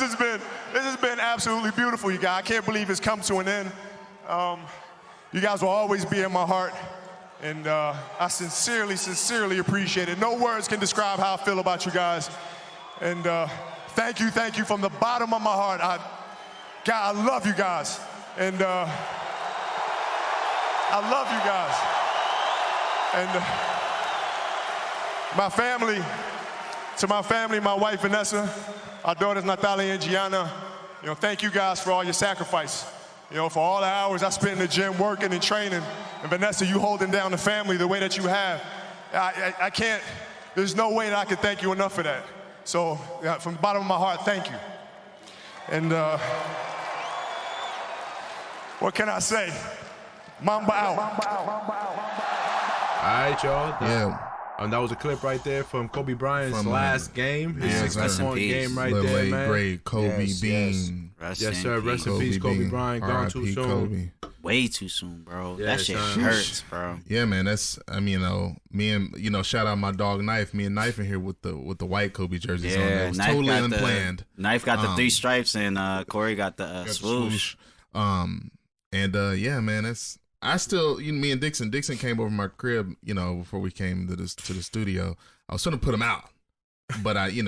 has been absolutely beautiful, you guys. I can't believe it's come to an end. You guys will always be in my heart, and I sincerely appreciate it. No words can describe how I feel about you guys. And thank you from the bottom of my heart. God, I love you guys, and I love you guys. And to my family, my wife Vanessa, our daughters Natalia and Gianna, thank you guys for all your sacrifice. For all the hours I spent in the gym working and training, and Vanessa, you holding down the family the way that you have. I can't, there's no way that I can thank you enough for that. So from the bottom of my heart, thank you. And what can I say? Mamba out. All right, y'all. Yeah. That was a clip right there from Kobe Bryant's last game. His 6-point game right there, man. Great Kobe Bean. Yes, sir. Rest in peace, Kobe Bryant. Gone too soon. Kobe. Way too soon, bro. That shit hurts, bro. Yeah, man. That's me and shout out my dog Knife. Me and Knife in here with the white Kobe jerseys on. It was totally unplanned. Knife got the 3 stripes and Corey got the swoosh. Yeah, man. That's. I still, me and Dixon came over my crib, before we came to the studio. I was trying to put him out, but in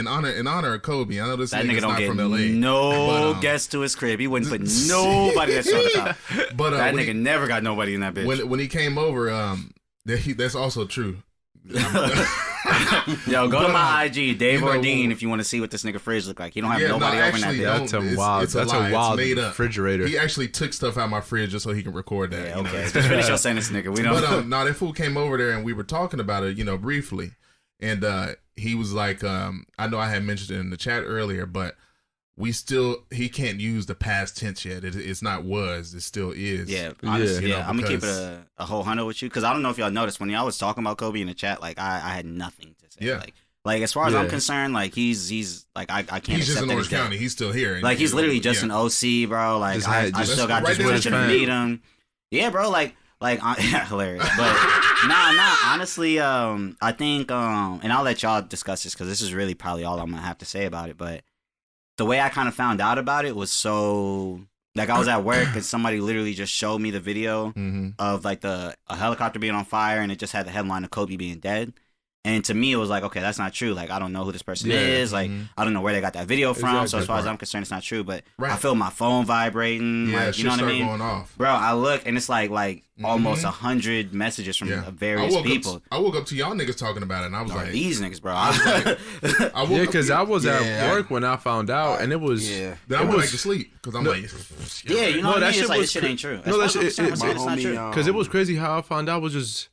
honor of Kobe, I know this nigga's don't not get from LA. No guests to his crib. He wouldn't put nobody that showed up. But that nigga never got nobody in that bitch. When he came over, that's also true. Yo, go to my IG, Dave Ordine, if you want to see what this nigga fridge look like. He don't have nobody over in that bitch. That's a wild refrigerator. He actually took stuff out of my fridge just so he can record that. Yeah, okay. Just finish your sentence, nigga. We don't. But that fool came over there and we were talking about it, briefly, and he was like, I know I had mentioned it in the chat earlier, but he can't use the past tense yet. It's not was, it still is. Yeah, honestly, I'm gonna keep it a whole 100 with you, because I don't know if y'all noticed when y'all was talking about Kobe in the chat, like I had nothing to say. Yeah. Like as far as I'm concerned, like he's like I can't. He's just in Orange County. He's still here. Like he's literally just an OC, bro. Like I still got this wish to meet him. Yeah, bro. Like hilarious. But nah. Honestly, I think and I'll let y'all discuss this because this is really probably all I'm gonna have to say about it. But the way I kind of found out about it was so like I was at work and somebody literally just showed me the video of like a helicopter being on fire and it just had the headline of Kobe being dead. And to me, it was like, okay, that's not true. Like, I don't know who this person is. Like, I don't know where they got that video from. Exactly. So as far as I'm concerned, it's not true. But I feel my phone vibrating. Yeah, like, you know what I mean? Going off. Bro, I look and it's like almost 100 messages from various people. I woke up to y'all niggas talking about it, and I was like, these niggas, bro. Because I was at work when I found out, and it was. Then I went back to sleep because I'm like, you know what I mean? It's like, this shit ain't true. No, that shit, it's not true. Because it was crazy how I found out was just.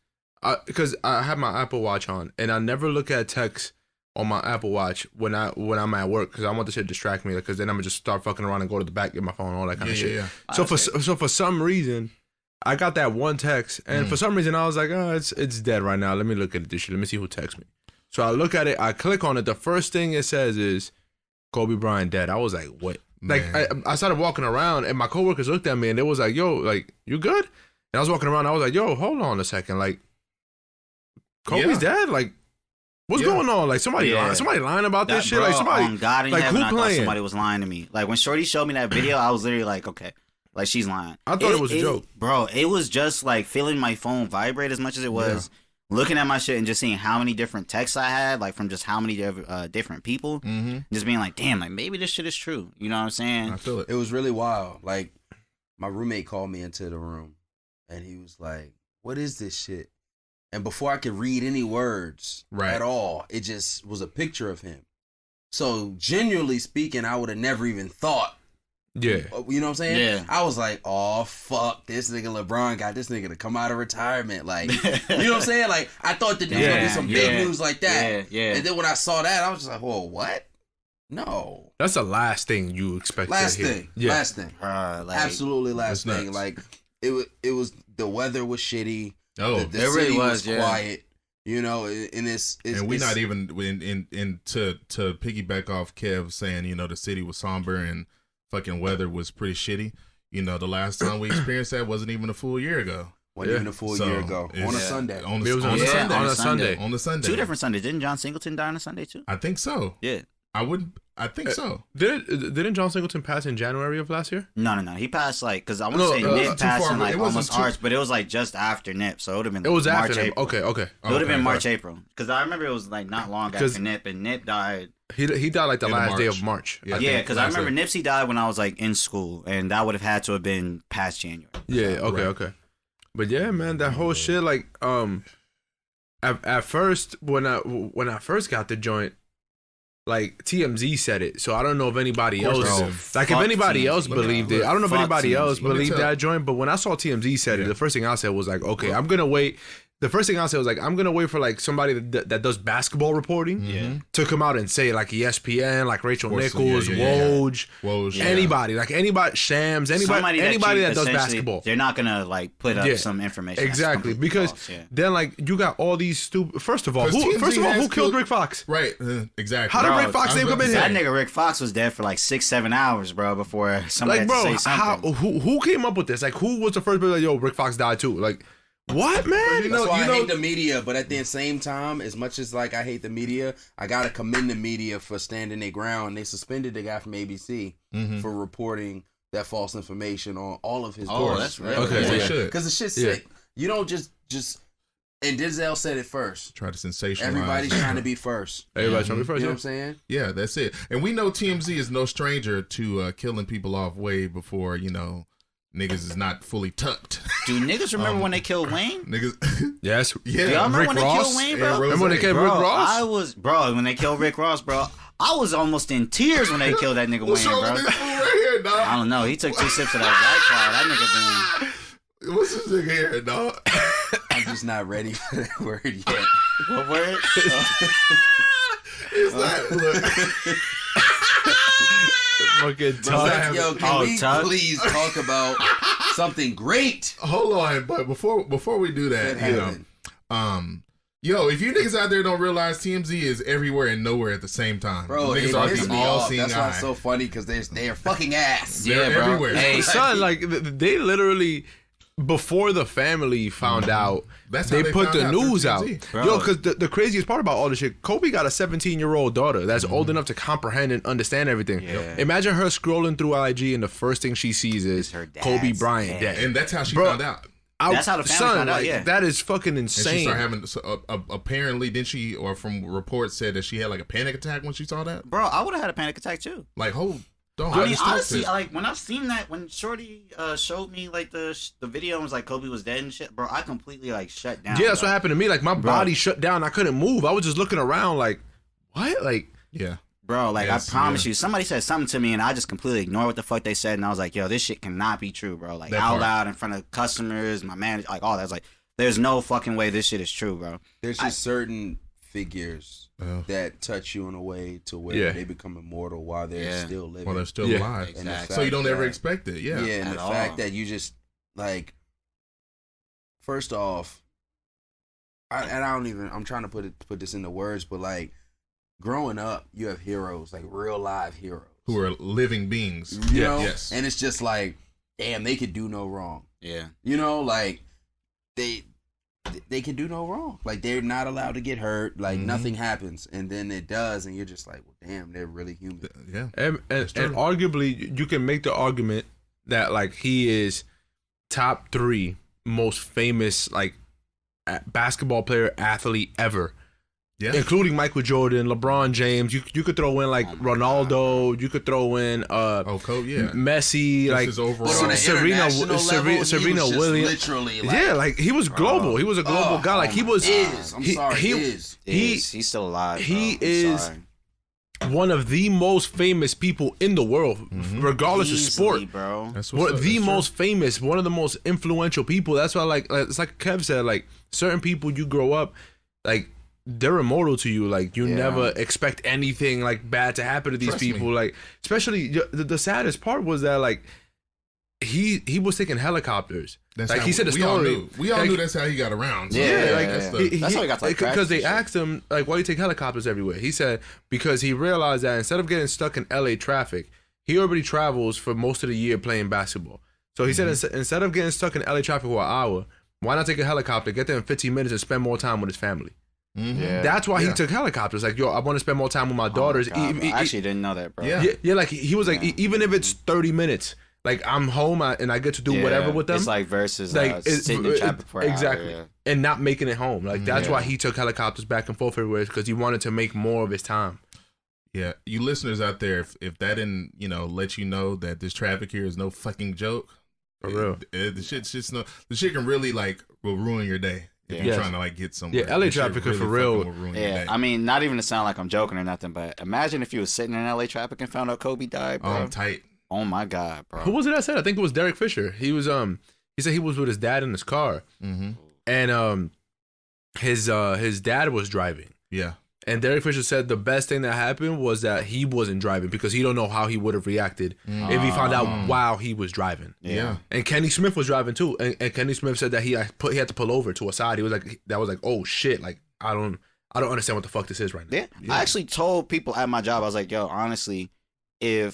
Because I have my Apple Watch on, and I never look at text on my Apple Watch when I'm at work, because I want the shit to distract me. Because then I'm gonna just start fucking around and go to the back, get my phone, all that kind of shit. Yeah. So for some reason, I got that one text, and for some reason I was like, oh, it's dead right now. Let me look at this shit. Let me see who texted me. So I look at it. I click on it. The first thing it says is Kobe Bryant dead. I was like, what? Like I started walking around, and my coworkers looked at me, and it was like, yo, like you good? And I was walking around. I was like, yo, hold on a second, like. Kobe's dead? Like, what's going on? Like, somebody lying about this shit? Bro, like, somebody. On God in like, heaven, who I playing? thought somebody was lying to me. Like, when Shorty showed me that video, I was literally like, okay. Like, she's lying. I thought it was a joke. Bro, it was just like feeling my phone vibrate as much as it was looking at my shit and just seeing how many different texts I had, like, from just how many different people. Just being like, damn, like, maybe this shit is true. You know what I'm saying? I feel it. It was really wild. Like, my roommate called me into the room, and he was like, what is this shit? And before I could read any words at all, it just was a picture of him. So, genuinely speaking, I would have never even thought. Yeah. You know what I'm saying? Yeah. I was like, oh, fuck, this nigga LeBron got this nigga to come out of retirement. Like, you know what I'm saying? Like, I thought that there was going to be some big news like that. Yeah. And then when I saw that, I was just like, whoa, what? No. That's the last thing you expect last to hear. Thing. Yeah. Last thing. Like, absolutely last thing. Nuts. Like, it was, the weather was shitty. Oh, the city really was quiet, you know, and and we're not even in to piggyback off Kev saying, you know, the city was somber and fucking weather was pretty shitty. You know, the last time we experienced that wasn't even a full year ago. Wasn't even a full year ago. On a Sunday. On a Sunday. Two different Sundays. Didn't John Singleton die on a Sunday too? I think so. Yeah. I wouldn't. I think so. Didn't John Singleton pass in January of last year? No. He passed like because I want to say Nip passed in like almost March, but it was like just after Nip, so it would have been. It was March, after Nip. April. Okay. It would have been March, April, because I remember it was like not long after Nip, and Nip died. He died like the last day of March. Yeah, because I remember Nipsey died when I was like in school, and that would have had to have been past January. Yeah. Okay. But yeah, man, that whole shit, like, at first when I first got the joint, like TMZ said it, so I don't know if anybody else, like, if anybody else believed it. I don't know if anybody else believed that joint, but when I saw TMZ said it, the first thing I said was like, okay, I'm gonna wait. The first thing I said was like, I'm gonna wait for like somebody that does basketball reporting to come out and say, like ESPN, like Rachel Nichols, Woj, anybody, like anybody, Shams, anybody that does basketball. They're not gonna like put up some information. Exactly, because then like you got all these stupid. First of all, who killed Rick Fox? Right, exactly. How did Rick Fox name come in here? That nigga Rick Fox was dead for like 6-7 hours, bro, before somebody had to say something. Who came up with this? Like, who was the first person? Like, yo, Rick Fox died too. Like. What, man? That's why I hate the media, but at the same time, as much as like I hate the media, I gotta commend the media for standing their ground. They suspended the guy from ABC for reporting that false information on all of his doors. Oh, that's right. Okay, they should. Because the shit's sick. You don't just. And Denzel said it first. Try to sensationalize. Everybody's trying to be first. Everybody's trying to be first. You know what I'm saying? Yeah, that's it. And we know TMZ is no stranger to killing people off way before niggas is not fully tucked. Do niggas remember when they killed Wayne? Niggas, yes. Yeah. Y'all remember when they killed Wayne, bro? Remember when they killed Rick Ross? When they killed Rick Ross, bro. I was almost in tears when they killed that nigga What's Wayne, wrong bro. with this fool right here, dog? I don't know. He took 2 sips of that White Claw. That nigga been... What's this nigga here, dog? I'm just not ready for that word yet. What word? It's not. Look. Fucking Tuck. Yo, can we please talk about something great? Hold on, but before we do that, if you niggas out there don't realize TMZ is everywhere and nowhere at the same time, bro, niggas are the all-seeing eye. That's why it's so funny because they are fucking ass. They're everywhere. Hey, son, like they literally. Before the family found out, they put the news out. Yo, because the craziest part about all this shit, Kobe got a 17-year-old daughter that's old enough to comprehend and understand everything. Yeah. Imagine her scrolling through IG and the first thing she sees is Kobe Bryant dead. And that's how she found out. That's how the family found out, yeah. That is fucking insane. And she started having, apparently, didn't she, or from reports said that she had like a panic attack when she saw that? Bro, I would have had a panic attack too. Like, I mean, honestly, like when I've seen that, when Shorty showed me like the video and was like Kobe was dead and shit, bro, I completely like shut down. Yeah, that's what happened to me. Like my body shut down. I couldn't move. I was just looking around like, what? Like, yeah, bro. Like I promise you, somebody said something to me and I just completely ignored what the fuck they said, and I was like, yo, this shit cannot be true, bro. Like out loud in front of customers, my manager, like all that. I was like, there's no fucking way this shit is true, bro. There's just certain figures that touch you in a way to where they become immortal while they're still living. While they're still alive. Exactly. So you don't ever expect it. Yeah. Yeah, and the fact that you just, like, first off, I'm trying to put this into words, but, like, growing up, you have heroes, like, real live heroes. Who are living beings. You know? Yes. And it's just like, damn, they could do no wrong. Yeah. You know, like, they can do no wrong. Like, they're not allowed to get hurt. Like, nothing happens. And then it does, and you're just like, well, damn, they're really human. Yeah. And arguably, you can make the argument that, like, he is top 3 most famous, like, basketball player, athlete ever. Yeah. Including Michael Jordan, LeBron James. You could throw in, like, Ronaldo. You could throw in Messi, like Serena Williams. Literally, like, like he was global. He was a global guy. Like he was. He's still alive. He is one of the most famous people in the world, regardless of sport, bro. One of the most famous, one of the most influential people. That's why, like it's like Kev said, like certain people you grow up, like. They're immortal to you. Like you never expect anything like bad to happen to these people. Like especially the saddest part was that like he was taking helicopters. That's like he said the story. We all knew that's how he got around. So that's how he got to like because they asked him like why you take helicopters everywhere. He said because he realized that instead of getting stuck in LA traffic, he already travels for most of the year playing basketball. So he said instead of getting stuck in LA traffic for an hour, why not take a helicopter, get there in 15 minutes, and spend more time with his family? Mm-hmm. Yeah. That's why he took helicopters. Like, yo, I want to spend more time with my daughters. I actually didn't know that, bro. Yeah. Like he was like, even if it's 30 minutes, like I'm home and I get to do whatever with them. It's like versus like sitting in traffic for an hour, and not making it home. Like that's why he took helicopters back and forth everywhere, because he wanted to make more of his time. Yeah, you listeners out there, if that didn't let you know that this traffic here is no fucking joke, for real, the shit can really will ruin your day. If you're trying to get somewhere. Yeah, LA traffic really for real. Yeah, I mean, not even to sound like I'm joking or nothing, but imagine if you was sitting in LA traffic and found out Kobe died, bro. Oh, I'm tight. Oh my God, bro. Who was it that said? I think it was Derek Fisher. He was he said he was with his dad in his car, and his dad was driving. Yeah. And Derek Fisher said the best thing that happened was that he wasn't driving, because he don't know how he would have reacted if he found out while he was driving. Yeah. And Kenny Smith was driving too, and Kenny Smith said that he had to pull over to a side. He was like, oh shit, like I don't understand what the fuck this is right now. Yeah. I actually told people at my job, I was like, yo, honestly, because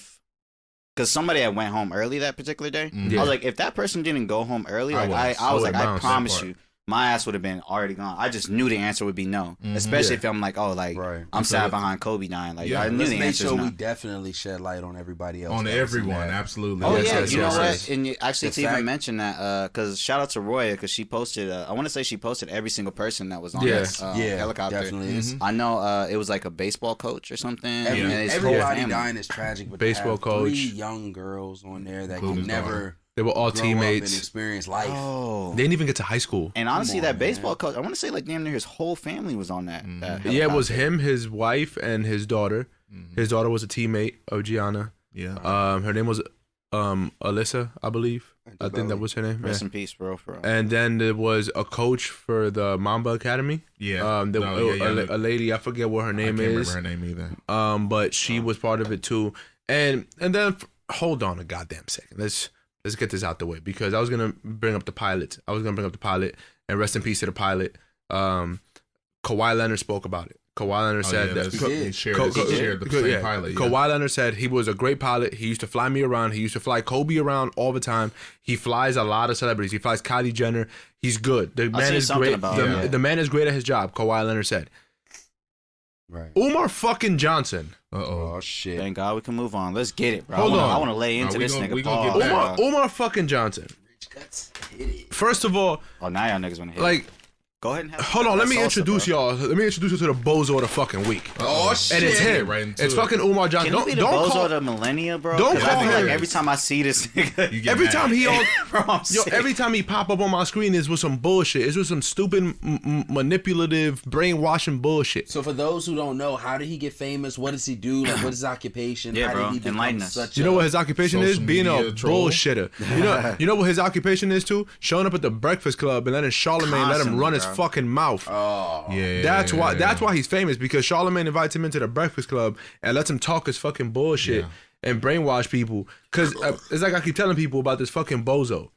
somebody had went home early that particular day, I was like, if that person didn't go home early, I was like, I promise you, my ass would have been already gone. I just knew the answer would be no, especially if I'm like, I'm sad behind Kobe dying. Like I knew the answer. Let's make sure no. we definitely shed light on everybody else. On everyone, absolutely. Oh yeah, you know what? And actually, to even mention that, because shout out to Roya, because she posted. I want to say she posted every single person that was on this helicopter. Definitely. I know it was like a baseball coach or something. Everybody dying is tragic, but baseball coach, 3 young girls on there that can never. They were all teammates and experience life. Oh. They didn't even get to high school. And honestly, that baseball coach, I want to say like damn near his whole family was on that. Yeah, it was him, his wife, and his daughter. His daughter was a teammate of Gianna. Yeah. Her name was Alyssa, I believe. I think that was her name. Rest in peace, bro. And then there was a coach for the Mamba Academy. Yeah. A lady, I forget what her name is. I can't remember her name either. But she was part of it too. And then hold on a goddamn second. Let's get this out the way, because I was gonna bring up the pilot. And rest in peace to the pilot. Kawhi Leonard spoke about it. Kawhi Leonard said that he shared the same pilot. Yeah. Kawhi Leonard said he was a great pilot. He used to fly me around. He used to fly Kobe around all the time. He flies a lot of celebrities. He flies Kylie Jenner. He's good. The man is great. The man is great at his job. Kawhi Leonard said. Right. Umar fucking Johnson. Oh shit. Thank God we can move on. Let's get it, bro. Hold on. I want to lay into this nigga. Umar fucking Johnson. First of all, now y'all niggas want to hit it. Go ahead and have hold on, let me introduce y'all. Let me introduce you to the bozo of the fucking week. Oh shit. And it's him. It's fucking Umar Johnson. Can he be the bozo of the millennia, bro? Don't call him. Like every time I see this nigga, every time he on, bro, every time he pop up on my screen is with some bullshit. It's with some stupid, manipulative, brainwashing bullshit. So for those who don't know, how did he get famous? What does he do? Like, what is his occupation? Yeah, how bro. did he Enlighten us. such you know what his occupation is? Being a troll? bullshitter. You know what his occupation is too? Showing up at the Breakfast Club and letting Charlamagne let him run his fucking mouth. Oh yeah. That's why he's famous, because Charlamagne invites him into the Breakfast Club and lets him talk his fucking bullshit and brainwash people. Because it's like I keep telling people about this fucking bozo.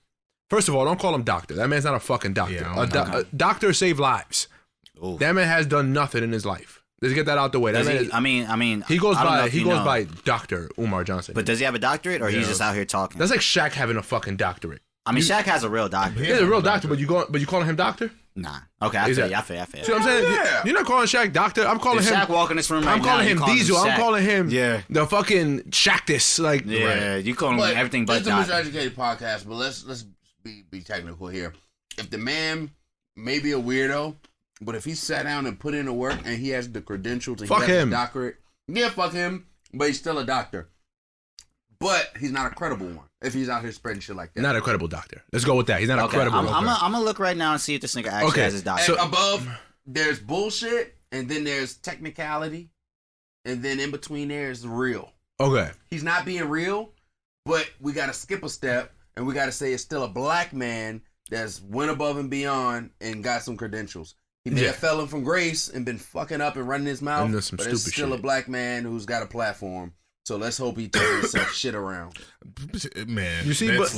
First of all, don't call him doctor. That man's not a fucking doctor. A doctor save lives. Ooh. That man has done nothing in his life. Let's get that out the way. He goes by Dr. Umar Johnson. But does he have a doctorate, or he's just out here talking? That's like Shaq having a fucking doctorate. I mean, Shaq has a real doctorate. He's a real doctor, but you calling him doctor? Nah. Okay, I feel you. See what I'm saying? Yeah. You're not calling Shaq doctor. I'm calling him. Shaq walk in this room right I'm calling him Diesel. I'm calling him the fucking Shaqtus. Like, you calling him everything but doctor. It's a Miseducated podcast, but let's be technical here. If the man may be a weirdo, but if he sat down and put in the work and he has the credentials and he has a doctorate, fuck him. But he's still a doctor. But he's not a credible one if he's out here spreading shit like that. Not a credible doctor. Let's go with that. He's not a credible one. I'm going to look right now and see if this nigga actually has his doctor. So, above, there's bullshit, and then there's technicality, and then in between there is real. Okay. He's not being real, but we got to skip a step, and we got to say it's still a black man that's went above and beyond and got some credentials. He may have fallen from grace and been fucking up and running his mouth, but it's still a black man who's got a platform. So let's hope he turns his shit around. Man, you see, but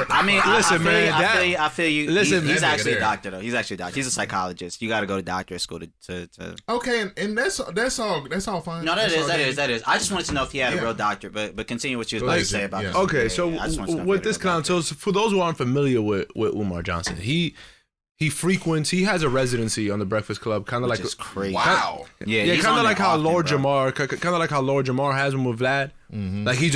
I mean, listen, I feel you. Listen, he's actually a doctor though. He's actually a doctor. He's a psychologist. You got to go to doctorate school to. Okay, and that's all fine. No, that is. I just wanted to know if he had a real doctor, but continue what you was about to say about this. Okay, so with this clown, so for those who aren't familiar with Umar Johnson, he He has a residency on the Breakfast Club, kind of like crazy. Wow. Yeah, kind of like how Lord Jamar, has him with Vlad. Mm-hmm. Like he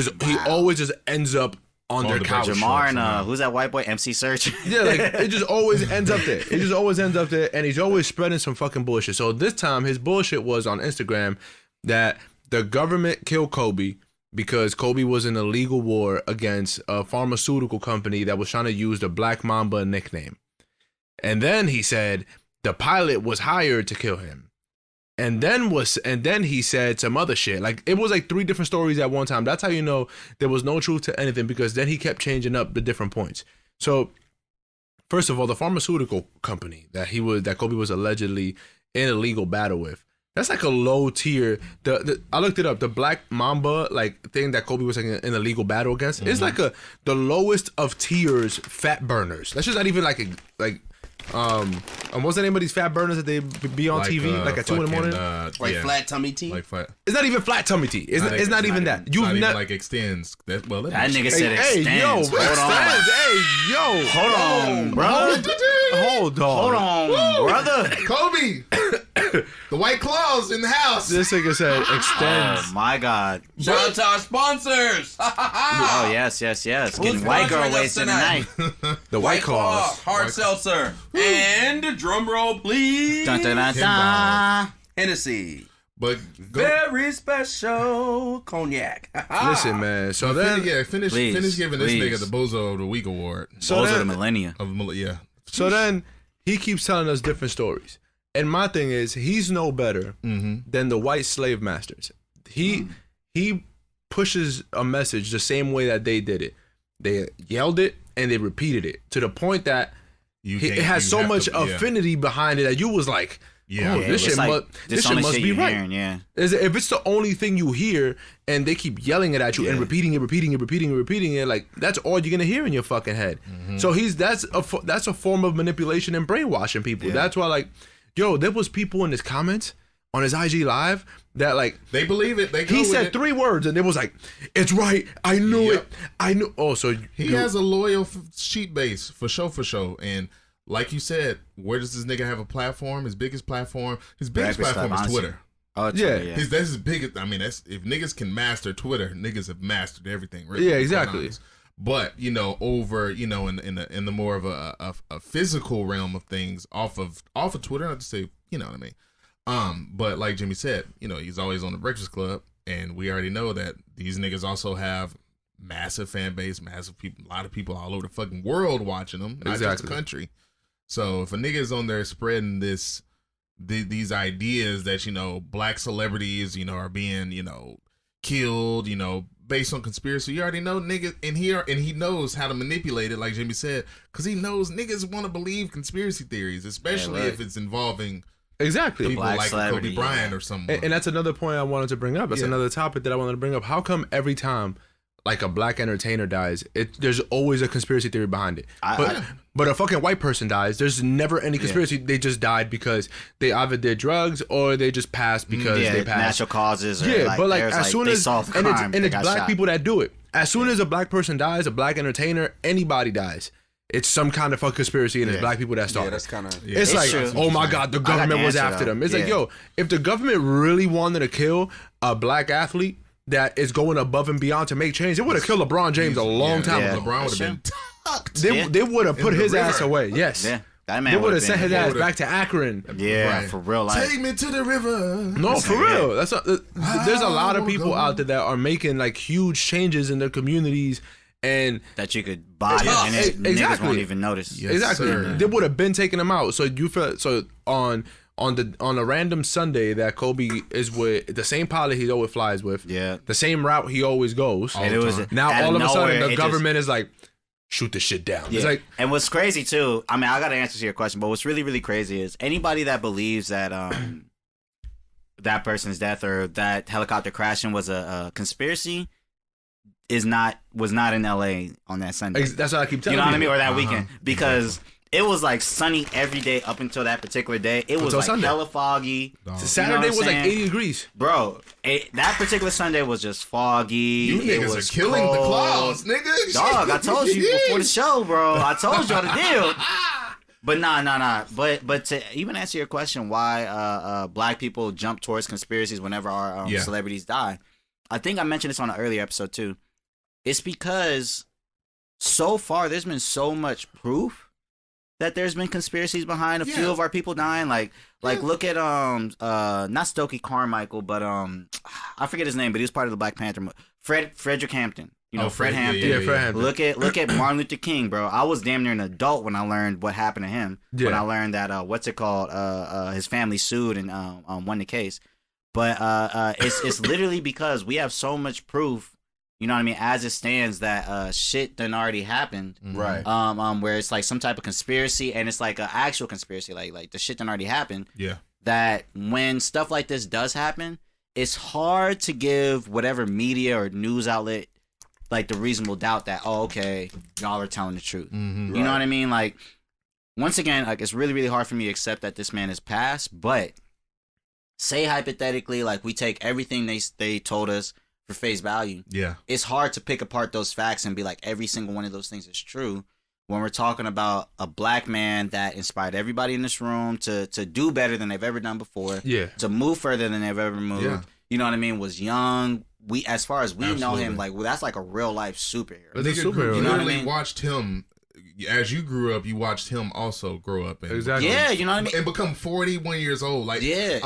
always just ends up on their couch. Jamar and who's that white boy? MC Search. Yeah, like it just always ends up there. It just always ends up there, and he's always spreading some fucking bullshit. So this time, his bullshit was on Instagram that the government killed Kobe because Kobe was in a legal war against a pharmaceutical company that was trying to use the Black Mamba nickname. And then he said the pilot was hired to kill him. And then he said some other shit. Like it was like 3 different stories at one time. That's how you know there was no truth to anything, because then he kept changing up the different points. So first of all, the pharmaceutical company that Kobe was allegedly in a legal battle with, that's like a low tier. I looked it up. The Black Mamba like thing that Kobe was like in a legal battle against, it's like the lowest of tiers fat burners. That's just not even like what's the name of these fat burners that they be on TV like at 2 in the morning? Flat tummy tea. It's not even flat tummy tea. It's not even that. You've never like extends. That nigga said extends. Hey, yo, extends. Hey, yo, hold on, brother. Hold on, brother. Kobe, the White Claws in the house. This nigga said extends. Oh my God. Shout out to our sponsors. Oh yes. Getting white girl wasted tonight. The White Claws, hard seltzer, and drum roll, please. Dun, dun, dun, dun. Hennessy. But very special cognac. Listen, man. So then, finish giving this nigga the Bozo of the Week award. Bozo of the Millennia. Yeah. So then he keeps telling us different stories, and my thing is he's no better than the white slave masters. He pushes a message the same way that they did it. They yelled it and they repeated it to the point that it has so much affinity behind it that you was like, this shit must be right. Hearing, if it's the only thing you hear and they keep yelling it at you and repeating it, like that's all you're gonna hear in your fucking head. So that's a form of manipulation and brainwashing people. That's why, like, yo, there was people in his comments on his IG live that like they believe it. He said 3 words and it was like, it's right. I knew it. I knew. Oh, so he has a loyal sheep base for sure. And like you said, where does this nigga have a platform? His biggest platform is Twitter. Oh, yeah. That's his biggest. I mean, that's if niggas can master Twitter, niggas have mastered everything. Really, yeah, exactly. But over in the more of a physical realm of things, off of Twitter, not to say what I mean. But like Jimmy said, he's always on the Breakfast Club, and we already know that these niggas also have massive fan base, massive people, a lot of people all over the fucking world watching them, not just the country. So if a nigga is on there spreading these ideas that black celebrities are being killed based on conspiracy, you already know niggas, and he knows how to manipulate it, like Jimmy said, because he knows niggas want to believe conspiracy theories, especially if it's involving people like Kobe Bryant or someone. And that's another point I wanted to bring up. That's another topic that I wanted to bring up. How come every time like a black entertainer dies, there's always a conspiracy theory behind it? But a fucking white person dies, there's never any conspiracy. They just died because they either did drugs or they just passed because they passed. Natural causes. Or but like as soon as crime, it's black people that do it. As soon as a black person dies, a black entertainer, anybody dies, it's some kind of fucking conspiracy, and it's black people that started. Yeah, that's kind of. It's like, true. Oh my God, the government was after them. It's like, yo, if the government really wanted to kill a black athlete that is going above and beyond to make change, they would have killed LeBron James a long time ago. LeBron would have been tucked. They would have put his ass away. Yes. Yeah. That man they would have sent his ass back to Akron. Yeah, for real life. Take me to the river. No, for real. There's a lot of people out there that are making like huge changes in their communities, and that you could body and niggas won't even notice. Yes, exactly. Sir. They would have been taking them out. So you feel on a random Sunday that Kobe is with the same pilot he always flies with. Yeah. The same route he always goes. And it was now all of a sudden the government is like, shoot this shit down. Yeah. It's like, and what's crazy too, I mean, I got to answer to your question, but what's really, really crazy is anybody that believes that that person's death or that helicopter crashing was a conspiracy was not in LA on that Sunday. That's what I keep telling you. You know what I mean? Or that weekend. Because it was like sunny every day up until that particular day. It was like Sunday. Hella foggy. Saturday was like 80 degrees. Bro, that particular Sunday was just foggy. You niggas are killing the clouds, nigga. Dog, I told you before the show, bro. I told y'all the deal. But nah. But to even answer your question, why black people jump towards conspiracies whenever our celebrities die, I think I mentioned this on an earlier episode too. It's because so far there's been so much proof that there's been conspiracies behind a few of our people dying. Like look at not Stokely Carmichael, but I forget his name, but he was part of the Black Panther. Frederick Hampton. You know, Fred Hampton. Yeah, Fred Hampton. Look at Martin Luther King, bro. I was damn near an adult when I learned what happened to him. Yeah. When I learned that his family sued and won the case. But it's literally because we have so much proof, you know what I mean, as it stands, that shit done already happened. Right. Where it's like some type of conspiracy, and it's like an actual conspiracy, like the shit done already happened. Yeah. That when stuff like this does happen, it's hard to give whatever media or news outlet like the reasonable doubt that, oh, okay, y'all are telling the truth. Mm-hmm. You know what I mean? Like, once again, like, it's really, really hard for me to accept that this man is passed, but say hypothetically, like, we take everything they told us for face value. Yeah. It's hard to pick apart those facts and be like, every single one of those things is true when we're talking about a black man that inspired everybody in this room to do better than they've ever done before. Yeah. To move further than they've ever moved. Yeah. You know what I mean? Was young. We, as far as we Absolutely. know him, like, well, that's like a real life superhero. It's a superhero. You know what I literally mean? watched him as you grew up. You watched him also grow up. And Exactly. Yeah, you know what I mean? And become 41 years old. Like, yeah.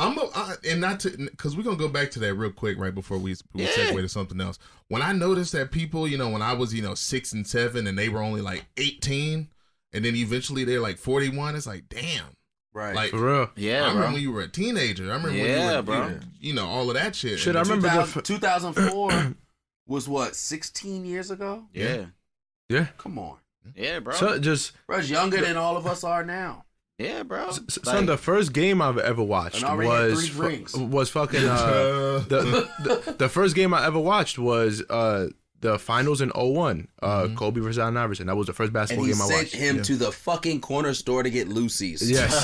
And not to, because we're gonna go back to that real quick right before we segue to something else. When I noticed that people, you know, when I was 6 and 7 and they were only like 18, and then eventually they're like 41, it's like, damn. Right. Like, For real. Yeah, I remember bro. when you were a teenager. I remember when you were, bro. all of that shit. Shit, And I remember 2004 was what, 16 years ago? Yeah. Yeah. Come on. Yeah, bro. So just Bro, it's younger than all of us are now. Yeah, bro. son, the first game I've ever watched And already had was 3 drinks. was fucking the first game I ever watched was the finals in 01, Kobe versus Allen Iverson. That was the first And basketball he game I sent watched. him to the fucking corner store to get Lucy's. Yes.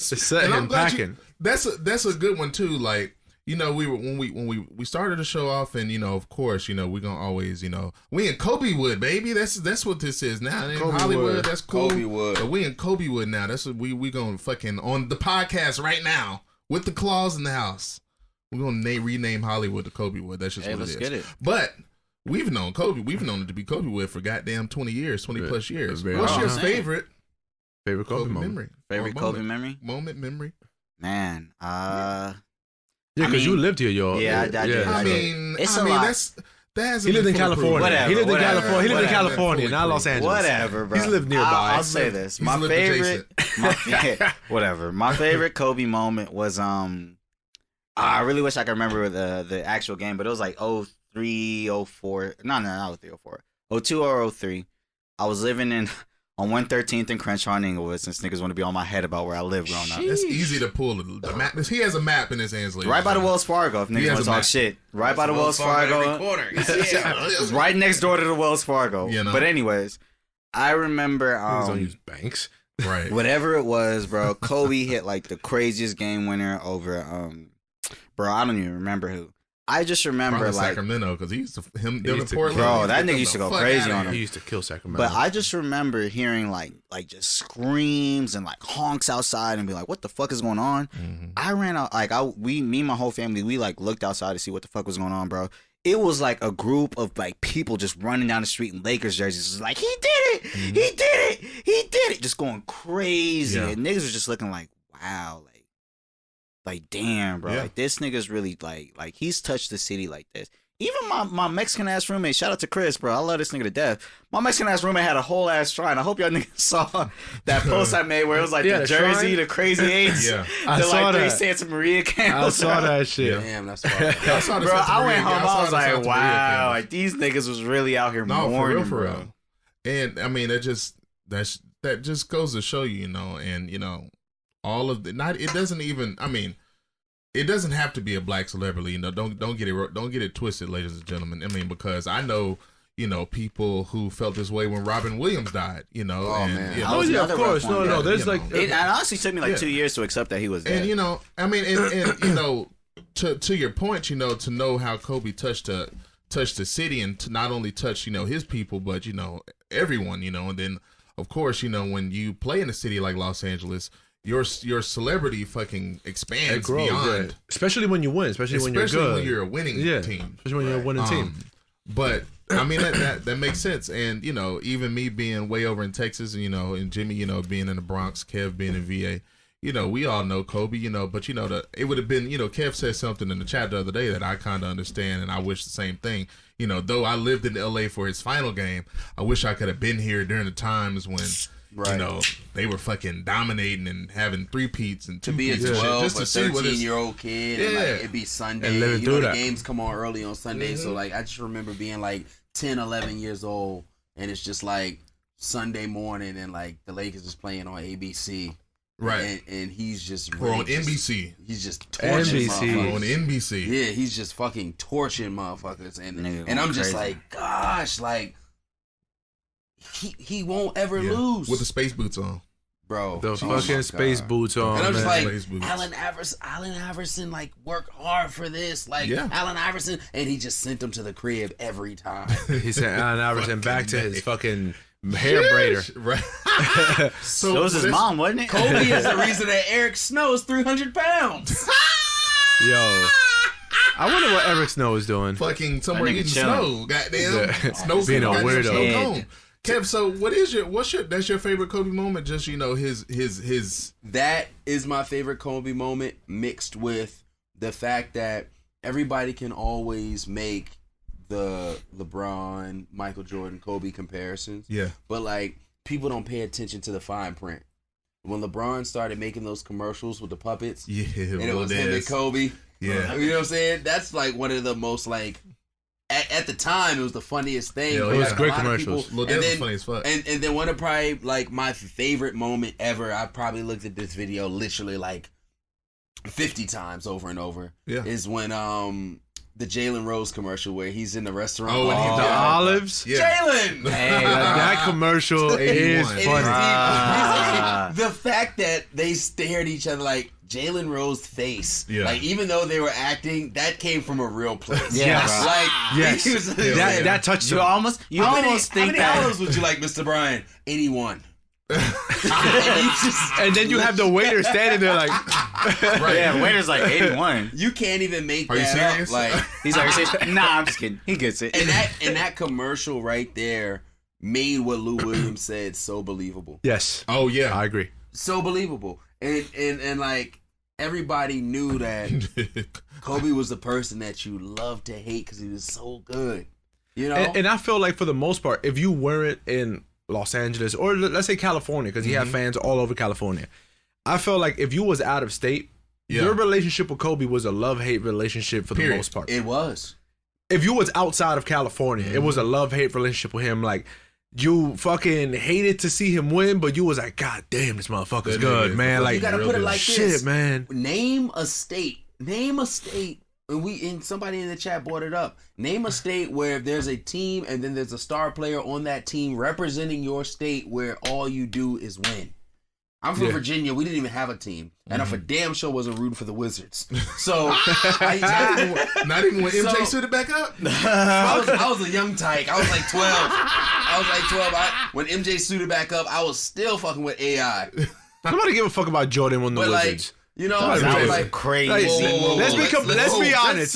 Set And I'm him glad packing. that's a good one too. Like, we were when we started the show off, and of course, we're gonna always, we in KOBEWOOD, baby. That's what this is now. In KOBEWOOD. Hollywood, that's cool. KOBEWOOD. But we in KOBEWOOD now. That's what we gonna fucking on the podcast right now with the claws in the house. We're gonna rename Hollywood to KOBEWOOD. That's just what let's it is. get it. But we've known Kobe. We've known it to be KOBEWOOD for goddamn 20 years, 20 plus years. Very What's your awesome. favorite Favorite Kobe moment? memory? Favorite Or Kobe memory? memory? Man, Yeah, I because you mean, lived here, yo. yeah, I did. I I mean, It's a lot. That's He lived in California. Whatever, he lived in whatever, California. He lived in whatever. California, not Los Angeles. whatever, bro. He's lived nearby. I'll say this. My lived favorite, whatever. My favorite Kobe moment was I really wish I could remember the actual game, but it was like 03, 04. No, not 03, 04. 02 or 03. I was living on 113th and Crenshaw and Inglewood, since niggas want to be on my head about where I live growing up. That's easy to pull the map. He has a map in his hands, ladies. Right by the Wells Fargo, if niggas want to talk shit. Right by the Wells Fargo. It's right next door to the Wells Fargo. But anyways, I remember don't use banks. Right. whatever it was, bro. Kobe hit like the craziest game winner over bro, I don't even remember who. I just remember Probably like Sacramento, because he used to Portland. Bro, that nigga used to go crazy on him. He used to kill Sacramento. But I just remember hearing like just screams and like honks outside and be like, what the fuck is going on? Mm-hmm. I ran out, like me and my whole family, we like looked outside to see what the fuck was going on, bro. It was like a group of like people just running down the street in Lakers jerseys. It was like, he did it! Mm-hmm. He did it! He did it! Just going crazy. Yeah. And niggas was just looking like, wow, like damn, bro. Yeah. Like this nigga's really like he's touched the city like this. Even my Mexican ass roommate, shout out to Chris, bro. I love this nigga to death. My Mexican ass roommate had a whole ass shrine. I hope y'all niggas saw that post I made where it was like the jersey, shrine? the crazy eights, Yeah. I the saw like 3 that. Santa Maria I candles. saw that shit. Damn, that's fire. I saw the Bro, Santa I Maria- went home. saw I was the Santa like, Maria wow, candles. like these niggas was really out here No, mourning, for real. bro. And I mean, that just goes to show you, and all of the it doesn't even. I mean, it doesn't have to be a black celebrity. Don't get it twisted, ladies and gentlemen. I mean, because I know. People who felt this way when Robin Williams died. Man. Oh yeah, of course. No. There's like It honestly took me like 2 years to accept that he was dead. And I mean, and to your point, to know how Kobe touched the city, and to not only touch his people, but everyone, and then of course, you know, when you play in a city like Los Angeles, your celebrity fucking expands beyond. Especially when you win, especially when you're good. When you're a winning team. Especially when you're a winning team. But I mean that makes sense. And you know, even me being way over in Texas, and you know, and Jimmy, you know, being in the Bronx, Kev being in VA, you know, we all know Kobe, you know, but you know, it would have been, you know, Kev said something in the chat the other day that I kind of understand, and I wish the same thing. You know, though I lived in LA for his final game, I wish I could have been here during the times when. Right. You know, they were fucking dominating and having 3-peats and 2-peats. To be a 12 or 13-year-old kid, and like, it'd be Sunday. You know, the games come on early on Sunday, so like I just remember being like 10, 11 years old, and it's just like Sunday morning, and like the Lakers is playing on ABC. Right. And he's just... Or on NBC. He's just torching motherfuckers. On NBC. Yeah, he's just fucking torching motherfuckers. And I'm just like, gosh, like... He won't ever lose with the space boots on, bro. The fucking space boots on. And I'm just like, Allen Iverson, like worked hard for this, like Allen Iverson, and he just sent him to the crib every time. He sent Allen Iverson back to his fucking hair braider. Right. So it was his mom, wasn't it? Kobe is the reason that Eric Snow is 300 pounds. Yo. I wonder what Eric Snow is doing. Fucking somewhere eating snow. Goddamn. Snow being a weirdo. Kev, so that's your favorite Kobe moment? Just, you know, his That is my favorite Kobe moment, mixed with the fact that everybody can always make the LeBron, Michael Jordan, Kobe comparisons. Yeah. But like people don't pay attention to the fine print. When LeBron started making those commercials with the puppets, and it was him and Kobe. Yeah. You know what I'm saying? That's like one of the most like at the time, it was the funniest thing. Yeah, it was great commercials. Well, that was funny as fuck. And then one of probably like my favorite moment ever, I probably looked at this video literally like 50 times over and over. Yeah. Is when the Jalen Rose commercial where he's in the restaurant. Oh, when the olives? Yeah. Jalen! Hey, that commercial is funny. The fact that they stare at each other like Jalen Rose's face, like even though they were acting, that came from a real place. Yes, like yes, that touched you. How many olives would you like, Mr. Bryan? 81. And then you have the waiter standing there like, yeah, the waiter's like 81. You can't even make Are that you serious? up. Like he's like, nah, I'm just kidding. He gets it. And that commercial right there made what Lou Williams said so believable. Yes. Oh yeah, I agree. So believable. And like everybody knew that Kobe was the person that you loved to hate because he was so good. You know? And I feel like for the most part, if you weren't in Los Angeles or let's say California, because he had fans all over California, I feel like if you was out of state, your relationship with Kobe was a love-hate relationship for the most part. It was. If you was outside of California, it was a love-hate relationship with him. Like, you fucking hated to see him win, but you was like, God damn, this motherfucker's good, man. Like, you gotta put it like shit, this. Man. Name a state. And somebody in the chat brought it up. Name a state where there's a team and then there's a star player on that team representing your state where all you do is win. I'm from Virginia. We didn't even have a team, and I for damn sure wasn't rooting for the Wizards. So not even when MJ suited back up. I was a young tyke. I was like 12. When MJ suited back up, I was still fucking with AI. Nobody give a fuck about Jordan on the Wizards. You know, that was like crazy. Let's be honest.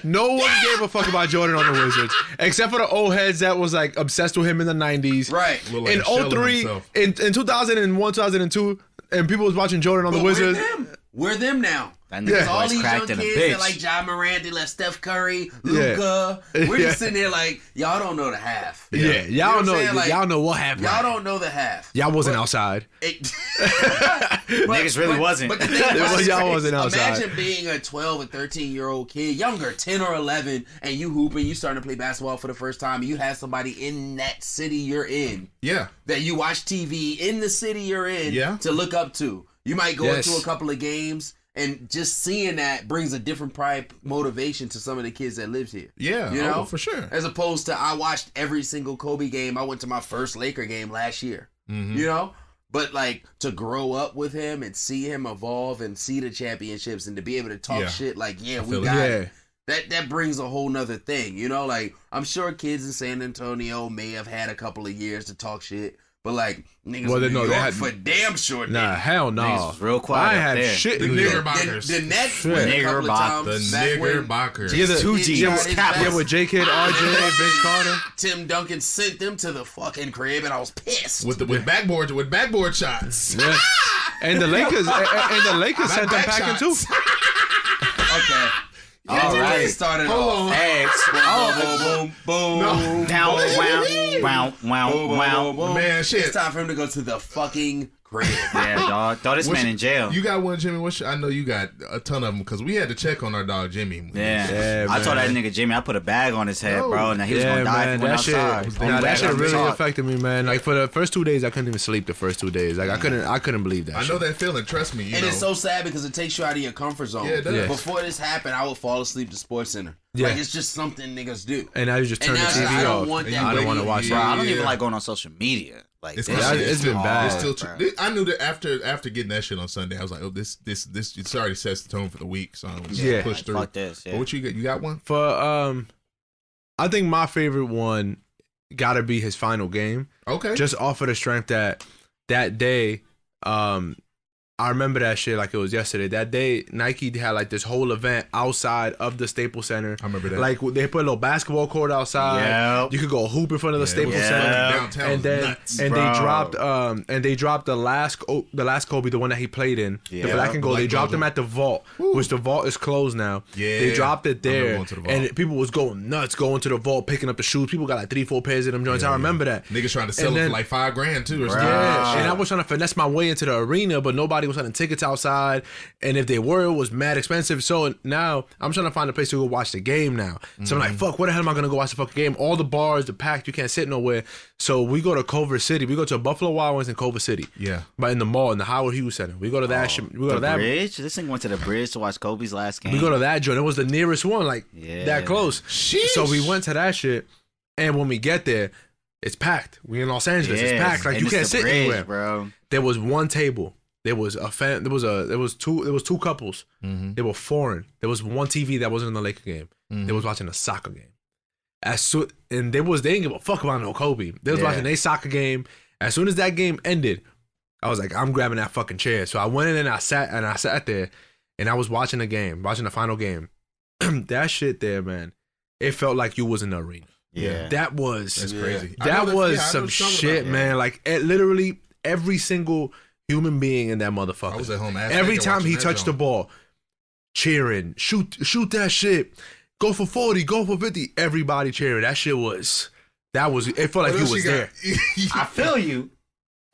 No one gave a fuck about Jordan on the Wizards, except for the old heads that was like obsessed with him in the 90s. Right. In 03, in 2001, 2002, and people was watching Jordan on the Wizards. We're them now. Because all these young kids that like Ja Morant, they left Steph Curry, Luka. We're just sitting there like, y'all don't know the half. Yeah, y'all know. Y'all know what happened. Y'all don't know the half. Y'all wasn't outside. Niggas really wasn't. But the thing was, y'all wasn't outside. Imagine being a 12 or 13-year-old kid, younger, 10 or 11, and you hooping, you starting to play basketball for the first time, and you have somebody in that city you're in. Yeah. That you watch TV in the city you're in to look up to. You might go into a couple of games. And just seeing that brings a different motivation to some of the kids that lives here. Yeah, you know, for sure. As opposed to I watched every single Kobe game. I went to my first Laker game last year. You know, but like to grow up with him and see him evolve and see the championships and to be able to talk shit like, we got it. that brings a whole nother thing, you know. Like I'm sure kids in San Antonio may have had a couple of years to talk shit, but like niggas in New York for damn sure. Nah, hell no. Niggas was real quiet. I had shit. The Niggerbockers. The Nets went a couple of times. The Niggerbockers. Yeah, the 2G. Yeah, with J-Kid, RJ, Vince Carter. Tim Duncan sent them to the fucking crib, and I was pissed. With backboard shots. Yeah. And the Lakers sent them packing too. Okay. All right. Started off. Boom, boom, down, wow. Man, shit. It's time for him to go to the fucking crib. Yeah, dog. Throw this man in jail. You got one, Jimmy? I know you got a ton of them because we had to check on our dog Jimmy. Yeah, I told that nigga Jimmy I put a bag on his head, bro. Now he was gonna die if he went outside. That shit really affected me, man. Like for the first 2 days, I couldn't even sleep. The first 2 days, like I couldn't believe that. I know that feeling. Trust me. And it's so sad because it takes you out of your comfort zone. Yeah, it does. Before this happened, I would fall asleep to SportsCenter. Yeah. Like it's just something niggas do. And now you just turn the TV off. I don't want to watch it. I don't even like going on social media. Like it's been bad. It's still I knew that after getting that shit on Sunday, I was like, oh, this it's already sets the tone for the week, so I'm gonna push through. Fuck this. Yeah. But what you got? You got one? For I think my favorite one gotta be his final game. Okay. Just off of the strength that day, I remember that shit like it was yesterday. That day, Nike had like this whole event outside of the Staples Center. I remember that. Like they put a little basketball court outside. Yep. You could go hoop in front of the Staples Center. Downtown And then nuts, they dropped the last Kobe, the one that he played in, the black and gold. They dropped him at the vault, which the vault is closed now. Yeah. They dropped it there, and people was going nuts, going to the vault, picking up the shoes. People got like 3-4 pairs of them joints. I remember that. Niggas trying to sell it for like $5,000 too, or something. Yeah, and I was trying to finesse my way into the arena, but nobody was selling tickets outside. And if they were, it was mad expensive. So now I'm trying to find a place to go watch the game now. So I'm like, fuck, where the hell am I gonna go watch the fucking game? All the bars, the packed, you can't sit nowhere. So we go to Culver City. We go to Buffalo Wild Wings in Culver City. Yeah. But in the mall, in the Howard Hughes Center. We go to that shit. We go to that bridge. This thing went to the bridge to watch Kobe's last game. We go to that joint. It was the nearest one, like that close. Sheesh. So we went to that shit. And when we get there, it's packed. We in Los Angeles. It's packed. Like you can't sit anywhere, bro. There was one table. There was two couples. Mm-hmm. They were foreign. There was one TV that wasn't in the Laker game. Mm-hmm. They was watching a soccer game. And they didn't give a fuck about no Kobe. They was watching a soccer game. As soon as that game ended, I was like, I'm grabbing that fucking chair. So I went in and I sat there and I was watching the game, watching the final game. That shit there, man. It felt like you was in the arena. Yeah. That's crazy. That was some shit, man. Like literally every single human being in that motherfucker. I was at home every time he touched the ball, cheering, shoot that shit, go for 40, go for 50. Everybody cheering. That shit was. It felt like he was there. I feel you.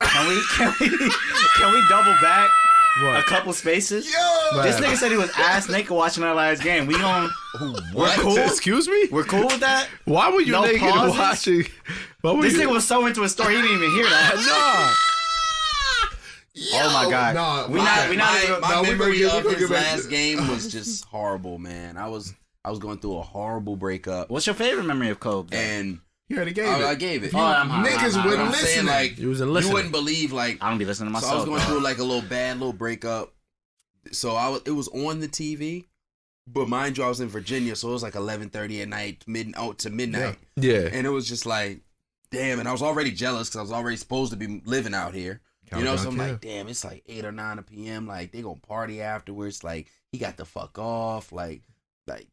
Can we double back a couple spaces? Yo, this nigga said he was ass naked watching our last game. We're cool. Excuse me? We're cool with that? Why were you naked watching? This nigga was so into a story he didn't even hear that. Nah. Oh my god! No, my memory of his last game was just horrible, man. I was going through a horrible breakup. What's your favorite memory of Kobe? And you already gave it. I gave it. Niggas wouldn't listen. Like you wouldn't believe. Like I don't be listening to myself. So I was going through like a little breakup. So it was on the TV, but mind you, I was in Virginia, so it was like 11:30 at night, to midnight. Yeah. And it was just like, damn. And I was already jealous because I was already supposed to be living out here. You know, so I'm like, damn, it's like 8 or 9 p.m. Like, they gonna party afterwards. Like, he got the fuck off. Like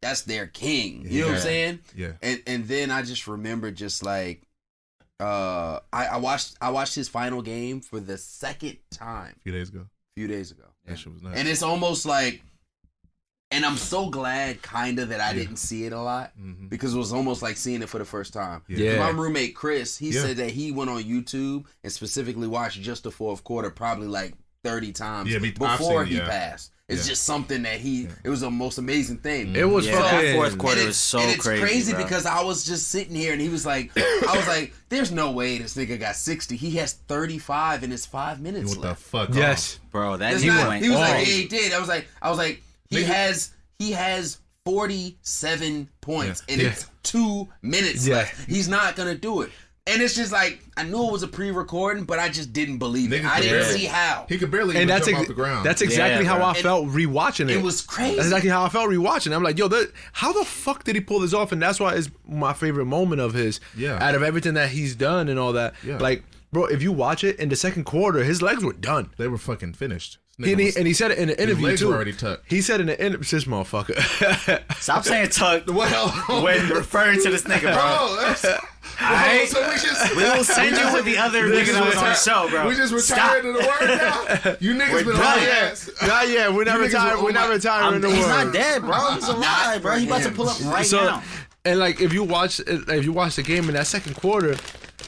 that's their king. You know what I'm saying? Yeah. And then I just remember just like, I watched his final game for the second time. A few days ago. That shit was nice. And it's almost like, and I'm so glad that I didn't see it a lot because it was almost like seeing it for the first time. Yeah. My roommate Chris, he said that he went on YouTube and specifically watched just the fourth quarter probably like 30 times before he passed. It's just something that it was the most amazing thing. It was fucking that fourth quarter was so crazy. And it's crazy because I was just sitting here and he was like, I was like, there's no way this nigga got 60. He has 35 in his 5 minutes left. What the fuck? Yes. Bro, that he was like, yeah, he did. I was like, he has 47 points and it's 2 minutes left. He's not gonna do it. And it's just like, I knew it was a pre-recording, but I just didn't believe it. I didn't see how. He could barely even jump off the ground. That's exactly how I felt rewatching it. It was crazy. That's exactly how I felt rewatching it. I'm like, yo, how the fuck did he pull this off? And that's why it's my favorite moment of his. Yeah. Out of everything that he's done and all that. Yeah. Like, bro, if you watch it, in the second quarter, his legs were done. They were fucking finished. And he said it in the interview legs too. Were already tucked. He said in the interview, this motherfucker. Stop saying tucked when referring to this nigga, bro. Alright, so we will send you with the other nigga that was on the show, bro. We just retired to the word now. You niggas been on ass. Not yet. We're not retired. We're not retiring the word. He's not dead, bro. He's alive, bro. He about to pull up right now. And like, if you watch the game in that second quarter,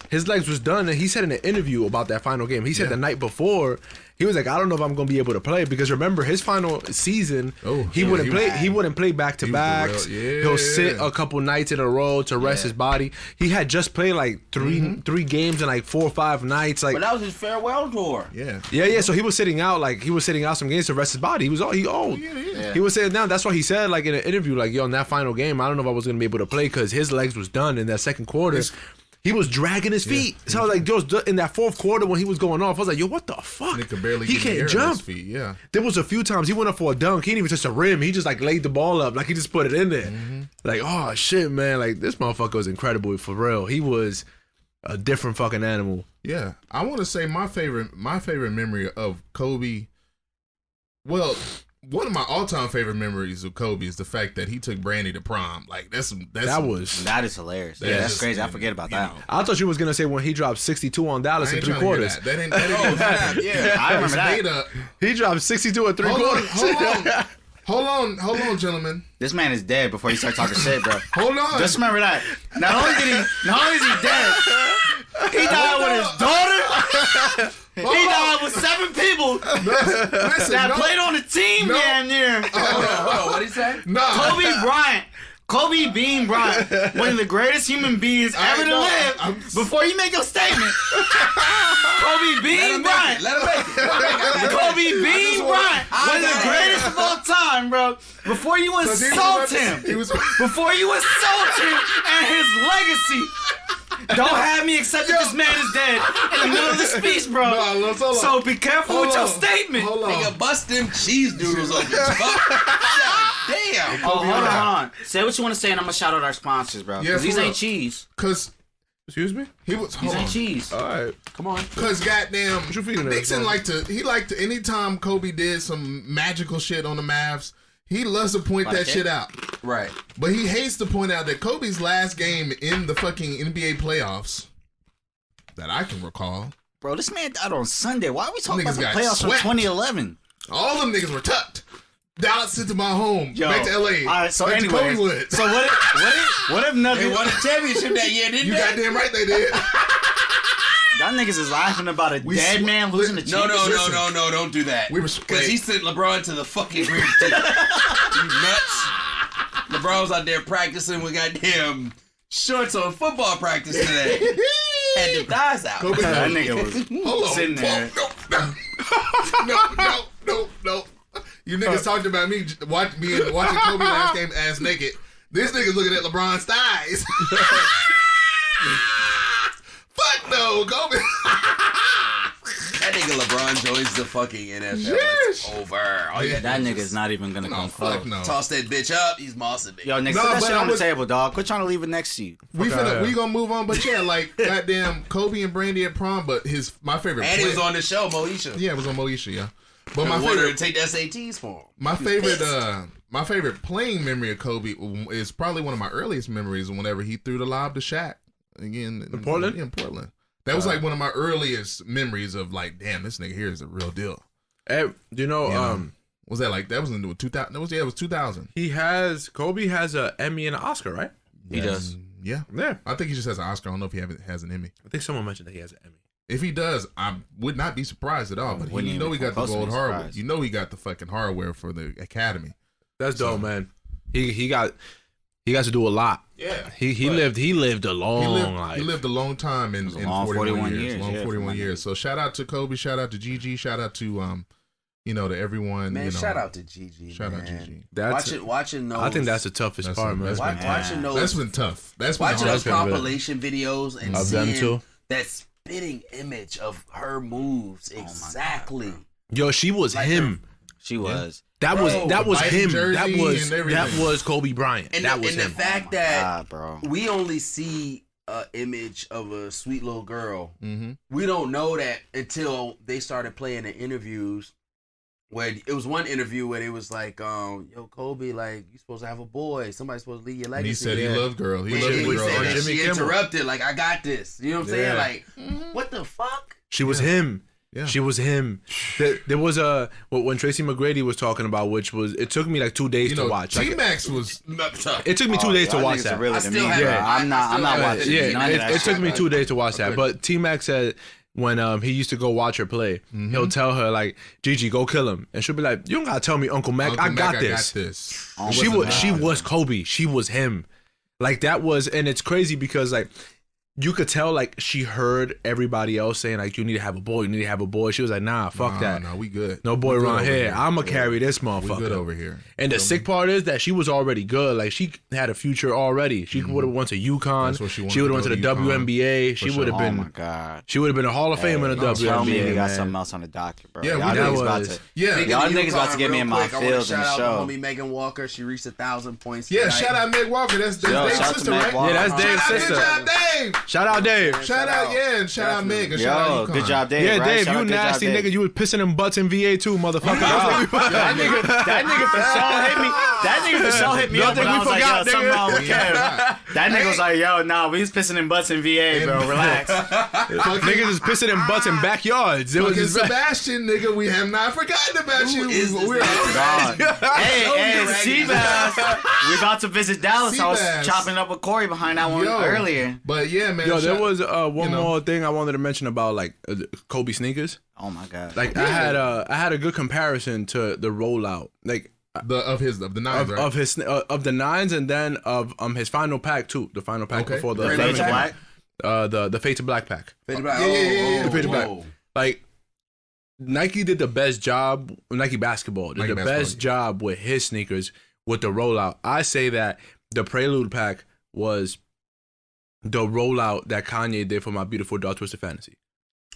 his legs was done, and he said in an interview about that final game. He said the night before, he was like, I don't know if I'm gonna be able to play, because remember his final season, he wouldn't play. He wouldn't play back to backs. He'll sit a couple nights in a row to rest his body. He had just played like three games in like 4 or 5 nights. Like, but that was his farewell tour. Yeah. So he was sitting out some games to rest his body. He old. He was sitting down. That's why he said like in an interview, like, yo, in that final game, I don't know if I was gonna be able to play because his legs was done in that second quarter. He was dragging his feet. So I was like, just in that fourth quarter when he was going off, I was like, yo, what the fuck? He can't jump. There was a few times he went up for a dunk. He didn't even touch the rim. He just like laid the ball up. Like he just put it in there. Like, oh shit, man. Like this motherfucker was incredible for real. He was a different fucking animal. Yeah. I want to say my favorite memory of Kobe. Well, one of my all-time favorite memories of Kobe is the fact that he took Brandy to prom. Like that is hilarious. That's crazy. I forget about that. I thought you was gonna say when he dropped 62 on Dallas in 3 quarters. That ain't yeah. I remember that. He dropped 62 at 3 quarters. Hold on, gentlemen. This man is dead before you start talking shit, bro. Hold on. Just remember that. Not only is he dead, he died with his daughter. He died with 7 people that played on the team damn near. Hold on. What did he say? Kobe Bean Bryant, one of the greatest human beings ever to live. Before you make your statement, Kobe Bean Bryant. Let him make it. Kobe Bean Bryant, one of the greatest of all time, bro. Before you insult him, and his legacy. Don't have me accept that this man is dead in the middle of the speech, bro. So be careful with your statement. Nigga, bust them cheese doodles open. Damn. Oh, hold on. Say what you want to say, and I'm gonna shout out our sponsors, bro. Because these ain't cheese. Excuse me? These ain't cheese. All right. Come on. Because goddamn, Nixon liked to, anytime Kobe did some magical shit on the Mavs, he loves to point that shit out. Right. But he hates to point out that Kobe's last game in the fucking NBA playoffs that I can recall. Bro, this man died on Sunday. Why are we talking about the playoffs from 2011? All them niggas were tucked. Dallas sent to my home. Back to LA. All right, so anyway. So what if nothing? They won a championship that year, didn't they? You goddamn right they did. Y'all niggas is laughing about a dead man losing the championship. No, don't do that. Because he sent LeBron to the fucking grave too. You nuts. LeBron was out there practicing with goddamn shorts on football practice today. Had the thighs out. That nigga was sitting there. No. You niggas talked about me watching Kobe last game ass naked. This nigga's looking at LeBron's thighs. Fuck no, Kobe. That nigga LeBron joins the fucking NFL. It's over. That nigga's not even gonna come close. No. Toss that bitch up. He's mossing it. Yo, nigga, put that shit on the table, dog. Quit trying to leave it next to you. We gonna move on, but yeah, like goddamn Kobe and Brandy at prom. But my favorite. And he was on the show, Moesha. Yeah, it was on Moesha. Yeah. But my favorite to take the SATs for him. My favorite playing memory of Kobe is probably one of my earliest memories. Whenever he threw the lob to Shaq again in Portland. In Portland, that was like one of my earliest memories of like, damn, this nigga here is a real deal. Hey, was that like that was in 2000? It was 2000. Kobe has an Emmy and an Oscar, right? He does. Yeah. I think he just has an Oscar. I don't know if he has an Emmy. I think someone mentioned that he has an Emmy. If he does, I would not be surprised at all. But he got the gold hardware. You know he got the fucking hardware for the Academy. That's dope, man. He got to do a lot. Yeah. He lived a long life. He lived a long time in 41 years. Long 41 years. So shout out to Kobe. Shout out to Gigi. Shout out to to everyone. Man, shout out to Gigi. Shout out Gigi. Watching those. I think that's the toughest part, man. Watching those. That's been tough. That's been watching those compilation videos and of them seeing too. that spitting image of her moves exactly. Yo, she was like him. She was. That was him. That was Kobe Bryant. And that was him. And the fact that bro. we only see an image of a sweet little girl. Mm-hmm. We don't know that until they started playing the interviews. Where it was one interview where it was like, yo, Kobe, like, you supposed to have a boy. Somebody's supposed to lead your legacy. And he said he loved girl. He loved girl. Said that Jimmy she Kimmel. interrupted, like, I got this. You know what I'm saying? Like, what the fuck? She was him. Yeah. She was him. There was when Tracy McGrady was talking about, which was, it took me like 2 days to watch. T-Max was it took me 2 days to watch that. Really I'm not watching. It took me 2 days to watch that. But T-Max said when he used to go watch her play, he'll tell her like, Gigi, go kill him, and she'll be like, you don't gotta tell me, Uncle Mac, I got this. She was Kobe. She was him. Like that was, and it's crazy because like, you could tell like she heard everybody else saying like, you need to have a boy, you need to have a boy. She was like, nah, fuck that. No, we good. No boy around here. I'ma carry this motherfucker. We good over here. And the sick part is that she was already good. Like she had a future already. She would have went to UConn. That's what she would have went to the UConn. WNBA. She would have been. Oh my god. She would have been a Hall of Fame in the WNBA. Tell me we got man. something else on the docket, bro. Yeah, y'all niggas about to. Yeah, Y'all niggas about to get me in my field in the shout out show. to homie Megan Walker. She reached 1,000 points. Yeah, tonight. shout out Meg Walker. That's Dave's sister, right? Yeah, that's Dave's sister. Good job, Dave. Shout out Dave. Shout out, and shout out Meg. And shout out UConn. Good job, Dave. Yeah, right? Dave, Shout you out, good job, nasty Dave. nigga. You was pissing in butts in VA too, motherfucker. That nigga for sure hit me. That nigga for sure hit me up when I was like, yo, something wrong with Kev. That nigga was like, yo, nah, we was pissing in butts in VA, bro. Relax. Niggas is pissing in butts in backyards. It was Fucking just Sebastian, nigga, we have not forgotten about you. We're Hey, Seabass. We about to visit Dallas. I was chopping up with Corey behind that one earlier. But yeah, man. Yo, there was one more thing I wanted to mention about like Kobe sneakers. Oh my god! Like I had a good comparison to the rollout, like of the nines, right? of the nines, and then of his final pack too. The final pack before the Fade to Black. The Fade to Black pack. Fade to Black. Yeah. Fade to Black. Like Nike did the best job. Nike basketball did the best job with his sneakers with the rollout. I say that the Prelude pack was the rollout that Kanye did for My Beautiful Dark Twisted Fantasy.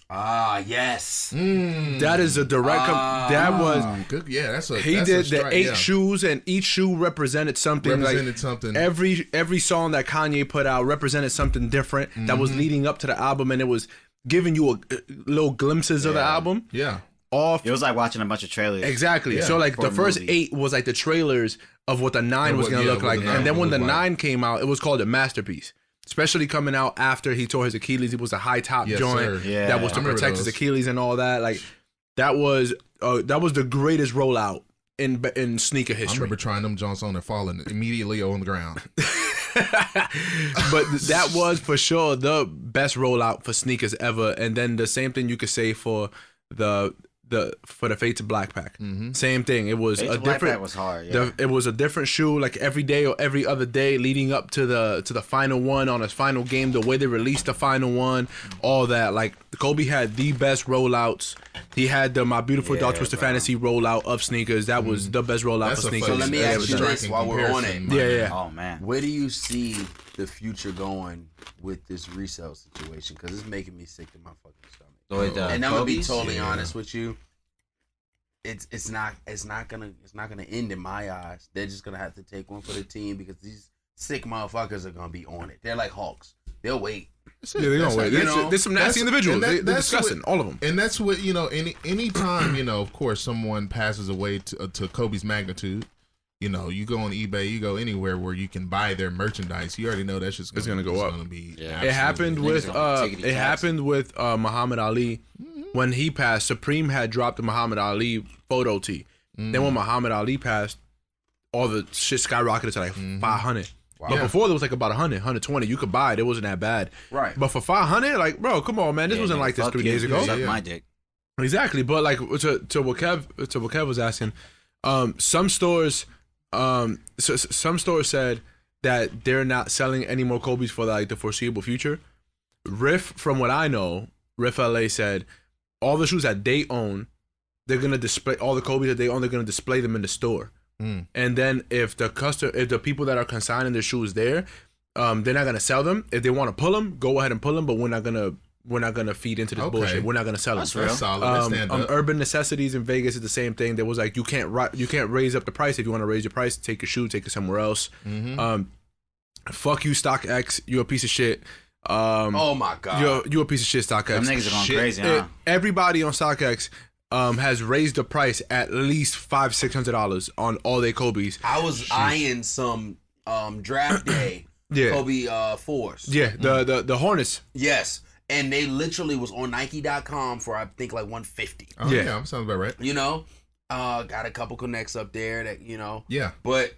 Ah, yes. That is a direct. That was good. Yeah, that's he did the 8 shoes, and each shoe represented something. Something. Every song that Kanye put out represented something different that was leading up to the album, and it was giving you a little glimpses of the album. Yeah. It was like watching a bunch of trailers. Exactly. Yeah. So like the first 8 was like the trailers of what the 9 was gonna look like, and then when the 9 came out, it was called a masterpiece. Especially coming out after he tore his Achilles, it was a high top joint that was to protect his Achilles and all that. Like that was the greatest rollout in sneaker history. I remember trying them Johnson and falling immediately on the ground. But that was for sure the best rollout for sneakers ever. And then the same thing you could say for the Fade to Black pack. Same thing. It was a different. Was hard. Yeah. It was a different shoe. Like every day or every other day, leading up to the final one on his final game. The way they released the final one, all that. Like Kobe had the best rollouts. He had the My Beautiful Dark Twisted Fantasy rollout of sneakers. That was the best rollout for sneakers. So let me ask you this while we're on it. Yeah. Oh man, where do you see the future going with this resale situation? Because it's making me sick to my fucking stomach. And I'm gonna be totally honest with you. It's not gonna end in my eyes. They're just gonna have to take one for the team because these sick motherfuckers are gonna be on it. They're like hawks. They'll wait. Yeah, they're gonna wait. There's some nasty individuals. They're disgusting, all of them. And that's what any time of course someone passes away to Kobe's magnitude. You go on eBay, you go anywhere where you can buy their merchandise. You already know that's just gonna go up. It happened with Muhammad Ali when he passed. Supreme had dropped the Muhammad Ali photo tee. Then when Muhammad Ali passed, all the shit skyrocketed to like 500. Wow. But before there was like about 100, 120. You could buy it. It wasn't that bad. Right. But for 500, like, bro, come on, man. This wasn't like this 3 days ago. Suck my dick. Exactly. But like to what Kev was asking, some stores said that they're not selling any more Kobe's for like the foreseeable future. Riff, from what I know, Riff LA said all the shoes that they own they're gonna display all the Kobe's that they own. They're gonna display them in the store. And then if the people that are consigning their shoes there, they're not gonna sell them. If they want to pull them, go ahead and pull them. But we're not gonna feed into this bullshit. We're not gonna sell them. That's solid. Urban Necessities in Vegas is the same thing. There was like you can't raise up the price. If you want to raise your price, take your shoe, take it somewhere else. Fuck you, StockX. You're a piece of shit. Oh my god, you're a piece of shit, StockX. Them niggas are going crazy, huh? Everybody on StockX has raised the price at least $500-$600 on all their Kobe's. I was eyeing some draft day Kobe 4s. Yeah, the Hornets. Yes. And they literally was on Nike.com for I think like $150. Oh, yeah, sounds about right. You know? Got a couple connects up there that, you know. Yeah. But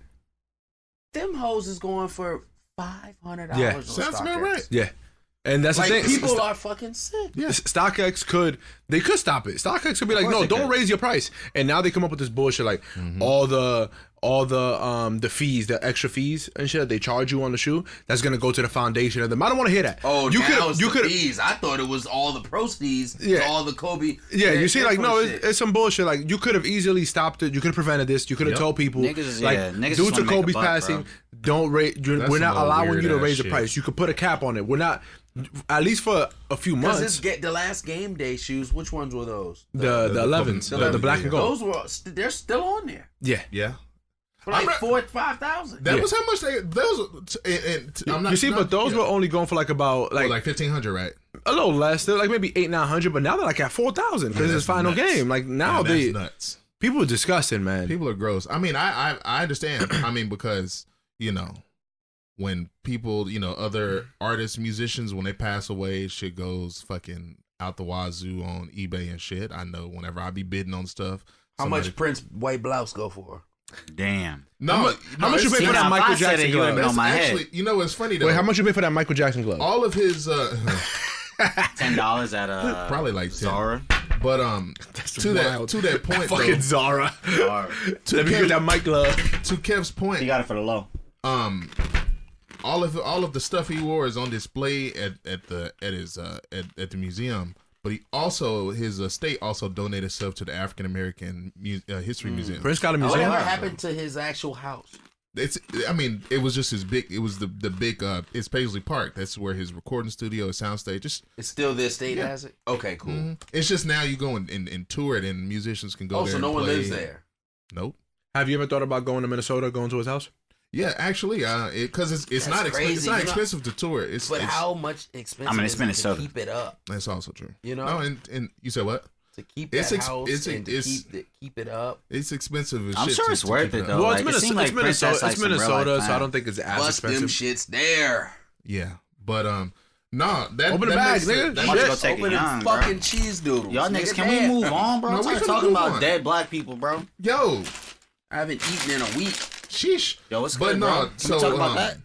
them hoes is going for $500 Yeah. on Sounds StockX. about right. Yeah. And that's Like, the thing. people are fucking sick. Yeah. StockX could stop it. StockX could be like, no, don't raise your price. And now they come up with this bullshit like all the fees, the extra fees and shit that they charge you on the shoe, that's gonna go to the foundation of them. I don't want to hear that. Oh, you could fees. I thought it was all the proceeds. Yeah. All the Kobe. Yeah, you see, like, no, it's some bullshit. Like, you could have easily stopped it. You could have prevented this. You could have told people, niggas due just to wanna make a Kobe's buck, passing, bro. we're not allowing you to raise the price. You could put a cap on it. We're not, at least for a few months. Because the last game day shoes, which ones were those? The 11s, the black and gold. They're still on there. Yeah. For like $4,000-$5,000. That was how much But those were only going for like about like $1,500, right? A little less. They're like maybe $800-$900, but now they're like at $4,000 because it's final game. Like now that's nuts. People are disgusting, man. People are gross. I mean, I understand. I mean, because when people, other artists, musicians, when they pass away, shit goes fucking out the wazoo on eBay and shit. I know whenever I be bidding on stuff. How much Prince white blouse go for? Damn. No, how much you pay for that Michael Jackson glove? On my actually, head. It's funny though. Wait, how much you pay for that Michael Jackson glove? All of his $10 at probably like 10. Zara. But to that point, fucking Zara. Let me get that Mike glove. To Kev's point, he got it for the low. All of the stuff he wore is on display at the museum. But his estate also donated stuff to the African American History Museum. Prince got a museum. What happened to his actual house? It was just his big. It was the big. It's Paisley Park. That's where his recording studio, his soundstage. It's still the estate has it. Okay, cool. Mm-hmm. It's just now you go and tour it, and musicians can go there. So no one lives there. Nope. Have you ever thought about going to Minnesota, going to his house? Yeah, actually, because it's not expensive. It's not expensive to tour. But how much expensive? I mean, it's Minnesota. To keep it up. That's also true. No, and you said what? To keep that house and to keep it up. It's expensive as I'm shit. sure it's worth it though. Well, like, it's Minnesota. It's Minnesota, so I don't think it's as Plus expensive. them shits there. Yeah, but no, that open the bags, nigga. I'm about to go take open it young, fucking cheese doodles. Y'all niggas, can we move on, bro? I'm talking about dead black people, bro. Yo, I haven't eaten in a week. Sheesh. Yo, what's good, bro? So talk about that.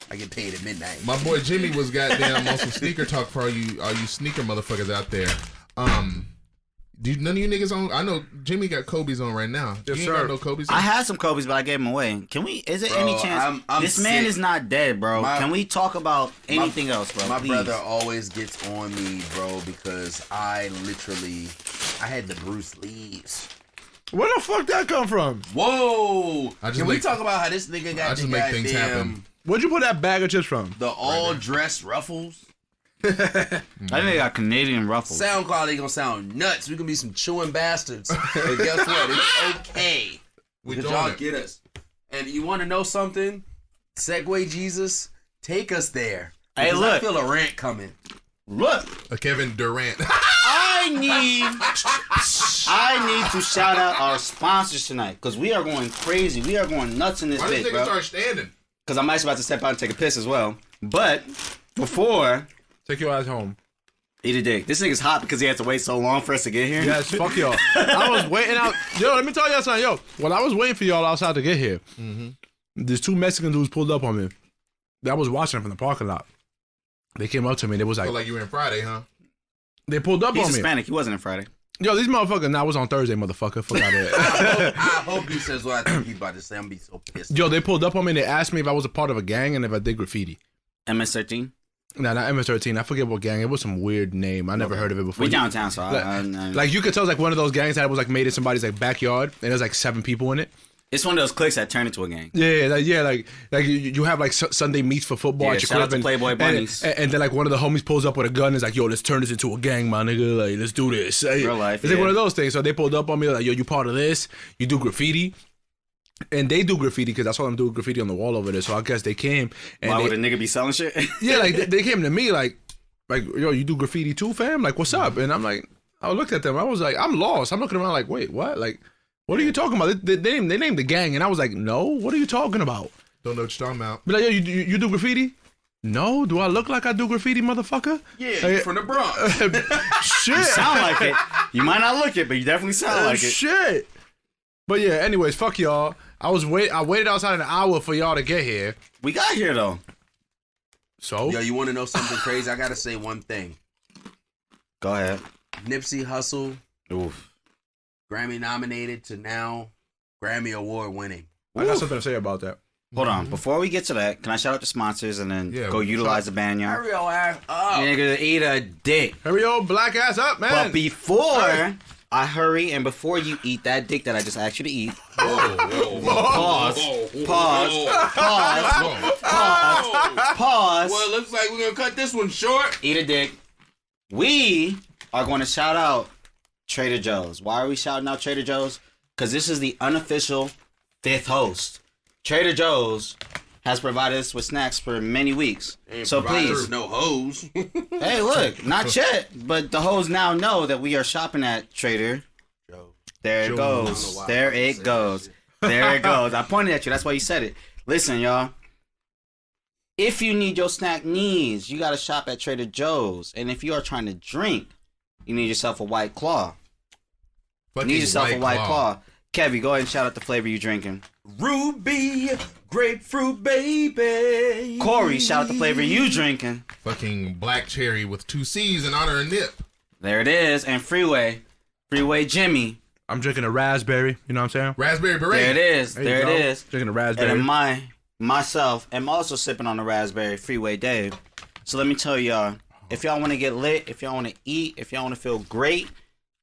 I get paid at midnight. My boy Jimmy was goddamn on some sneaker talk for all you sneaker motherfuckers out there. None of you niggas on? I know Jimmy got Kobe's on right now. Yes, you sir. ain't got no Kobe's on? I had some Kobe's, but I gave them away. Can we? Is there any chance? This man is not dead, bro. Can we talk about anything else, bro? My please? brother always gets on me, bro, because I had the Bruce Lee's. Where the fuck that come from? Whoa! Can we talk about how this nigga got the things happen. Where'd you put that bag of chips from? The all-dress ruffles. I think they got Canadian ruffles. Sound quality gonna sound nuts. We gonna be some chewing bastards. But guess what? It's okay. Because y'all get us. And you want to know something? Segway Jesus, take us there. Hey, look. I feel a rant coming. Look. A Kevin Durant. I need to shout out our sponsors tonight because we are going crazy. We are going nuts in this Why bitch, did bro. niggas start standing? Because I'm actually about to step out and take a piss as well. But before... Take your ass home. Eat a dick. This nigga's hot because he had to wait so long for us to get here. Yes, fuck y'all. I was waiting out. Yo, let me tell y'all something. Yo, when I was waiting for y'all outside to get here, there's two Mexican dudes pulled up on me. I was watching them from the parking lot. They came up to me. They was like, like you were in Friday, huh? They pulled up He's on me. Hispanic. He wasn't on Friday. Yo, these motherfuckers. Nah, I was on Thursday, motherfucker. Fuck out of here. I hope he says what I think he's about to say. I'm gonna be so pissed. Yo, they pulled up on me and they asked me if I was a part of a gang and if I did graffiti. MS-13. Nah, not MS-13. I forget what gang. It was some weird name. I never heard of it before. We downtown, so like you could tell it's like one of those gangs that was like made in somebody's like backyard, and there's like 7 people in it. It's one of those cliques that turn into a gang. Yeah, like you have like Sunday meets for football at your shout club, out to Playboy Bunnies. and then like one of the homies pulls up with a gun and is like, yo, let's turn this into a gang, my nigga. Like, let's do this. Real life. It's like one of those things. So they pulled up on me like, yo, you part of this? You do graffiti? And they do graffiti because I saw them do graffiti on the wall over there. So I guess they came. And why would a nigga be selling shit? Yeah, like they came to me like, yo, you do graffiti too, fam? Like, what's up? And I'm like, I looked at them. I was like, I'm lost. I'm looking around like, wait, what? Like, what are you talking about? They named the gang, and I was like, no, what are you talking about? Don't know what you're talking about. Be like, yo, you do graffiti? No, do I look like I do graffiti, motherfucker? Yeah, you're from the Bronx. Shit. You sound like it. You might not look it, but you definitely sound like it. Shit. But yeah, anyways, fuck y'all. I waited outside an hour for y'all to get here. We got here though. So? Yo, you want to know something crazy? I gotta say one thing. Go ahead. Nipsey Hussle, Oof. Grammy nominated to now Grammy Award winning. I got something to say about that. Hold on. Before we get to that, can I shout out the sponsors and then go utilize the band, y'all? Hurry your ass up. Nigga, eat a dick. Hurry your black ass up, man. But before I hurry and before you eat that dick that I just asked you to eat. Pause. Well, it looks like we're going to cut this one short. Eat a dick. We are going to shout out Trader Joe's. Why are we shouting out Trader Joe's? Because this is the unofficial 5th host. Trader Joe's has provided us with snacks for many weeks. So please. No hoes. Hey, look, not yet, but the hoes now know that we are shopping at Trader. There it goes. There it goes. There it goes. I pointed at you. That's why you said it. Listen, y'all. If you need your snack needs, you got to shop at Trader Joe's. And if you are trying to drink, you need yourself a White Claw. You need yourself a White Claw. Kevy, go ahead and shout out the flavor you drinking. Ruby grapefruit baby. Corey, shout out the flavor you drinking. Fucking black cherry with 2 C's in honor of Nip. There it is. And Freeway Jimmy. I'm drinking a raspberry. You know what I'm saying? Raspberry beret. There it is. There it is. Drinking a raspberry. And myself am also sipping on the raspberry. Freeway Dave. So let me tell y'all, if y'all want to get lit, if y'all want to eat, if y'all want to feel great,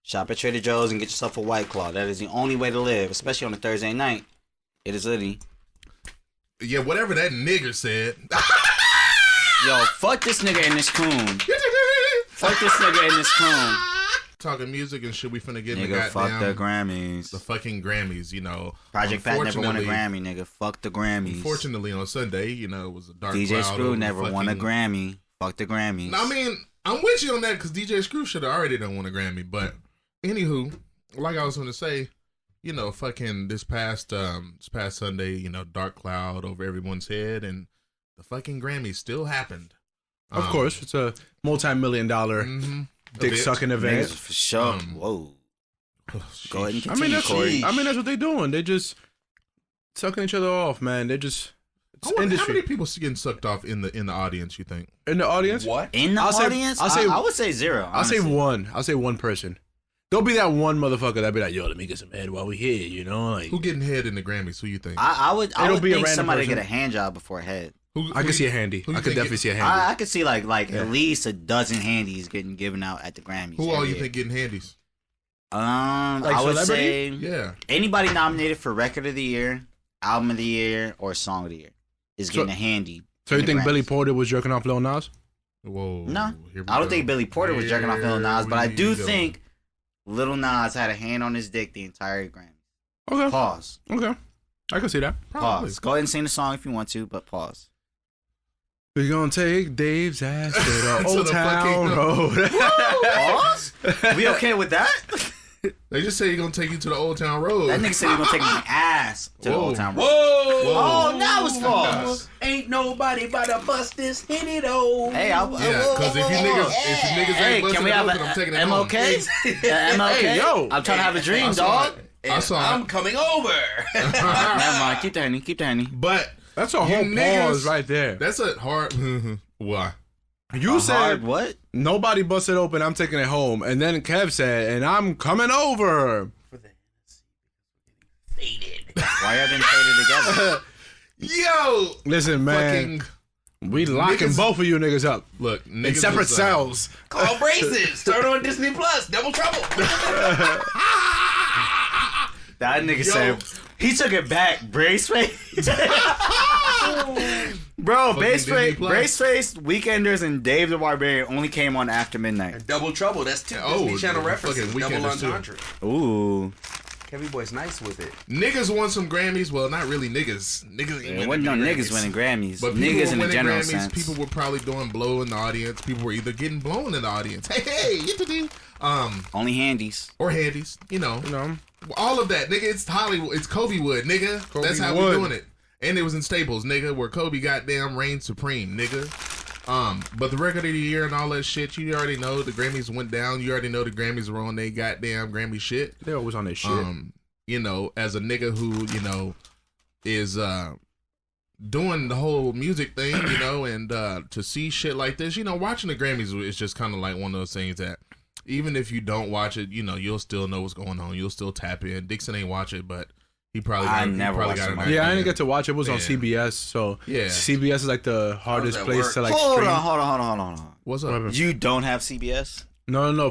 shop at Trader Joe's and get yourself a White Claw. That is the only way to live, especially on a Thursday night. It is litty. Yeah, whatever that nigger said. Yo, fuck this nigga in this coon. Fuck this nigga in this coon. Talking music and shit, we finna get nigga, in the goddamn... fuck the Grammys. The fucking Grammys, you know. Project Pat never won a Grammy, nigga. Fuck the Grammys. Unfortunately, on Sunday, you know, it was a dark DJ cloud Screw never won a Grammy. Fuck the Grammys. I mean, I'm with you on that because DJ Screw should have already done won a Grammy, but anywho, like I was going to say, you know, fucking this past Sunday, you know, dark cloud over everyone's head, and the fucking Grammys still happened. Of course, it's a multi-million-dollar dick sucking event. For sure. Whoa. Go ahead and continue, Corey. I mean, that's what they're doing. They just sucking each other off, man. They just industry. How many people getting sucked off in the audience? You think in the audience? What in the audience? I would say 0. Honestly. I'll say one person. There'll be that one motherfucker that'll be like, yo, let me get some head while we here, you know? Like, who getting head in the Grammys? Who you think? I would think somebody get a hand job before a head. I could see a handy. I could definitely see a handy. I could see like at least a dozen handies getting given out at the Grammys. Who all you think getting handies? I would say yeah. Anybody nominated for Record of the Year, Album of the Year, or Song of the Year is getting a handy. So you think Billy Porter was jerking off Lil Nas? Whoa. No, I don't think Billy Porter was jerking off Lil Nas, but I do think Lil Nas had a hand on his dick the entire Grammy. Okay. Pause. Okay. I can see that. Probably. Pause. Go ahead and sing the song if you want to, but pause. We're gonna take Dave's ass to the Old Town Road. Pause? We okay with that? They just say you're gonna take you to the Old Town Road. That nigga said he's gonna take my ass to the Old Town Road. Whoa! Oh, now it's false. Ain't nobody about to bust this Henny though. Hey, because if you niggas ain't busting can we have I'm taking it MLK? MLK? Hey, yo. I'm trying to have a dream, dog. I'm coming over. Never mind. Keep the Henny. But that's a whole pause right there. That's a hard... Why? You said hard what? Nobody busted open. I'm taking it home, and then Kev said, "And I'm coming over." Faded. Why are they faded together? Yo, listen, man. We locking both of you niggas up. Look, niggas in separate cells. Call braces. Turn on Disney Plus. Double trouble. That nigga said he took it back. Brace face. Bro, Brace Face, Weekenders, and Dave the Barbarian only came on after midnight. And Double Trouble. That's two Disney Channel references. Double entendre. Ooh. Kevin Boy's nice with it. Niggas won some Grammys. Well, not really niggas. Niggas ain't It wasn't no niggas winning Grammys. But niggas in the general Grammys, sense. People were probably doing blow in the audience. People were either getting blown in the audience. Hey, only handies. Or handies. You know. All of that, nigga. It's Hollywood. It's KOBEWOOD, nigga. That's how we're doing it. And it was in Staples, nigga, where Kobe goddamn reigned supreme, nigga. But the record of the year and all that shit, you already know the Grammys went down. You already know the Grammys were on their goddamn Grammy shit. They always on their shit. You know, as a nigga who, you know, is doing the whole music thing, you know, and to see shit like this, you know, watching the Grammys is just kind of like one of those things that even if you don't watch it, you know, you'll still know what's going on. You'll still tap in. Dixon ain't watch it, but he probably got, I didn't get to watch it. It was on CBS, so CBS is like the hardest place to like stream. Hold on. What's up? You don't have CBS? No.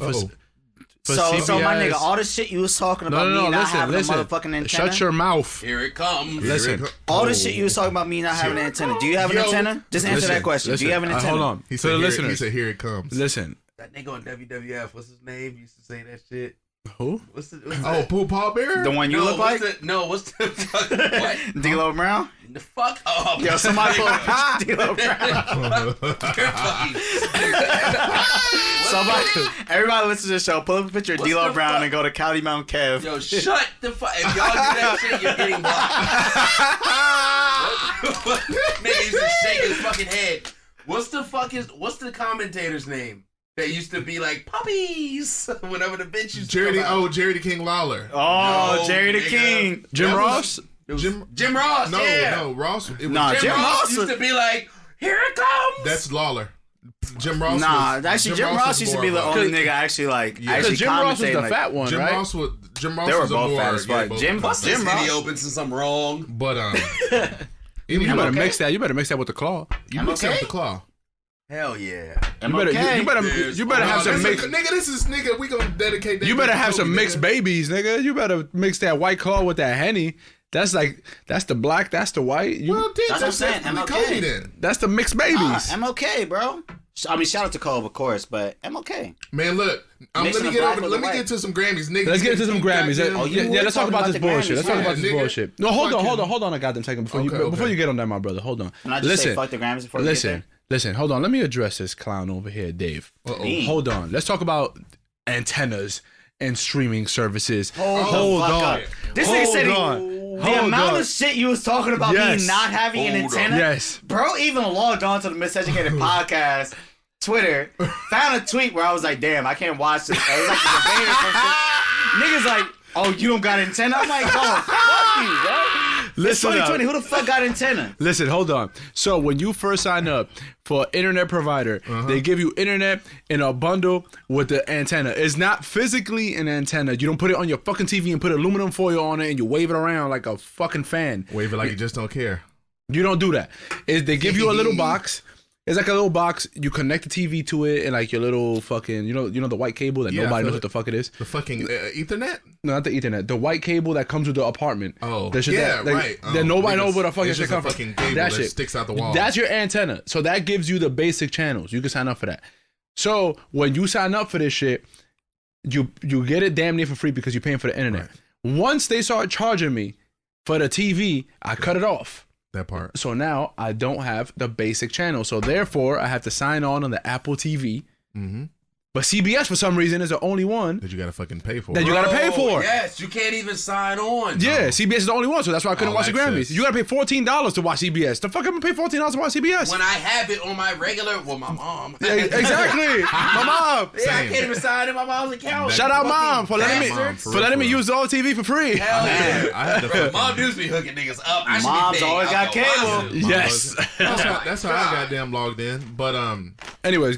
So my nigga, all the shit you was talking about me not having a motherfucking antenna. Shut your mouth. Here it comes. Listen. All the shit you was talking about me not having an antenna. Do you have an antenna? Just answer that question. Do you have an antenna? Hold on. He said, he said, here it comes. Listen. That nigga on WWF, what's his name? Used to say that shit. Who? What's Paul Bearer? The one you look like? What's the what? D-Lo Brown? The fuck up. Yo, somebody pull up D-Lo Brown. Everybody listen to the show. Pull up a picture of D-Lo Brown and go to Cali Mount Kev. Yo, shut the fuck. If y'all do that shit, you're getting blocked. Nigga used to shake his fucking head. What's the commentator's name? That used to be like puppies whenever the bitch used to come out. Jerry the King Lawler. Oh, no, Jerry the King. Jim Ross? Jim Ross, No, Ross. Jim Ross used to be like, here it comes. That's Lawler. Jim Ross. Jim Ross used to be the only nigga actually like. Yeah. Actually, Jim Ross was the fat one, Jim right? Ross was. Jim Ross they were was both more, fat as fuck. Jim Ross. He opens since I'm wrong. But you better mix that. You better mix that with the claw. You mix that with the claw. Hell yeah! You better have some mixed. Nigga, this is nigga. We gonna dedicate. That you better have some mixed babies, nigga. You better mix that White Claw with that Henny. That's the black. That's the white. That's what I'm saying. Kobe, then. That's the mixed babies. I'm okay, bro. I mean, shout out to Cole, of course, but I'm okay. Man, look, let me get to some Grammys, nigga. Let's get into some Grammys. Let's talk about this bullshit. Let's talk about this bullshit. No, hold on a goddamn second before you get on that, my brother. Hold on. Can I just say fuck the Grammys before we get there? Listen, hold on. Let me address this clown over here, Dave. Hold on. Let's talk about antennas and streaming services. Hold on. This nigga said the amount of shit you was talking about me not having an antenna. Yes. Bro even logged on to the Miseducated podcast Twitter, found a tweet where I was like, damn, I can't watch this. It was like a debate or some shit. Niggas like, oh, you don't got antenna? I'm like, oh, fuck you, bro. Listen, 2020, who the fuck got antenna? Listen, hold on. So when you first sign up for an internet provider, they give you internet in a bundle with the antenna. It's not physically an antenna. You don't put it on your fucking TV and put aluminum foil on it and you wave it around like a fucking fan. Wave it like you just don't care. You don't do that. They give you a little box. It's like a little box. You connect the TV to it and like your little fucking, you know the white cable that nobody knows what the fuck it is. The fucking Ethernet? No, not the Ethernet. The white cable that comes with the apartment. Oh, right. That nobody knows what the fuck is. It's just a fucking cable that sticks out the wall. That's your antenna. So that gives you the basic channels. You can sign up for that. So when you sign up for this shit, you get it damn near for free because you're paying for the internet. Right. Once they start charging me for the TV, I cut it off. That part. So now I don't have the basic channel. So therefore, I have to sign on the Apple TV. Mm-hmm. But CBS, for some reason, is the only one that you gotta fucking pay for. That you gotta pay for. Yes, you can't even sign on. Yeah, CBS is the only one, so that's why I couldn't watch the Grammys. You gotta pay $14 to watch CBS. The fuck am I pay $14 to watch CBS? When I have it on my regular, well, my mom. Yeah, exactly, my mom. Yeah, I can't even sign in my mom's account. Shout out mom for letting me use the old TV for free. Hell yeah, I had to. Mom used to be hooking niggas up. Mom's always got cable. Yes, that's how I goddamn logged in. But anyways.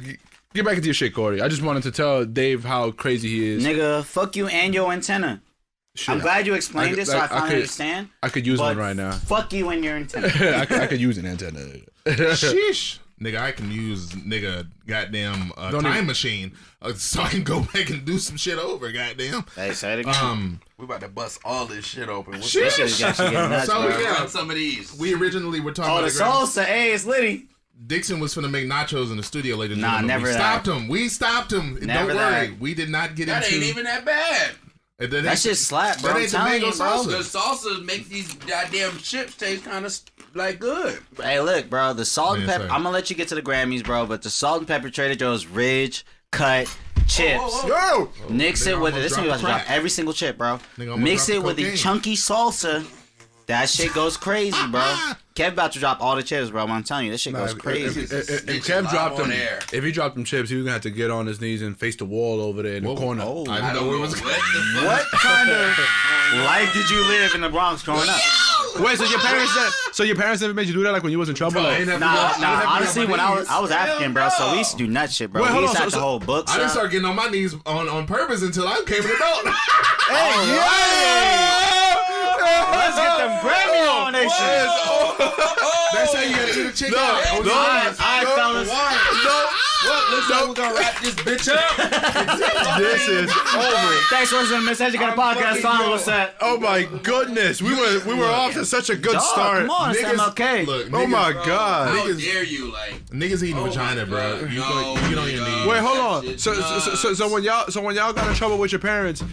Get back into your shit, Corey. I just wanted to tell Dave how crazy he is. Nigga, fuck you and your antenna. Shit. I'm glad you explained it so I finally understand. I could use one right now. Fuck you and your antenna. I could use an antenna. Sheesh. nigga, I can use goddamn time machine so I can go back and do some shit over. Goddamn. Hey, say it again. We about to bust all this shit open. Shit got you getting nuts, so bro. yeah, some of these. We originally were talking about the salsa. Hey, it's Liddy. Dixon was finna make nachos in the studio later. Nah, never We stopped him. Never Don't worry. that. We did not get that into. That ain't even that bad. That shit slap, bro. That ain't the mango salsa. The salsa makes these goddamn chips taste kind of like good. Hey, look, bro. The salt and pepper. I'm gonna let you get to the Grammys, bro. But the salt and pepper Trader Joe's Ridge cut chips. Yo! Mix it with it. This nigga about to drop every single chip, bro. Mix it with the chunky salsa. That shit goes crazy, bro. Kev about to drop all the chips, bro. I'm telling you, this shit goes crazy. If Kev dropped them, if he dropped them chips, he was gonna have to get on his knees and face the wall over there in the corner. I didn't know where it was going. What kind of life did you live in the Bronx growing up? Wait, so your parents never made you do that, like when you was in trouble? Nah. Honestly, when I was African, bro, so we used to do nut shit, bro. We used to have the whole books. I didn't start getting on my knees on purpose until I became an adult. Let's get them Grammy nominations. That's how you gotta eat a chicken. I fellas. Looks like we're gonna wrap this bitch up. This is over. Thanks for listening to Miseducated podcast. Follow us at. Oh my goodness, we were off to such a good start. Come on, niggas, okay. Look, oh my god. How dare you, like niggas eating vagina, bro. You get on your knees. Wait, hold on. So when y'all got in trouble with your parents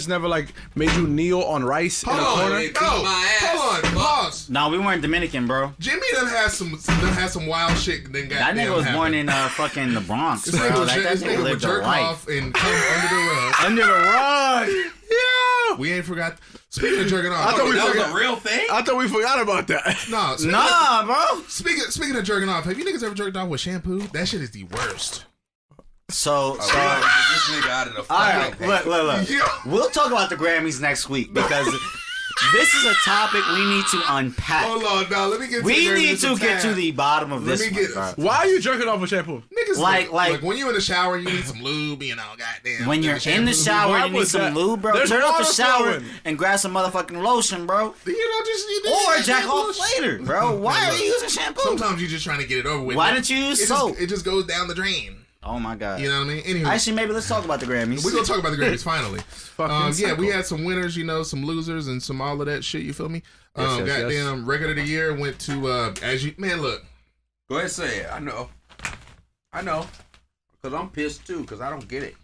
never like made you kneel on rice in the corner? Hold on, boss. No, we weren't Dominican, bro. Jimmy done had some wild shit. Then that nigga was born in fucking the Bronx, bro. That nigga lived a life. And come under the rug. Under the rug. Yeah. We ain't forgot. Speaking of jerking off, I thought that was a real thing. I thought we forgot about that. Nah, bro. Speaking of jerking off, have you niggas ever jerked off with shampoo? That shit is the worst. So this nigga out of the all right, look. Yeah. We'll talk about the Grammys next week because this is a topic we need to unpack. Hold on, now let me get. We need to get to the bottom of this. Why are you jerking off with shampoo? Niggas like when you in the shower, you need some lube. You know, goddamn. When you're in the shower, you need some lube, bro. Turn off the shower and grab some motherfucking lotion, bro. Or jack off later, bro. Why are you using shampoo? Sometimes you're just trying to get it over with. Why didn't you use soap? It just goes down the drain. Oh my god. You know what I mean? Anyway. Actually, maybe let's talk about the Grammys. We're gonna talk about the Grammys finally. We had some winners, some losers, and some all of that shit. You feel me? Goddamn, record of the year went to look. Go ahead, say it. I know, because I'm pissed too, because I don't get it.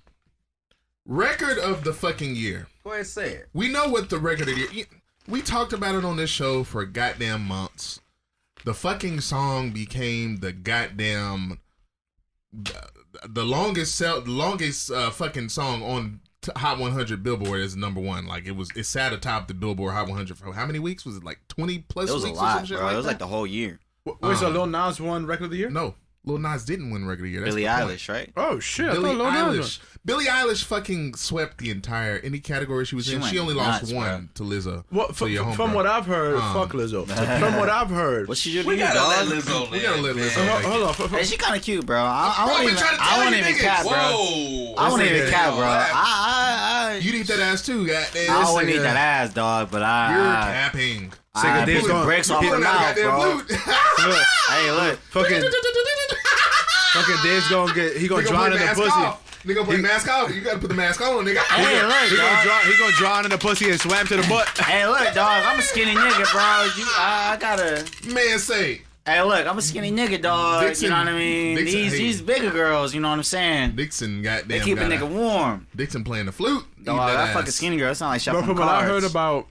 Record of the fucking year. Go ahead, say it. We know what the record of the year. We talked about it on this show for goddamn months. The fucking song became the goddamn. The longest fucking song on Hot 100 Billboard is number one. Like it sat atop the Billboard Hot 100 for how many weeks? Was it like 20 plus weeks? It was a lot, bro. It was like the whole year. Wait, so Lil Nas won record of the year? No, Lil Nas didn't win record of the year. That's Billie Eilish, right? Oh shit! Billie Eilish fucking swept the entire any category she was in. She only lost one to Lizzo. From what I've heard, fuck Lizzo. From what I've heard, what she do to you, dog? We gotta let Lizzo. Hold on. Hey, she kind of cute, bro. I won't even cap, bro. I won't even cap, bro. You need that ass too, goddamn. I wouldn't need that ass, dog. But you're capping. I put the bricks off her mouth, bro. Hey, look. Fucking Dave's gonna drown in the pussy. Nigga, put the mask off. You gotta put the mask on, nigga. Hey, look, he gonna drown in the pussy and swam to the butt. Hey, look, dog. I'm a skinny nigga, bro. I gotta. Man, say. Hey, look, I'm a skinny nigga, dog. Dixon, you know what I mean? These bigger girls, you know what I'm saying? Dixon, goddamn. They keep a nigga warm. Dixon playing the flute. Dog, that fucking skinny girl. It sound like shot from From what I heard about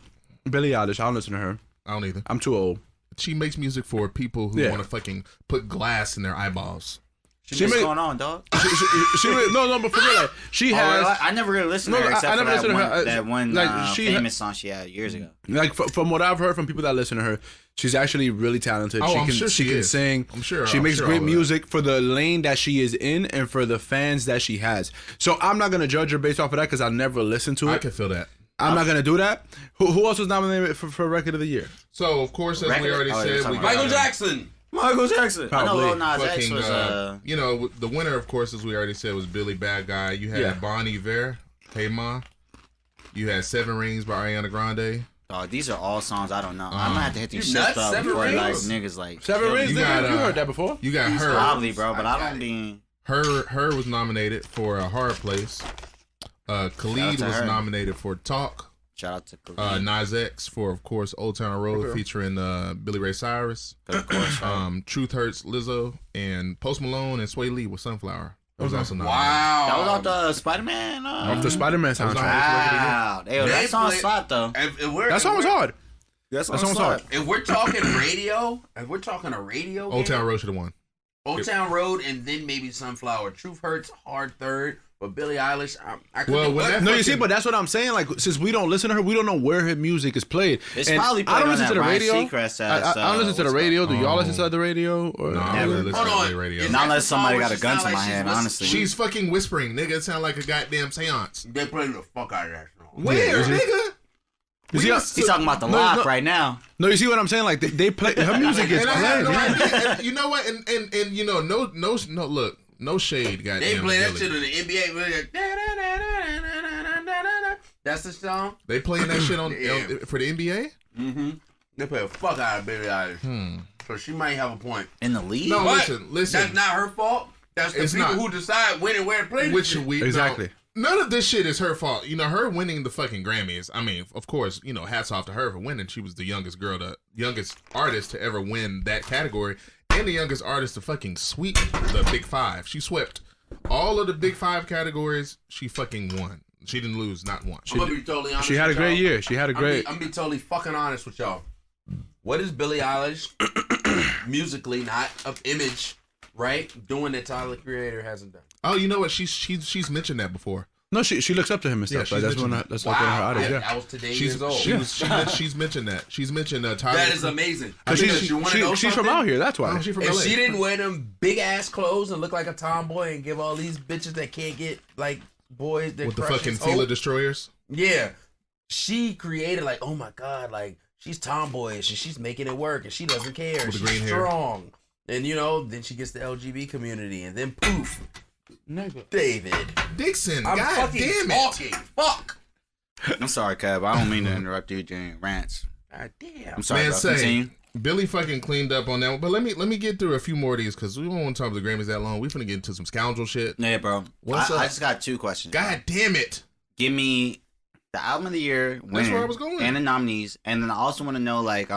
Billie Eilish, I don't listen to her. I don't either. I'm too old. She makes music for people who want to fucking put glass in their eyeballs. What's going on, dog? But for real, like, she has. I never really listened to her except for that one famous song she had years ago. Like from what I've heard from people that listen to her, she's actually really talented. She can sing. I'm sure. She makes great music for the lane that she is in and for the fans that she has. So I'm not gonna judge her based off of that because I never listened to it. I can feel that. I'm not gonna do that. Who else was nominated for record of the year? So of course, as we already said, we got Michael Jackson. Probably. I know Lil Nas X was the winner, of course, as we already said, was Billy Bad Guy. You had Bon Iver, Hey Ma. You had Seven Rings by Ariana Grande. Dog, these are all songs I don't know. I'm gonna have to hit these shit up before like niggas like. Seven Rings. You heard that before? You got her. Probably, bro, but I don't be. Her was nominated for A Hard Place. Khalid was nominated for Talk. Shout out to Khalid. Nas X for, of course, Old Town Road featuring Billy Ray Cyrus. Of course. Truth Hurts, Lizzo, and Post Malone and Sway Lee with Sunflower. That was also nominated. Wow. That was off the Spider-Man. Off the Spider-Man soundtrack. Wow. That song slapped though. That song was hard. That song was hard. If we're talking radio, if we're talking a radio Old Town Road should have won. Old Town Road and then maybe Sunflower. Truth Hurts, hard third. But Billie Eilish, I couldn't. You see, but that's what I'm saying. Like, since we don't listen to her, we don't know where her music is played. It's probably played I don't on listen that to the Ryan radio. Seacrest I don't listen to the radio. Do y'all listen to the radio? Or No, I really listen to the radio. Not unless somebody got a gun to my head, honestly. She's fucking whispering, nigga. It sound like a goddamn seance. They play the fuck out of that song. Where, nigga? He's talking about the lock right now. No, you see what I'm saying? Like they play her music is playing. And you know what? And you know, no, look, no shade, goddamn. They play that Billy. shit on the NBA. That's the song. They playing that shit on for the NBA. Mm-hmm. They play the fuck out of Billie Eilish. So she might have a point. In the league? No, But listen. that's not her fault. That's the people who decide when and where to play this shit. Exactly. None of this shit is her fault. You know, her winning the fucking Grammys. I mean, of course, you know, hats off to her for winning. She was the youngest artist to ever win that category, and the youngest artist to fucking sweep the Big Five. She swept all of the Big Five categories. She fucking won. She didn't lose, not one. I'm gonna be totally honest. She had a with great y'all. year. She had a great. I'm gonna be totally fucking honest with y'all. What is Billie Eilish musically, not of image, right? Doing that Tyler the Creator hasn't done. Oh, you know what? She's mentioned that before. No, she looks up to him and stuff. Yeah, like, that's one of her artists. Yeah. I was today years old. She's mentioned that. She's mentioned Tyler. That is amazing. She's from out here. That's why. She's from If LA. she didn't wear them big ass clothes and look like a tomboy and give all these bitches that can't get like boys that with the fucking Fila Destroyers. Yeah, she created like, oh my god, like she's tomboyish and she's making it work and she doesn't care. With the She's green hair. strong, and you know, then she gets the LGBT community, and then poof, David Dixon. I'm God fucking damn it. talking. Fuck. I'm sorry, Cab. I don't mean to interrupt you during rants. God damn. I'm sorry, Man, bro. say Continue. Billy fucking cleaned up on that one. But let me get through a few more of these because we don't want to talk about the Grammys that long. We finna get into some scoundrel shit. Yeah, bro. What's up? I just got two questions. God damn it. Give me the album of the year winner. That's where I was going. And the nominees. And then I also want to know, like,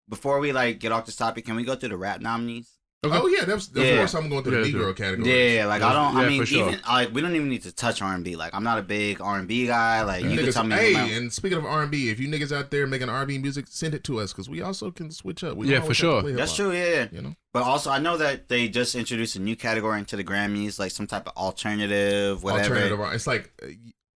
before we like get off this topic, can we go through the rap nominees? Okay. Oh yeah, of course I'm going through the Negro category. Yeah, like I mean, sure. even like we don't even need to touch R&B. Like I'm not a big R&B guy. Like you can Niggas, tell me. hey, and speaking of R&B, if you niggas out there making R&B music, send it to us because we also can switch up. We Yeah, don't for always have to sure. play That's hip-hop, true. Yeah. You know. But also, I know that they just introduced a new category into the Grammys, like some type of alternative, whatever. Alternative. It's like,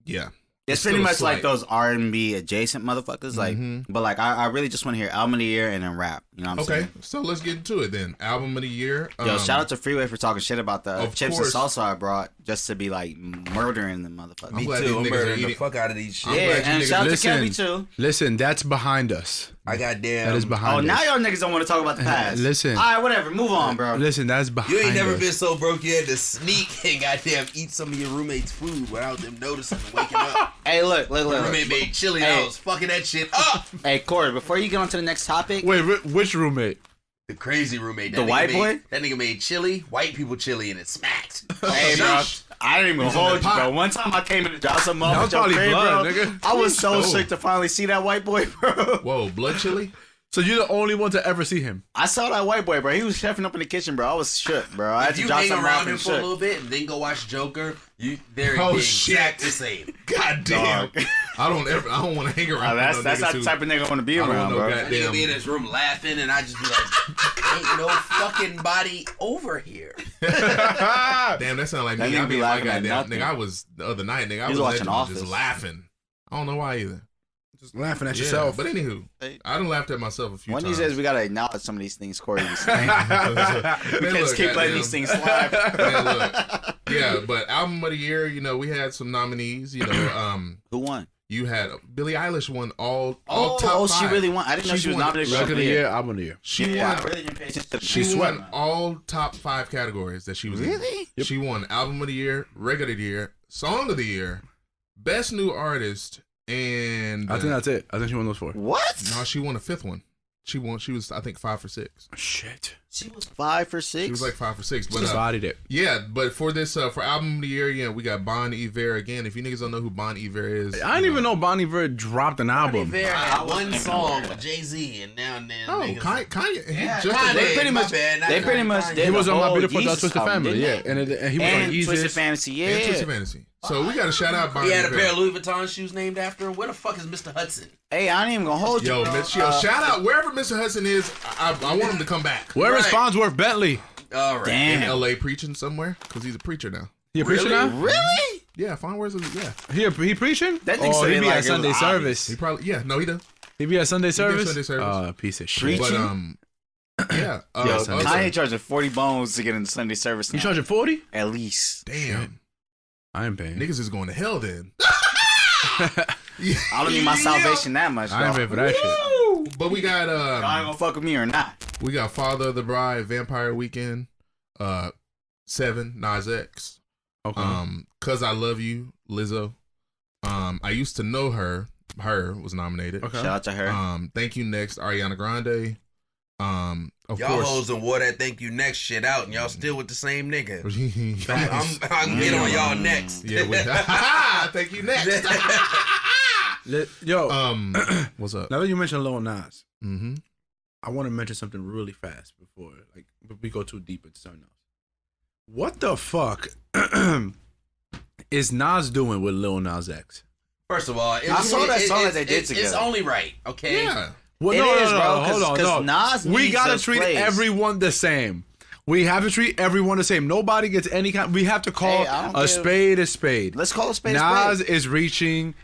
yeah. It's still pretty a much like slight. those R&B adjacent motherfuckers. Like, but like I really just want to hear album of the year and then rap. You know what I'm saying? Okay, so let's get into it then. Album of the year. Yo, shout out to Freeway for talking shit about the Of chips course. and salsa I brought just to be like murdering the motherfuckers. I'm glad Too, I'm these niggas are murdering the eating. fuck out of these shit. I'm Yeah, glad you and niggas- shout out to Listen. Kevin too. Listen, that's behind us. I got damn. That is behind Oh, us. now y'all niggas don't want to talk about the past. Listen. All right, whatever. Move on, bro. Listen, that's behind You ain't never us. been so broke you had to sneak and goddamn eat some of your roommate's food without them noticing and waking up. Hey, look. Your roommate made chili and I was fucking that shit up. Hey, Corey, before you get on to the next topic. Wait, which roommate? The crazy roommate. The white boy? That nigga made chili, white people chili, and it smacked. Hey, bro. I didn't even hold you, bro. One time I came in to drop some off That was with your probably crib, blood, bro. nigga. I was so sick to finally see that white boy, bro. Whoa, blood chili? So you're the only one to ever see him. I saw that white boy, bro. He was chefing up in the kitchen, bro. I was shook, bro. I had If to you drop hang something around off him and for a shook. little bit and then go watch Joker, they're Oh, the shit. exact the same. God damn. I don't want to hang around. That's with no not niggas the type of nigga I want to be I don't around, know, bro. goddamn. That nigga be in his room laughing, and I just be like, ain't no fucking body over here. Damn, that sound like That me. nigga I be be laughing like, at goddamn, nothing. nigga, I was the other night, nigga. I He was was watching watching just Office. laughing. I don't know why either. Just laughing at Yeah, yourself. but anywho, I done laughed at myself a few One of times. these days, we gotta acknowledge some of these things Corey was saying. Man, We can't just look, keep letting goddamn. these things slide. Man, look. Yeah, but album of the year, you know, we had some nominees. You know, Who won? you had Billie Eilish won all top five. She really won. I didn't know she was won- nominated for Record of the the year, album of the year. She Yeah, won. I really didn't pay attention to the She movie. won all top 5 categories that she was in. Really? She won album of the year, record of the year, song of the year, best new artist, And I think that's it. I think she won those 4. What? No, she won a 5th one. She was I think 5 for 6. Shit. She was 5 for 6. She was like 5 for 6. But She bodied it. yeah, but for this for album of the year, we got Bon Iver again. If you niggas don't know who Bon Iver is, I didn't even know Bon Iver dropped an album. Bon Iver had one song with Jay-Z, and now and then. Oh, niggas- Kanye. Yeah, Just Kanye, They pretty my much. bad, not They pretty Kanye. much. Did He was the on My whole Beautiful Dark Yeezus Twisted album, Family, didn't yeah. they? And he was And on Twisted Yeezus. Fantasy, And Twisted yeah. Fantasy. So we got to shout out Bon He had a Iver. pair of Louis Vuitton shoes named after him. Where the fuck is Mr. Hudson? Hey, I ain't even gonna hold you. Yo, bro. shout out wherever Mr. Hudson is. I want him to come back. Where is Right. Farnsworth Bentley? All right. Damn. In LA preaching somewhere because he's a preacher now. He a preacher now? Really? Yeah, Farnsworth is He preaching? That nigga Or said he it be like at it Sunday was service? he probably no he does. He be at Sunday service? Sunday service. Piece of shit. But yeah. Yo, Sunday Kanye charging 40 bones to get in Sunday service. You now. charging 40? At least. Damn. I ain't paying. Niggas is going to hell then. I don't need my salvation that much. I ain't Though. paying for that shit. But we got Y'all ain't gonna fuck with me or not? we got Father of the Bride, Vampire Weekend, 7, Nas X, Okay. Cause I Love You, Lizzo. I used to know her. Her was nominated. Okay. Shout out to her. Thank You Next, Ariana Grande. Of Y'all course. hoes and wore that thank you next shit out, and y'all still with the same nigga. Facts. I'm get on y'all next. Yeah, thank you next. Yo, What's up? now that you mentioned Lil Nas, Mm-hmm. I want to mention something really fast before we go too deep into something else. What the fuck is Nas doing with Lil Nas X? First of all, I saw that song that they did together. It's only right, okay? Yeah. Well, It no, is, no, bro, no, hold on, 'cause no. Nas We needs gotta those treat plays. everyone the same. We have to treat everyone the same. Nobody gets any kind. We have to call Hey, I don't a give- spade a spade. Let's call a spade Nas a spade. is reaching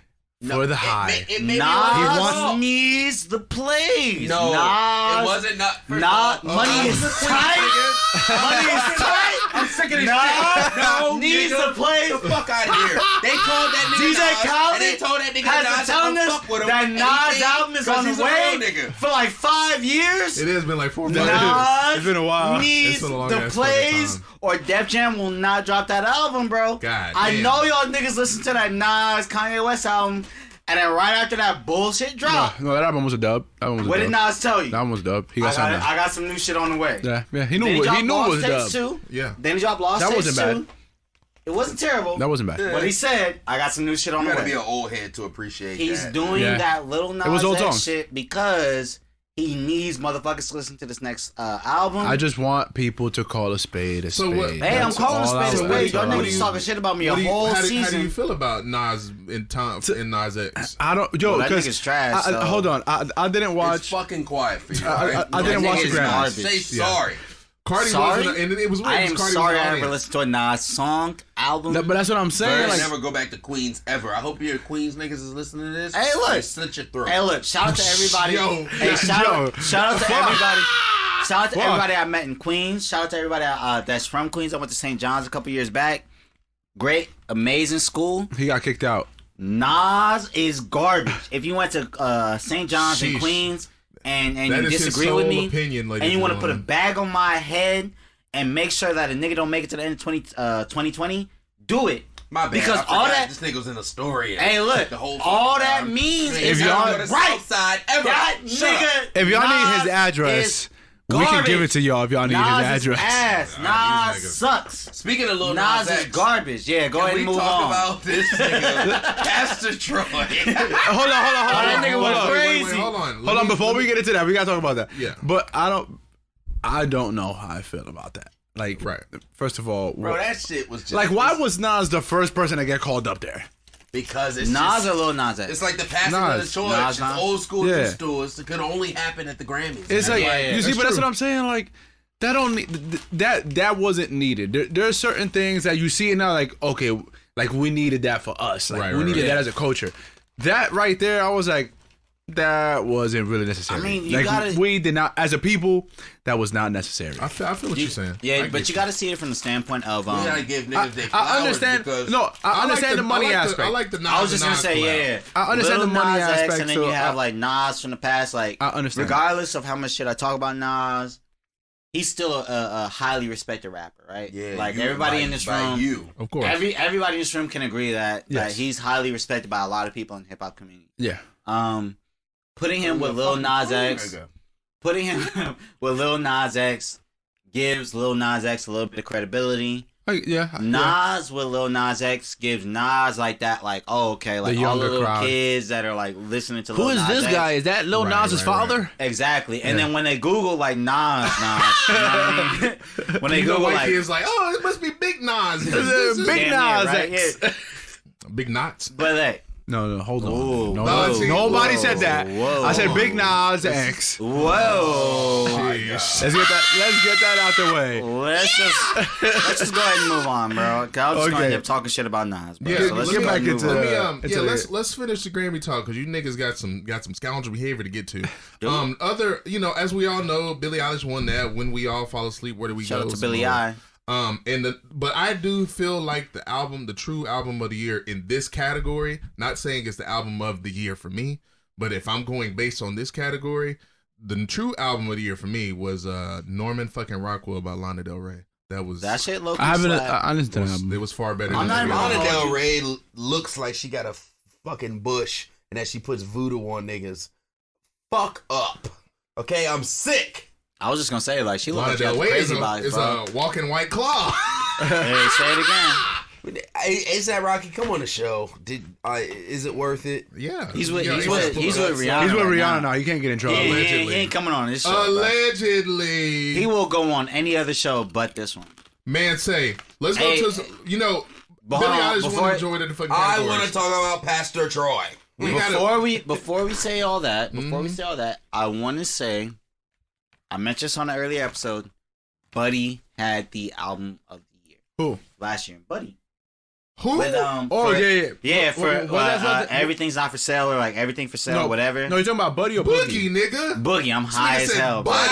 for the high. It may be Nas He wants- needs the plays. No, Nas, it wasn't not. first Not of all, money is tight. Money is tight. I'm sick of this Nas shit. No, needs nigga, the plays. Get the fuck out of here. They told that nigga DJ Nas, Khaled and they told that nigga has Nas been telling to us fuck with him. that and he Nas came album is 'cause on he's the a way real nigga. for like 5 years. It has been like 4 or 5 years. Nas It's been a while. needs It's been a long the ass plays fucking time. or Def Jam will not drop that album, bro. God I damn. know y'all niggas listen to that Nas Kanye West album, and then right after that bullshit drop, No, that album was a dub. That album was a what dub. did Nas tell you? That one was dub. He I got something. got some new shit on the way. Yeah, he Then knew. he He dropped knew it Lost was Tapes dub. 2. Yeah. Then he dropped Lost That Tapes wasn't 2. bad. It wasn't terrible. That wasn't bad. But he said, I got some new shit on You the gotta be way. an old head to appreciate He's that. doing Yeah. that little Nas It was old X songs. shit because he needs motherfuckers to listen to this next album. I just want people to call a spade a So spade. what- Hey, I'm That's calling a all I spade a would spade. Y'all tell What niggas do you. you- talking shit about me a What do you- whole how do season. you feel about Nas in Nas X? I don't. Yo, Well, that 'cause nigga's trash, so- Hold on. I didn't It's watch. fucking quiet for you. I alright? didn't That watch nigga the is Grammys. not. Say Yeah. sorry. Cardi Sorry? wasn't, and it was weird. I am because Cardi sorry was I the ever audience. listened to a Nas song, album. But that's what I'm saying. Birds Like, never go back to Queens ever. I hope your Queens niggas is listening to this. Hey, look. Slit your throat. Hey, look, shout out to everybody. Yo. Hey, shout out to everybody. Shout out to Fuck. everybody I met in Queens. Shout out to everybody that's from Queens. I went to St. John's a couple years back. Great, amazing school. he got kicked out. Nas is garbage. If you went to St. John's in Sheesh. Queens and That you is his disagree with sole me, opinion, ladies and you and want to put a gentlemen. bag on my head and make sure that a nigga don't make it to the end of 2020, do it. My bad. Because I all forgot that. this nigga was in a story. Hey, look, the whole all fucking that time. means If is y'all- on the right. south side ever. That Shut up. nigga. If y'all need Nas his address, is we can give it garbage. to y'all. If y'all need Nas his is address. ass. Alright, these Nas niggas. sucks. Speaking of Lil Nas Nas is X, garbage. Yeah, go can ahead we and move talk on. about this nigga, Pastor Troy? Hold on. that nigga was crazy. Hold on. Hold on. Before we get into that, we gotta talk about that. Yeah. But I don't know how I feel about that. Like, Right. First of all, Bro, that shit was just like, why was Nas the first person to get called up there? because it's Nas just, or Lil Nas X? it's like the passing of the Nas. torch. Nas, It's Nas. old school Yeah. new stores. It could only happen at the Grammys. It's like yeah, you see, that's but that's true. what I'm saying. Like that don't need, that wasn't needed. There are certain things that you see now, like okay, like we needed that for us. Like Right, we right, needed right. that as a culture. That right there, I was like, that wasn't really necessary. I mean, you like, gotta- we did not, as a people, that was not necessary. I feel what you're saying. Yeah, I but get you got to see it from the standpoint of we gotta give niggas their I flowers understand. because No, I understand the money aspect. I like the Nas I was just and gonna Nas say, collab. yeah. I understand Lil the money Nas X, aspect, and then so you have I- like Nas from the past. Like, I understand. regardless of how much shit I talk about Nas, he's still a highly respected rapper, right? Yeah, like everybody in this room, of course, everybody in this room can agree that he's highly respected by a lot of people in the hip hop community. Yeah. Putting him with Lil Nas X, gives Lil Nas X a little bit of credibility. Nas with Lil Nas X gives Nas like that, like, oh, okay, like all the little kids that are like listening to Lil Nas X. Who is this guy? Is that Lil Nas's father? Right. Exactly. And then when they Google like Nas, you know what I mean? When they Google white like, kids like, oh, it must be Big Nas. Big Nas X. Big Knots. But like, No, hold on. Whoa. Nobody said that. Whoa. I said Big Nas X. Whoa. Let's get that out the way. Let's just go ahead and move on, bro. Cause I was just gonna end up talking shit about Nas, bro. Yeah, so let's get back into let's finish the Grammy talk because you niggas got some scoundrel behavior to get to. Dude. As we all know, Billie Eilish won that. When we all fall asleep, where do we go? Shout out to Billie I. But I do feel like the true album of the year in this category, not saying it's the album of the year for me, but if I'm going based on this category, the true album of the year for me was Norman fucking Rockwell by Lana Del Rey. That shit low-key I listened to that. It was far better. Lana Del Rey looks like she got a fucking bush and that she puts voodoo on niggas. Fuck up. Okay, I'm sick. I was just gonna say, like, she looks like crazy body, it's a walking white claw. Hey, say it again. A$AP Rocky, come on the show. Is it worth it? Yeah, he's with Rihanna. He's with Rihanna now. He can't get in trouble. Allegedly, he ain't coming on this show. Allegedly, he will go on any other show but this one. Man, let's go to Billie Eilish want to enjoy the fucking. I want to talk about Pastor Troy. Before we say all that, I want to say. I mentioned this on an earlier episode. Buddy had the album of the year. Who? Last year. Buddy. Who? With, yeah. For Everything's Not For Sale or like Everything For Sale or whatever. No, you're talking about Buddy or Boogie, nigga. Boogie. I'm high as hell. Buddy.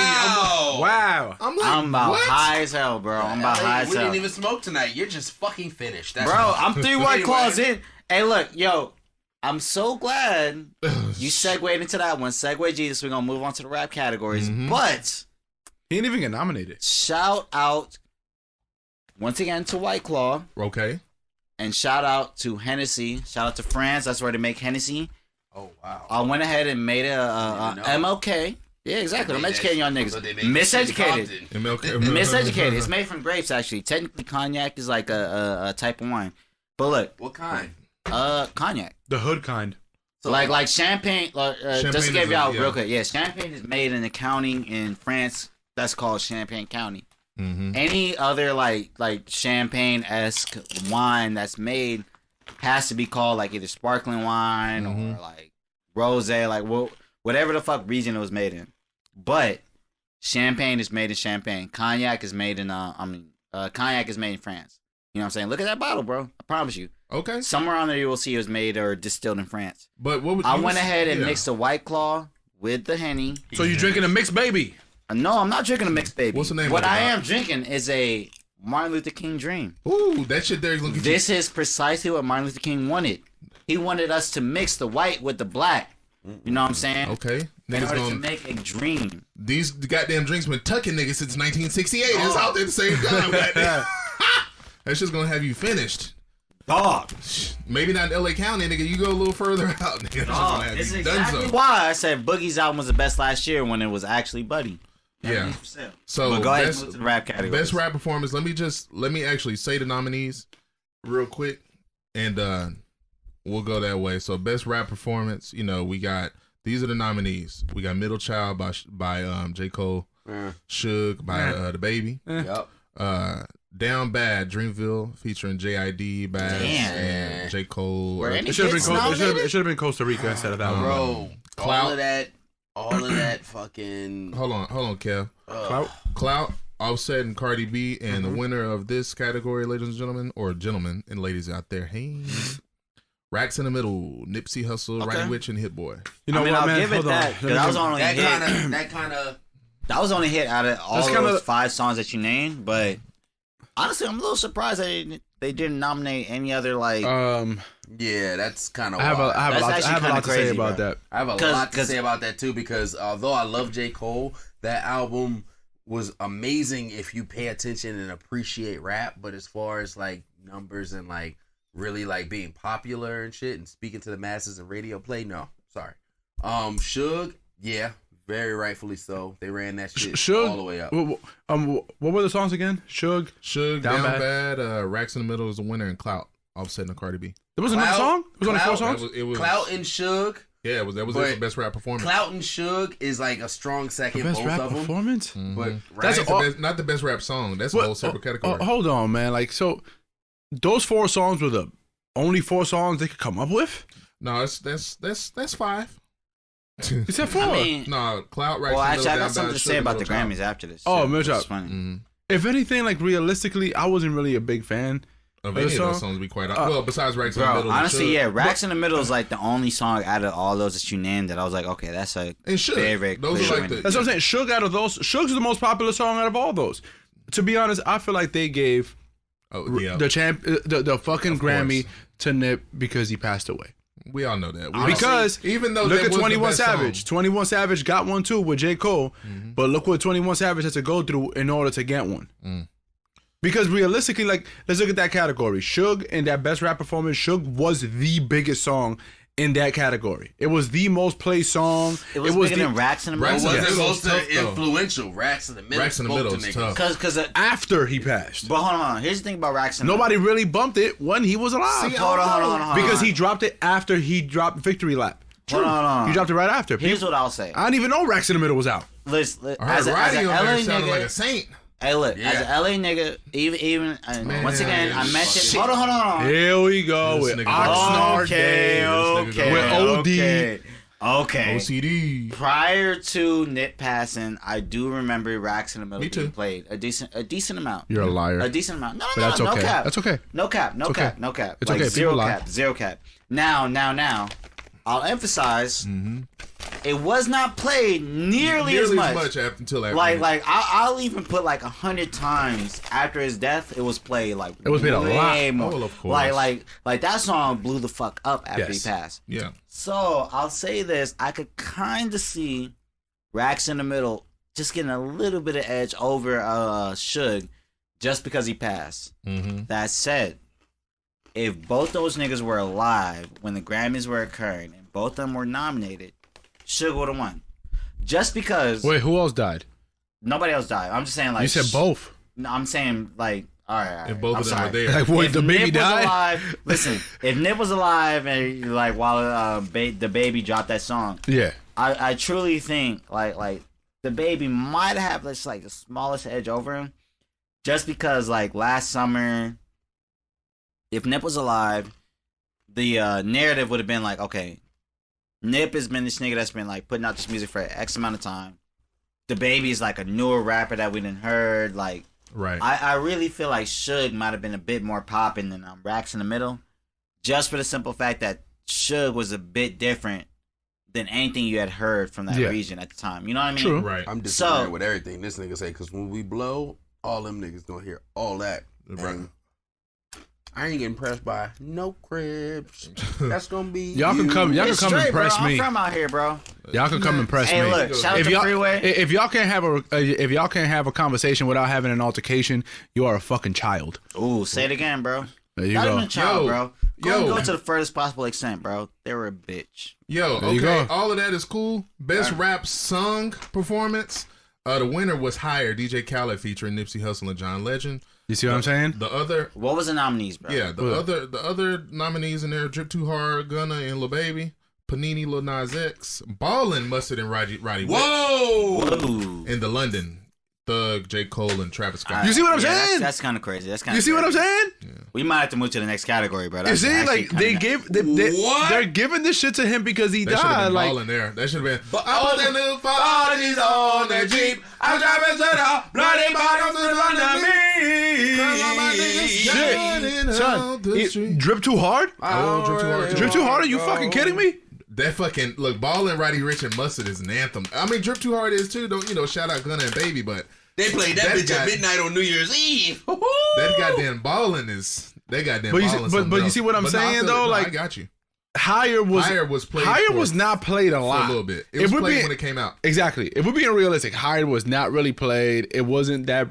Wow. I'm about high as hell, bro. I'm about high as hell. We didn't even smoke tonight. You're just fucking finished. That's bro, I'm 3 White Claws in. Hey, look, yo. I'm so glad you segued into that one. Segue Jesus. We're going to move on to the rap categories. Mm-hmm. But he didn't even get nominated. Shout out once again to White Claw. Okay. And shout out to Hennessy. Shout out to France. That's where they make Hennessy. Oh, wow. I went ahead and made a MLK. Yeah, exactly. I'm educating y'all niggas. Miseducated. Miseducated. It's made from grapes, actually. Technically, cognac is like a type of wine. But look. What kind? Cognac. The hood kind. So like champagne. Just to give y'all real quick. Yeah, champagne is made in a county in France that's called Champagne County. Mm-hmm. Any other like champagne-esque wine that's made has to be called like either sparkling wine or like rosé, like whatever the fuck region it was made in. But champagne is made in Champagne. Cognac is made in cognac is made in France. You know what I'm saying? Look at that bottle, bro. I promise you. Okay. Somewhere on there you will see it was made or distilled in France. But what would I went ahead and mixed a White Claw with the Henny. So you're drinking a mixed baby? No, I'm not drinking a mixed baby. What's the name? What I am drinking is a Martin Luther King Dream. Ooh, that shit there is looking. This is precisely what Martin Luther King wanted. He wanted us to mix the white with the black. You know what I'm saying? Okay. In order to make a dream. These goddamn drinks been tucking niggas since 1968. It's out there at the same time. That's just gonna have you finished. Dog. Maybe not in LA County, nigga. You go a little further out, nigga. Dog, this is exactly why I said Boogie's album was the best last year when it was actually Buddy. Yeah. So but go ahead and move to the rap category. Best rap performance. Let me actually say the nominees real quick, and we'll go that way. So best rap performance. We got these are the nominees. We got Middle Child by J. Cole, Suge by The Baby. Yep. Down Bad, Dreamville, featuring J.I.D., Bass, and J. Cole. It should have been Costa Rica instead of that one. Bro, all of that fucking... Hold on, Kev. Clout, Offset, and Cardi B, and the winner of this category, ladies and gentlemen, or gentlemen and ladies out there, hey... Racks in the Middle, Nipsey Hussle, Roddy Ricch, and Hit Boy. You know what, man? I'll give it that. That was only That was only a hit out of all those 5 songs that you named, but... Honestly, I'm a little surprised they didn't nominate any other like. Yeah, that's kind of. I have a lot to say about that. I have a lot to say about that too because although I love J. Cole, that album was amazing if you pay attention and appreciate rap, but as far as like numbers and like really like being popular and shit and speaking to the masses and radio play, no, sorry. Suge, yeah, very rightfully so. They ran that shit all the way up. What were the songs again? Suge, Down Bad, Racks in the Middle is the winner, and Clout, Offset and Cardi B. There was another song? It was only 4 songs? It was Clout and Suge. Yeah, that was their best rap performance. Clout and Suge is like a strong second. The best both rap of them. performance? Mm-hmm. But that's not the best rap song. That's a whole separate category. Hold on, man. Like, so those 4 songs were the only 4 songs they could come up with? No, that's 5. You said 4. I mean, no, Clout, Racks. Well, actually, I Down got something Bad, to say Suge, about the Middle Grammys after this. Oh, It's Mitch, funny. Mm-hmm. If anything, like realistically, I wasn't really a big fan of any of those songs. To be quite well, besides Racks in the Middle. Honestly, yeah, Racks in the Middle is like the only song out of all those that you named that I was like, okay, that's a very those are like That's what I'm saying. Suge out of those, Suge's the most popular song out of all those. To be honest, I feel like they gave the fucking Grammy to Nip because he passed away. We all know that. Because even though look at 21 Savage. 21 Savage got one too with J. Cole, but look what 21 Savage had to go through in order to get one. Because realistically, like, let's look at that category. Suge in that best rap performance, Suge was the biggest song in that category. It was the most played song. It was bigger than Racks in the Middle. It was most influential. Racks in the Middle. Racks in the Middle is tough. Because after he passed. But hold on. Here's the thing about Racks in the Nobody really bumped it when he was alive. Hold on. Because he dropped it after he dropped Victory Lap. Hold on. He dropped it right after. Here's what I'll say. I didn't even know Racks in the Middle was out. Listen, as an LA sounded like a saint. Hey, look, as an LA nigga, even once again, I mentioned. Hold on. Here we go with Oxnard. Okay. OCD. Prior to Nip passing, I do remember Racks in the Middle being played a decent amount. You're a liar. A decent amount. No, that's okay. No cap. That's okay. No cap. It's like okay. Zero cap. Now. I'll emphasize, it was not played nearly as much until after. Like I'll even put like 100 times after his death. It was played like it was played a lot. More. Oh, of course. Like that song blew the fuck up after he passed. Yeah. So I'll say this: I could kind of see Racks in the Middle just getting a little bit of edge over Suge just because he passed. That said, if both those niggas were alive when the Grammys were occurring and both of them were nominated, Suge would have won. Just because. Wait, who else died? Nobody else died. I'm just saying, like. You said both. No, I'm saying, like, all right. If both of them were there. Like, what, the baby died? Listen, if Nip was alive and, like, while the baby dropped that song. Yeah. I truly think, like, the baby might have, like, the smallest edge over him. Just because, like, last summer. If Nip was alive, the narrative would have been like, okay, Nip has been this nigga that's been like putting out this music for X amount of time. The baby is like a newer rapper that we didn't heard. Like, right. I really feel like Suge might have been a bit more popping than Racks in the Middle, just for the simple fact that Suge was a bit different than anything you had heard from that region at the time. You know what I mean? True. Right. I'm disagreeing with everything this nigga say, because when we blow, all them niggas gonna hear all that. Right. I ain't getting pressed by no cribs. That's gonna be y'all can come impress me. I'm from out here, bro. Y'all can come impress me. Hey, look, shout out to Freeway. If y'all can't have a conversation without having an altercation, you are a fucking child. Ooh, say it again, bro. There you Not go. even a child, bro. Go to the furthest possible extent, bro. They were a bitch. Okay, all of that is cool. Best rap song performance. The winner was Higher, DJ Khaled featuring Nipsey Hussle and John Legend. You see what I'm saying? What was the nominees, bro? Yeah, the other nominees in there: Drip Too Hard, Gunna and Lil Baby, Panini, Lil Nas X, Ballin', Mustard and Roddy Whoa! In the London, Thug, J. Cole and Travis Scott. You see what I'm saying? That's kind of crazy. You see what I'm saying? Yeah. We might have to move to the next category, bro. You see, like they're giving this shit to him because he died. Like Ballin' there. That should have been. But I put the new 40s on the Jeep. I'm driving to the bloody bottoms of me. Shit, Drip Too Hard? Drip Too Hard. Drip Too Hard? Are you fucking kidding me? That fucking look, Ballin', Roddy Ricch and Mustard is an anthem. I mean, Drip Too Hard is too. Don't shout out Gunna and Baby, but they played that bitch at midnight on New Year's Eve. That goddamn Ballin' is. They goddamn Ballin'. But you see what I'm saying though? Like I got you. Higher was not played a lot. For a little bit. It was played when it came out. Exactly. If we're being realistic, Higher was not really played. It wasn't that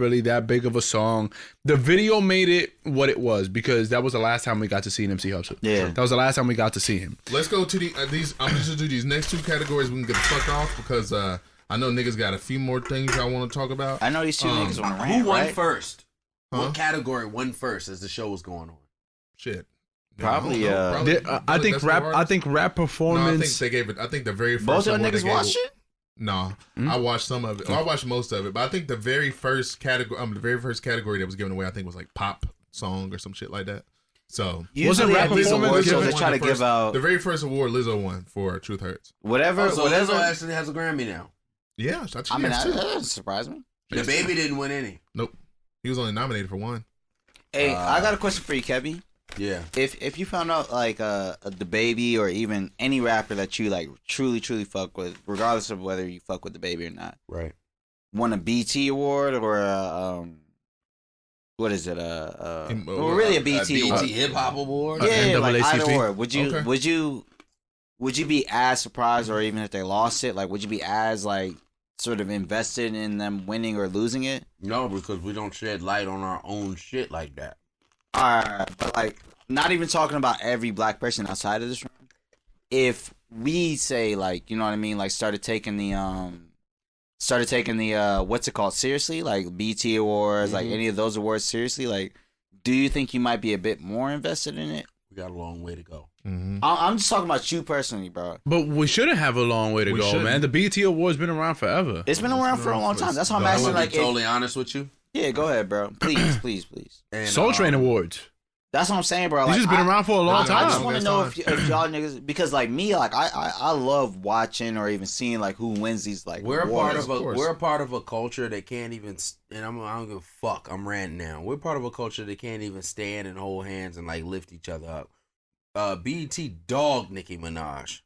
big of a song. The video made it what it was because that was the last time we got to see MC Hustle. Yeah. That was the last time we got to see him. Let's go to these. I'm just going to do these next two categories. We can get the fuck off because I know niggas got a few more things I want to talk about. I know these two niggas want to rant, Who won right? first? What category won first as the show was going on? Shit. Probably. I think rap performance. No, I think they gave it. I think the very first. Both of them niggas watched it. No, I watched some of it. Well, I watched most of it, but I think the very first category, that was given away, I think was like pop song or some shit like that. So wasn't rap these awards shows they try to give out the very first award Lizzo won for Truth Hurts. Whatever. Lizzo actually has a Grammy now. Yeah, that doesn't surprise me. The baby didn't win any. Nope, he was only nominated for one. Hey, I got a question for you, Kevin. Yeah. If you found out like the baby or even any rapper that you like truly fuck with, regardless of whether you fuck with the baby or not, right? Won a BT award or what is it? Really a BT award. Hip Hop Award. Yeah, like either or. Would you be as surprised, or even if they lost it, like would you be as like sort of invested in them winning or losing it? No, because we don't shed light on our own shit like that. Alright, but like not even talking about every black person outside of this room. If we say like, you know what I mean, like started taking the what's it called seriously, like BT awards, like any of those awards seriously, like do you think you might be a bit more invested in it? We got a long way to go. I'm just talking about you personally, bro. But we shouldn't have a long way to go, man. The BT Award's been around forever. It's been around for a long time. That's why I'm asking. Like, totally honest with you. Yeah, go ahead, bro. Please. And, Soul Train Awards. That's what I'm saying, bro. Like, He's just been around for a long time. I just want to know if y'all niggas, because like me, like I love watching or even seeing like who wins these like. We're a part of a culture that can't even. And I don't give a fuck. I'm ranting now. We're part of a culture that can't even stand and hold hands and like lift each other up. BET dogged Nicki Minaj.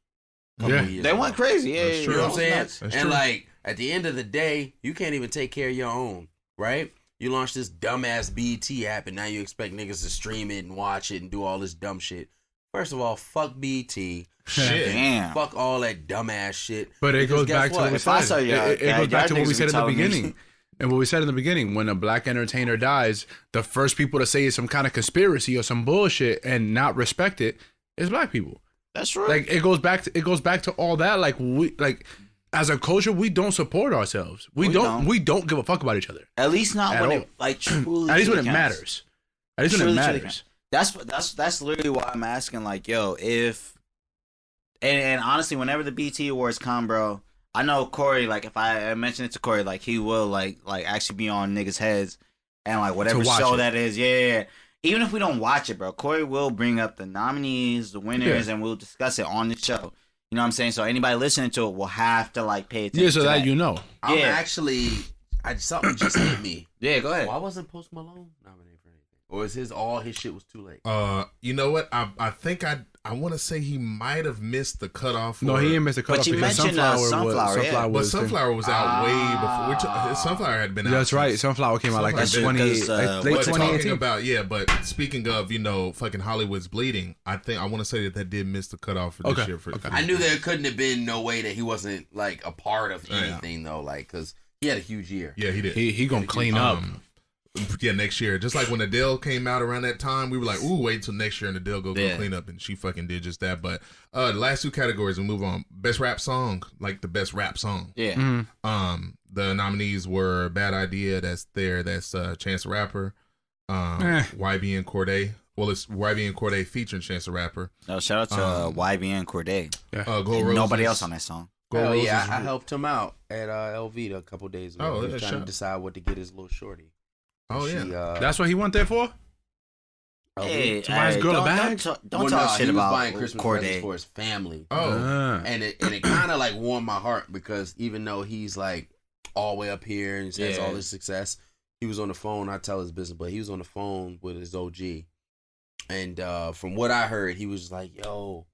They went crazy. Yeah, you know what I'm saying? And like at the end of the day, you can't even take care of your own, right? You launched this dumbass BET app, and now you expect niggas to stream it and watch it and do all this dumb shit. First of all, fuck BET. Shit. Damn. Fuck all that dumbass shit. But it goes back to what we said. It goes back to what we said in the beginning. And what we said in the beginning, when a black entertainer dies, the first people to say it's some kind of conspiracy or some bullshit and not respect it is black people. That's true. Like it goes back to all that. Like we as a culture, we don't support ourselves. We don't give a fuck about each other. At least not when it like truly. At least when it matters. At least when it matters. That's literally why I'm asking. Like, yo, if and honestly, whenever the BT Awards come, bro, I know Corey. Like, if I mention it to Corey, like he will like actually be on niggas' heads and like whatever show that is. Yeah. Even if we don't watch it, bro, Corey will bring up the nominees, the winners, and we'll discuss it on the show. You know what I'm saying? So anybody listening to it will have to like pay attention. Yeah, so that you know. I'm actually, something just hit me. Yeah, go ahead. Why wasn't Post Malone nominated for anything? Or is all his shit was too late? You know what? I think I want to say he might have missed the cutoff. No, he didn't miss the cutoff. But you mentioned Sunflower. But Sunflower was out way before. Sunflower had been out. That's right. Sunflower came out like late 2018. But speaking of, fucking Hollywood's bleeding, I want to say that did miss the cutoff for this year. I knew there couldn't have been no way that he wasn't like a part of anything though, like because he had a huge year. Yeah, he did. He gonna clean up. Yeah, next year. Just like when Adele came out around that time, we were like, ooh, wait until next year and Adele go clean up. And she fucking did just that. But the last two categories, we move on. Best rap song, like the best rap song. Yeah. Mm-hmm. The nominees were Bad Idea, that's Chance the Rapper. YBN Cordae. Well, it's YBN Cordae featuring Chance the Rapper. No, shout out to YBN Cordae. Nobody else on that song. Oh, yeah, I helped him out at LV a couple days ago. He was trying to decide what to get his little shorty. Oh, yeah. That's what he went there for? Hey, to buy his girl a bag? Don't talk shit about buying Christmas presents for his family. And it kind of like warmed my heart because even though he's like all the way up here and he has all this success, he was on the phone. I tell his business, but he was on the phone with his OG. And from what I heard, he was like, yo,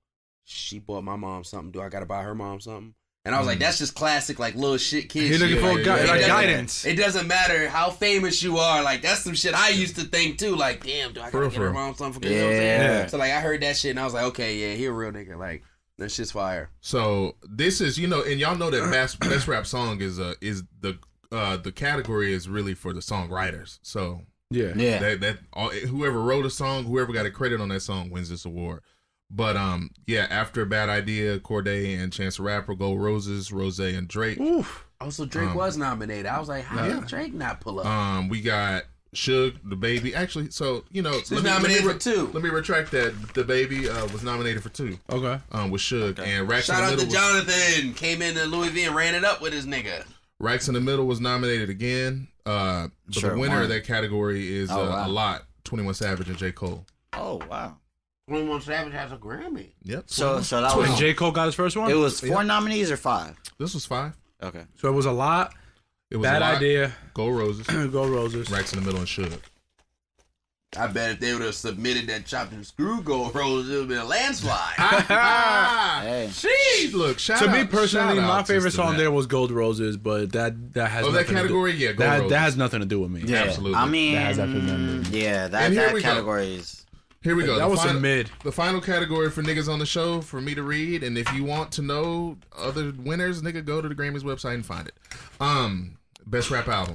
she bought my mom something. Do I got to buy her mom something? And I was like, that's just classic, like, little shit kid You're looking for guidance. It doesn't matter how famous you are. Like, that's some shit I used to think, too. Like, damn, do I gotta get around something? You know what I'm saying? So, like, I heard that shit, and I was like, okay, yeah, he a real nigga. Like, that shit's fire. So, this is, you know, and y'all know that best rap song is the category is really for the songwriters. So, whoever wrote a song, whoever got a credit on that song wins this award. But after Bad Idea, Cordae and Chance the Rapper, Gold Roses, Rose and Drake. Oof. Oh, so Drake was nominated. I was like, how did Drake not pull up? We got Suge, the Baby. Actually, so you know, he's nominated for 2. Let me retract that. The Baby was nominated for 2. Okay. With Suge and Racks Shout in the out to Jonathan. Came into Louis V and ran it up with his nigga. Racks in the Middle was nominated again. But the winner of that category is a lot. 21 Savage and J. Cole. Oh wow. 21 Savage has a Grammy. Yep. So that was. And J. Cole got his first one? It was 4 nominees or 5? This was 5. Okay. So it was a lot. It was Bad a lot. Idea. Gold Roses. Gold Roses. Racks in the Middle and Suge. I bet if they would have submitted that chopped and screw Gold Roses, it would have been a landslide. Hey. Jeez, look, to me personally, my favorite song there was Gold Roses, but that has that category, Gold Roses. That has nothing to do with me. Yeah, absolutely. I mean, that has absolutely nothing to do with me. that category is. Here we go. That was a mid. The final category for niggas on the show for me to read, and if you want to know other winners, nigga, go to the Grammys website and find it. Best rap album.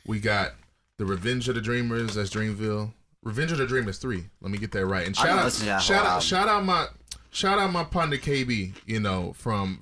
We got The Revenge of the Dreamers. That's Dreamville. Revenge of the Dreamers 3. Let me get that right. And shout out my partner KB. You know, from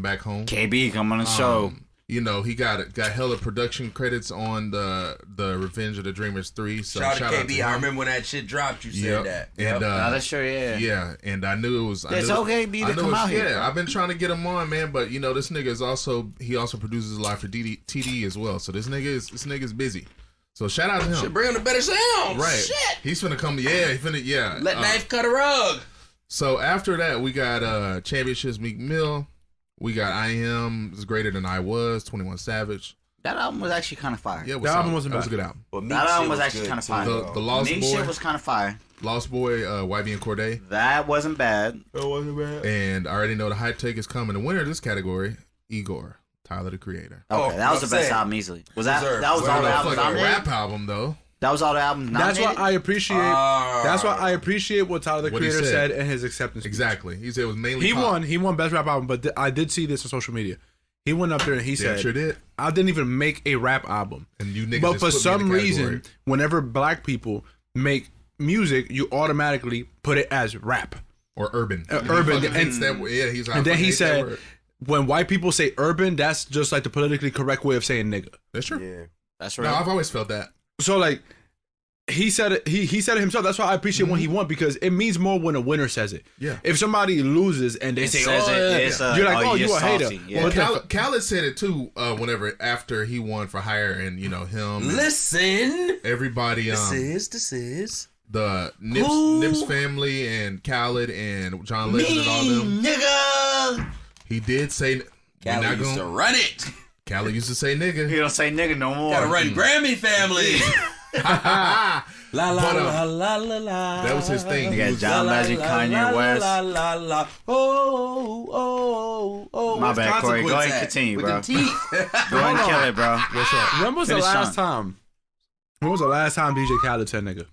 back home. KB, come on the show. You know, he got hella production credits on the Revenge of the Dreamers 3. So shout out to KB. I remember when that shit dropped. You said that. And that's true. Yeah, and I knew it was. It's okay, B, to come out here. Yeah, I've been trying to get him on, man. But you know, this nigga is also produces a lot for TD as well. So this nigga's busy. So shout out to him. Should bring him the better sound. Right. Shit. He's finna come. Yeah. Let knife cut a rug. So after that, we got Championships Meek Mill. We got I Am is Greater Than I Was, 21 Savage. That album was actually kind of fire. Yeah, that album wasn't bad. That was a good album. Well, that album was actually kind of fire. The Lost Meek Boy shit was kind of fire. Lost Boy, YB and Cordae. That wasn't bad. And I already know the high take is coming. The winner of this category, Igor, Tyler the Creator. Okay, that was the best album easily. Was that was all the albums on there? Rap album though. That was all the albums nominated? That's why I appreciate what Tyler the Creator said and his acceptance. Exactly. He said it was mainly He won best rap album, but I did see this on social media. He went up there and he said, sure did. I didn't even make a rap album. And you niggas but for some reason, whenever black people make music, you automatically put it as rap. Or urban. Urban. And then he said, when white people say urban, that's just like the politically correct way of saying nigga. That's true. Yeah. That's right. No, I've always felt that. So like he said it. He said it himself. That's why I appreciate when he won, because it means more when a winner says it. Yeah. If somebody loses and they say, you're like, you a hater. Yeah. Well, Khaled said it too. Whenever after he won for Hire, and you know him. Listen, everybody. This is the Nips family and Khaled and John Legend and all them. Nigga. He did say. Khaled used to run it. Khaled used to say nigga. He don't say nigga no more. Gotta run Grammy family. La la la la la la. That was his thing. He got John Legend, Kanye West. La la la. Oh. My bad, Corey. Go ahead and continue, bro. With the teeth. Go ahead and kill it, bro. What's up? When was the last time DJ Khaled said nigga?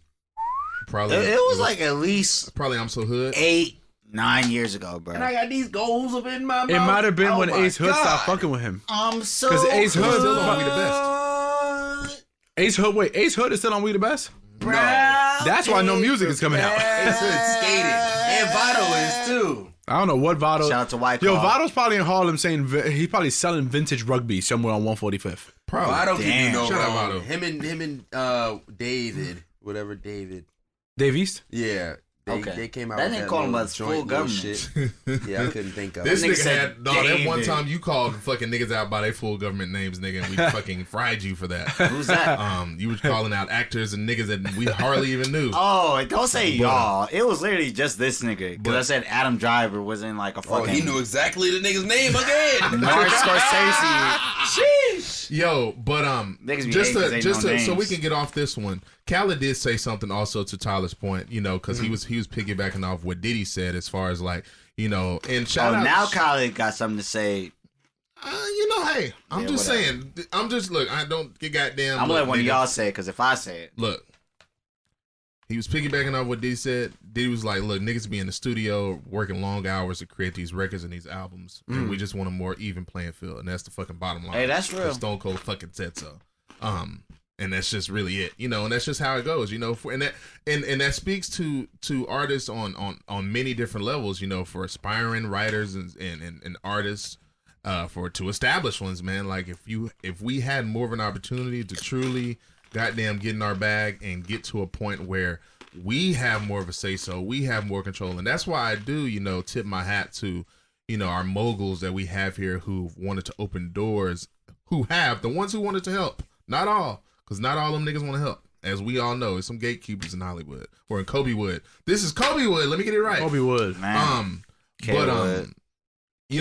Probably. It was like at least probably I'm So Hood. 8-9 years ago, bro. And I got these goals up in my mouth. It might have been when Ace Hood stopped fucking with him. I'm so because Ace Hood still on We the Best. Ace Hood is still on We the Best? No. That's why no music is coming out. Ace Hood skated. And Votto is too. I don't know what Votto. Shout out to White Yo, Votto's probably in Harlem saying he's probably selling vintage rugby somewhere on 145th. Probably. I don't give you no Shout out wrong. Votto. Him and David, whatever David. Dave East? Yeah. They came out that with nigga that call him little a full government shit. Yeah, I couldn't think of this it. Nigga had that one time you called fucking niggas out by their full government names, nigga, and we fucking fried you for that. Who's that? You were calling out actors and niggas that we hardly even knew. Oh, don't say y'all. It was literally just this nigga. Because I said Adam Driver was in like a fucking... Oh, he knew exactly the nigga's name again. Martin Scorsese. Sheesh. Yo, but just so we can get off this one, Khaled did say something also to Tyler's point, you know, because he was piggybacking off what Diddy said as far as like, you know, and shout out. Now Khaled got something to say Hey, I'm just saying. Look, I don't get goddamn. I'm gonna let one of y'all say it, because if I say it. Look, he was piggybacking off what Diddy said. Diddy was like, look, niggas be in the studio working long hours to create these records and these albums. And we just want a more even playing field. And that's the fucking bottom line. Hey, that's real. Stone Cold fucking said so. And that's just really it, and that's just how it goes, and that speaks to artists on many different levels, for aspiring writers and artists, to established ones, man. Like if we had more of an opportunity to truly goddamn get in our bag and get to a point where we have more of a say so, we have more control, and that's why I do, tip my hat to, our moguls that we have here who wanted to open doors, the ones who wanted to help, not all. Because not all them niggas want to help. As we all know, there's some gatekeepers in Hollywood. Or in KOBEWOOD. This is KOBEWOOd. Let me get it right. KOBEWOOd. Man.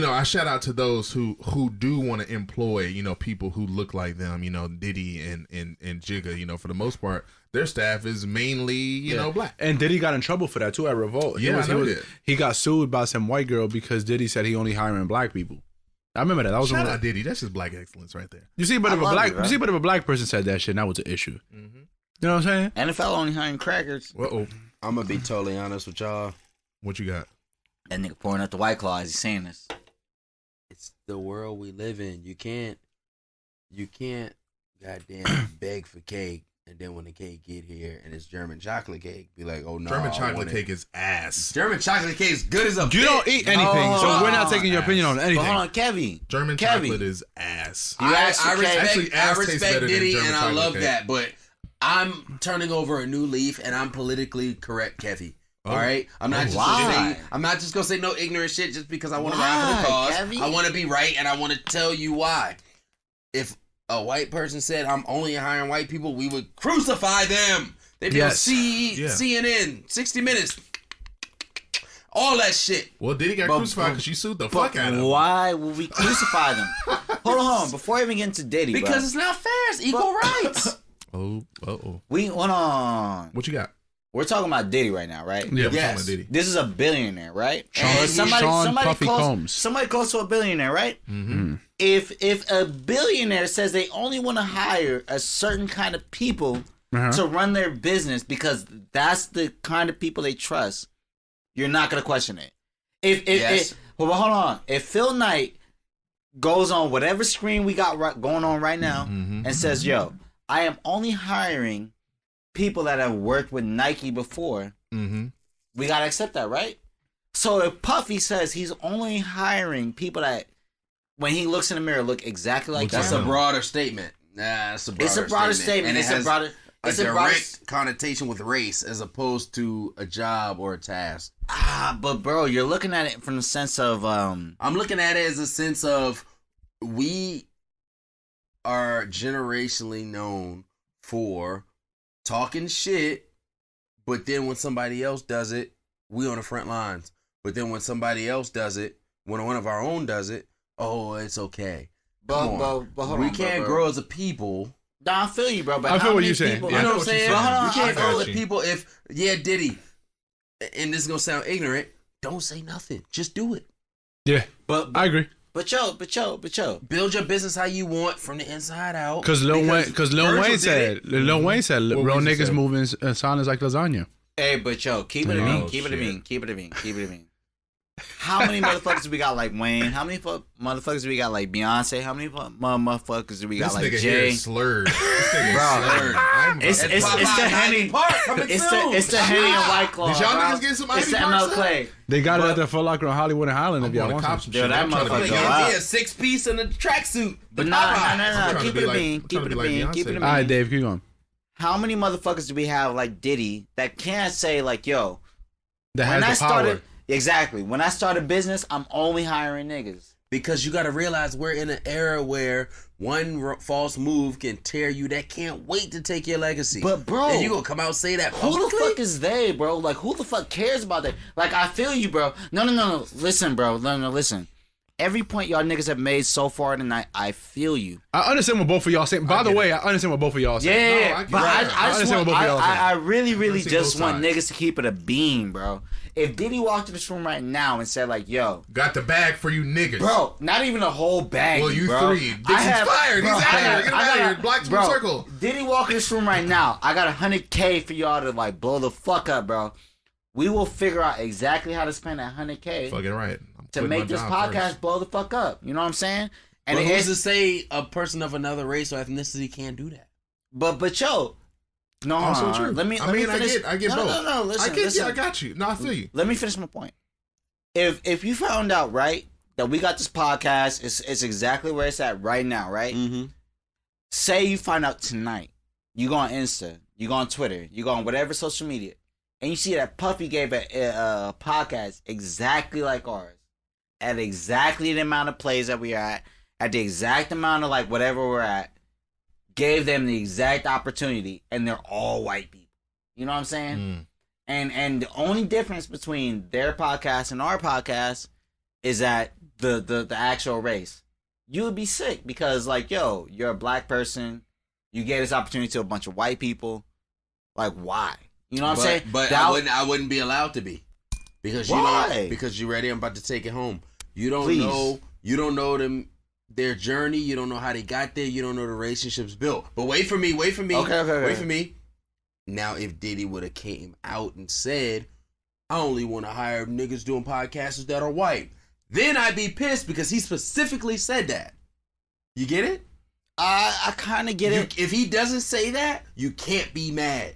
I shout out to those who do want to employ, people who look like them, Diddy and Jigga, for the most part, their staff is mainly, black. And Diddy got in trouble for that too at Revolt. He got sued by some white girl because Diddy said he only hiring black people. I remember that. Shout out Diddy. That's just black excellence right there. But if a black person said that shit, that was an issue. Mm-hmm. You know what I'm saying? NFL only hiring crackers. Uh-oh. I'm gonna be totally honest with y'all. What you got? That nigga pouring out the White Claw as he's saying this. It's the world we live in. You can't goddamn beg for cake. And then when the cake get here and it's German chocolate cake, be like, oh no. German chocolate cake is ass. German chocolate cake is good as a You don't eat anything, so we're not taking your opinion on anything. But hold on, Kevin. German chocolate is ass. I respect Diddy and I love that, but I'm turning over a new leaf and I'm politically correct, Kevin. All right? I'm not just gonna say no ignorant shit just because I want to ride for the cause. Kevin? I want to be right and I want to tell you why. If a white person said, I'm only hiring white people, we would crucify them. They'd be on CNN, 60 Minutes, all that shit. Well, Diddy got crucified because she sued the fuck out of him. Why would we crucify them? Hold on, before I even get into Diddy, because it's not fair. It's equal rights. Hold on. What you got? We're talking about Diddy right now, right? Yeah, we're talking about Diddy. This is a billionaire, right? Somebody close to a billionaire, right? Mm-hmm. If a billionaire says they only want to hire a certain kind of people to run their business because that's the kind of people they trust, you're not going to question it. Hold on. If Phil Knight goes on whatever screen we got going on right now and says, yo, I am only hiring people that have worked with Nike before, we got to accept that, right? So if Puffy says he's only hiring people that, when he looks in the mirror, look exactly like that's him. a broader statement. It's a broader statement. And it's a direct connotation with race as opposed to a job or a task. But bro, you're looking at it from the sense of I'm looking at it as a sense of we are generationally known for talking shit, but then when somebody else does it, we on the front lines. But then when somebody else does it, when one of our own does it, oh, it's okay. But we can't grow as a people. Nah, I feel you, bro. But I feel what you're saying. You know what I'm saying? We can't grow as a people if, Diddy, and this is going to sound ignorant, don't say nothing. Just do it. Yeah, but I agree. But yo. Build your business how you want from the inside out. Because Lil Wayne said, real niggas moving silence like lasagna. Hey, but yo, keep it a bean. How many motherfuckers do we got like Wayne? How many motherfuckers do we got like Beyonce? How many motherfuckers do we got like Jay? Slurred. It's the Henny. It's the Henny and White Claw. Did y'all niggas get some Ivy Park Clay? They got it at the Foot Locker on Hollywood and Highland. If y'all want some shit, that motherfucker go out. A 6-piece and a tracksuit. But nah. Keep it a bean. All right, Dave, keep going. How many motherfuckers do we have like Diddy that can't say like, yo, that has the power? Exactly. When I start a business, I'm only hiring niggas. Because you got to realize we're in an era where one false move can tear you that can't wait to take your legacy. But bro, and you gonna come out and say that publicly? Who the fuck is they, bro? Like, who the fuck cares about that? Like, I feel you, bro. No. Listen, bro. No, listen. every point y'all niggas have made so far tonight, I feel you. I understand what both of y'all saying. By the way, I understand what both of y'all saying. Yeah, but I really just want niggas to keep it a beam, bro. If Diddy walked in this room right now and said like, "Yo, got the bag for you niggas," bro, not even a whole bag. Well, you bro. three. Dixon's fired. He's out here. Get him out of here. Black circle. Diddy walk in this room right now. I got $100K for y'all to like blow the fuck up, bro. We will figure out exactly how to spend that $100K. Fucking right. To make this podcast blow the fuck up. You know what I'm saying? And who's to say a person of another race or ethnicity can't do that? But yo. No, also true. Let me finish. I get both. No, listen. I got you. No, I feel you. Let me finish my point. If you found out, right, that we got this podcast, it's exactly where it's at right now, right? Mm-hmm. Say you find out tonight. You go on Insta, you go on Twitter, you go on whatever social media, and you see that Puffy gave a podcast exactly like ours, at exactly the amount of plays that we are at the exact amount of like whatever we're at, gave them the exact opportunity, and they're all white people. You know what I'm saying? And the only difference between their podcast and our podcast is that the actual race. You would be sick because like, yo, you're a black person. You gave this opportunity to a bunch of white people. Like, why? You know what I'm saying? But I wouldn't be allowed to be. Because why? Because you ready? I'm about to take it home. You don't know them. Their journey, you don't know how they got there, you don't know the relationships built. But wait for me. Okay. Wait for me. Now, if Diddy would have came out and said, I only want to hire niggas doing podcasts that are white, then I'd be pissed because he specifically said that. You get it? I kind of get it. If he doesn't say that, you can't be mad.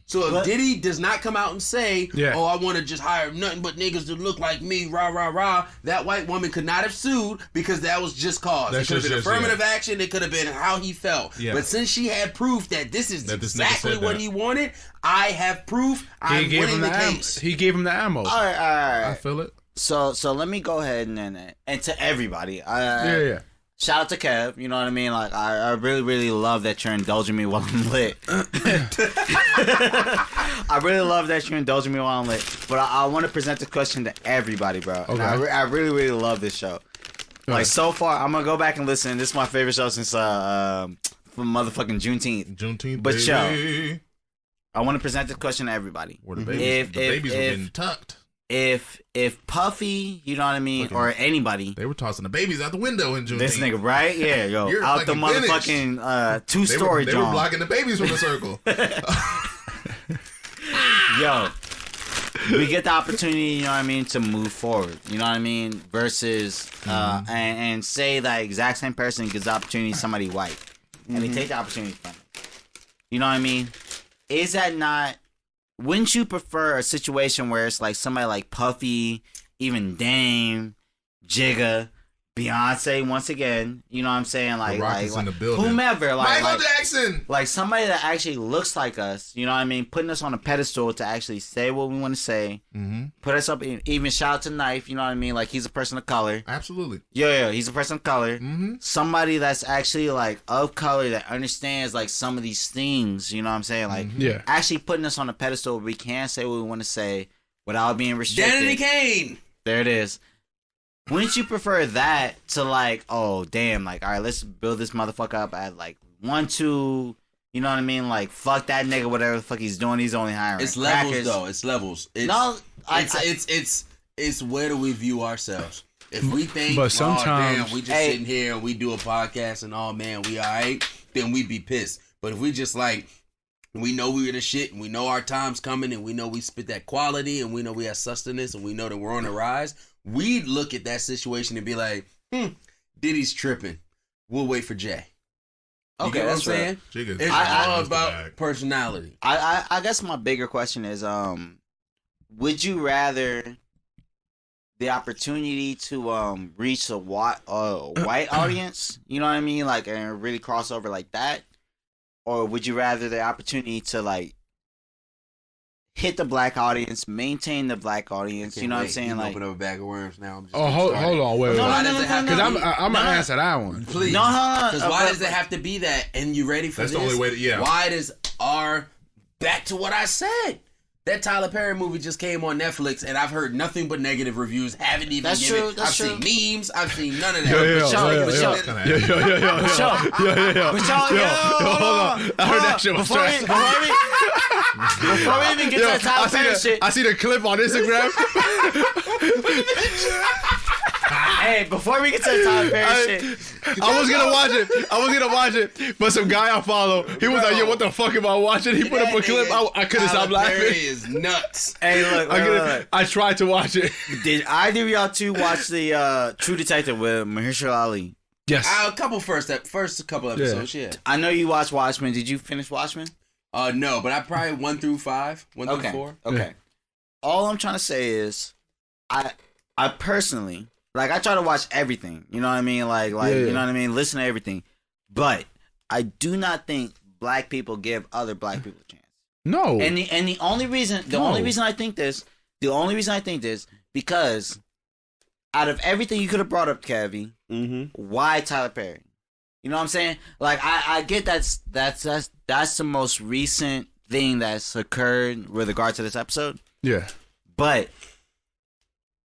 So if Diddy does not come out and say, oh, I want to just hire nothing but niggas that look like me, rah, rah, rah, that white woman could not have sued because that was just cause. It could have been affirmative action. It could have been how he felt. Yeah. But since she had proof that this is exactly what he wanted, I have proof. I'm winning the case. He gave him the ammo. All right. I feel it. So let me go ahead and to everybody. Yeah. Shout out to Kev, you know what I mean? Like, I really, really love that you're indulging me while I'm lit. I really love that you're indulging me while I'm lit. But I want to present the question to everybody, bro. Okay. I really, really love this show. Like, so far, I'm going to go back and listen. This is my favorite show since from motherfucking Juneteenth. But, yo, I want to present the question to everybody. Where the babies, the babies were getting tucked. If Puffy, you know what I mean, or anybody, they were tossing the babiys out the window in June. This nigga, right? Yeah, yo, out the motherfucking 2-story. They were blocking the babies from the circle. Yo, we get the opportunity, you know what I mean, to move forward. You know what I mean, versus and say that exact same person gets the opportunity to somebody white, and they take the opportunity from it. You know what I mean? Is that not? Wouldn't you prefer a situation where it's like somebody like Puffy, even Dame, Jigga, Beyonce once again, you know what I'm saying? Like in the building. Whomever, Michael Jackson, like somebody that actually looks like us, you know what I mean? Putting us on a pedestal to actually say what we want to say, put us up. Even shout out to Knife, you know what I mean? Like he's a person of color. Absolutely. Yeah, he's a person of color. Somebody that's actually like of color that understands like some of these things, you know what I'm saying? Like actually putting us on a pedestal where we can say what we want to say without being restricted. Danny Kane. There it is. Wouldn't you prefer that to like, oh damn, like, all right, let's build this motherfucker up at like 1, 2, you know what I mean? Like, fuck that nigga, whatever the fuck he's doing, he's only hiring. It's levels though. It's levels. It's where do we view ourselves? If we think, but sometimes, oh damn, we just sitting here and we do a podcast and oh man, we alright, then we'd be pissed. But if we just like, we know we're the shit and we know our time's coming and we know we spit that quality and we know we have sustenance and we know that we're on the rise, we'd look at that situation and be like, Diddy's tripping. We'll wait for Jay. You get what I'm saying? It's all about personality. I guess my bigger question is, would you rather the opportunity to reach a white audience, you know what I mean, like, and really cross over like that, or would you rather the opportunity to like hit the black audience, maintain the black audience? You know what I'm saying? Like, open up a bag of worms now. I'm just hold on, wait. Because I'm gonna answer that one. Please, because why does it have to be that? And you ready for this? That's the only way. Why does back to what I said? That Tyler Perry movie just came on Netflix, and I've heard nothing but negative reviews. Haven't even That's given. true. That's I've true. seen memes. I've seen none of that. Hold on. I heard that shit was trash. Before we even get to that Tyler Perry shit. I see the clip on Instagram. Hey, before we get to the Tyler Perry shit. I was gonna watch it. But some guy I follow, he was like, yo, what the fuck am I watching? He put up a clip. I couldn't stop laughing. Tyler Perry is nuts. Hey, look. I tried to watch it. Did either of y'all two watch the True Detective with Mahershala Ali? Yes. A couple first couple episodes, yeah. I know you watched Watchmen. Did you finish Watchmen? No, but I probably 1 through 5, 1 through 4. Okay. Yeah. All I'm trying to say is, I personally, like, I try to watch everything. You know what I mean? Like, you know what I mean? Listen to everything. But I do not think black people give other black people a chance. No. And the only reason I think this, because out of everything you could have brought up, Kevin, why Tyler Perry? You know what I'm saying? Like, I get that's the most recent thing that's occurred with regard to this episode. Yeah. But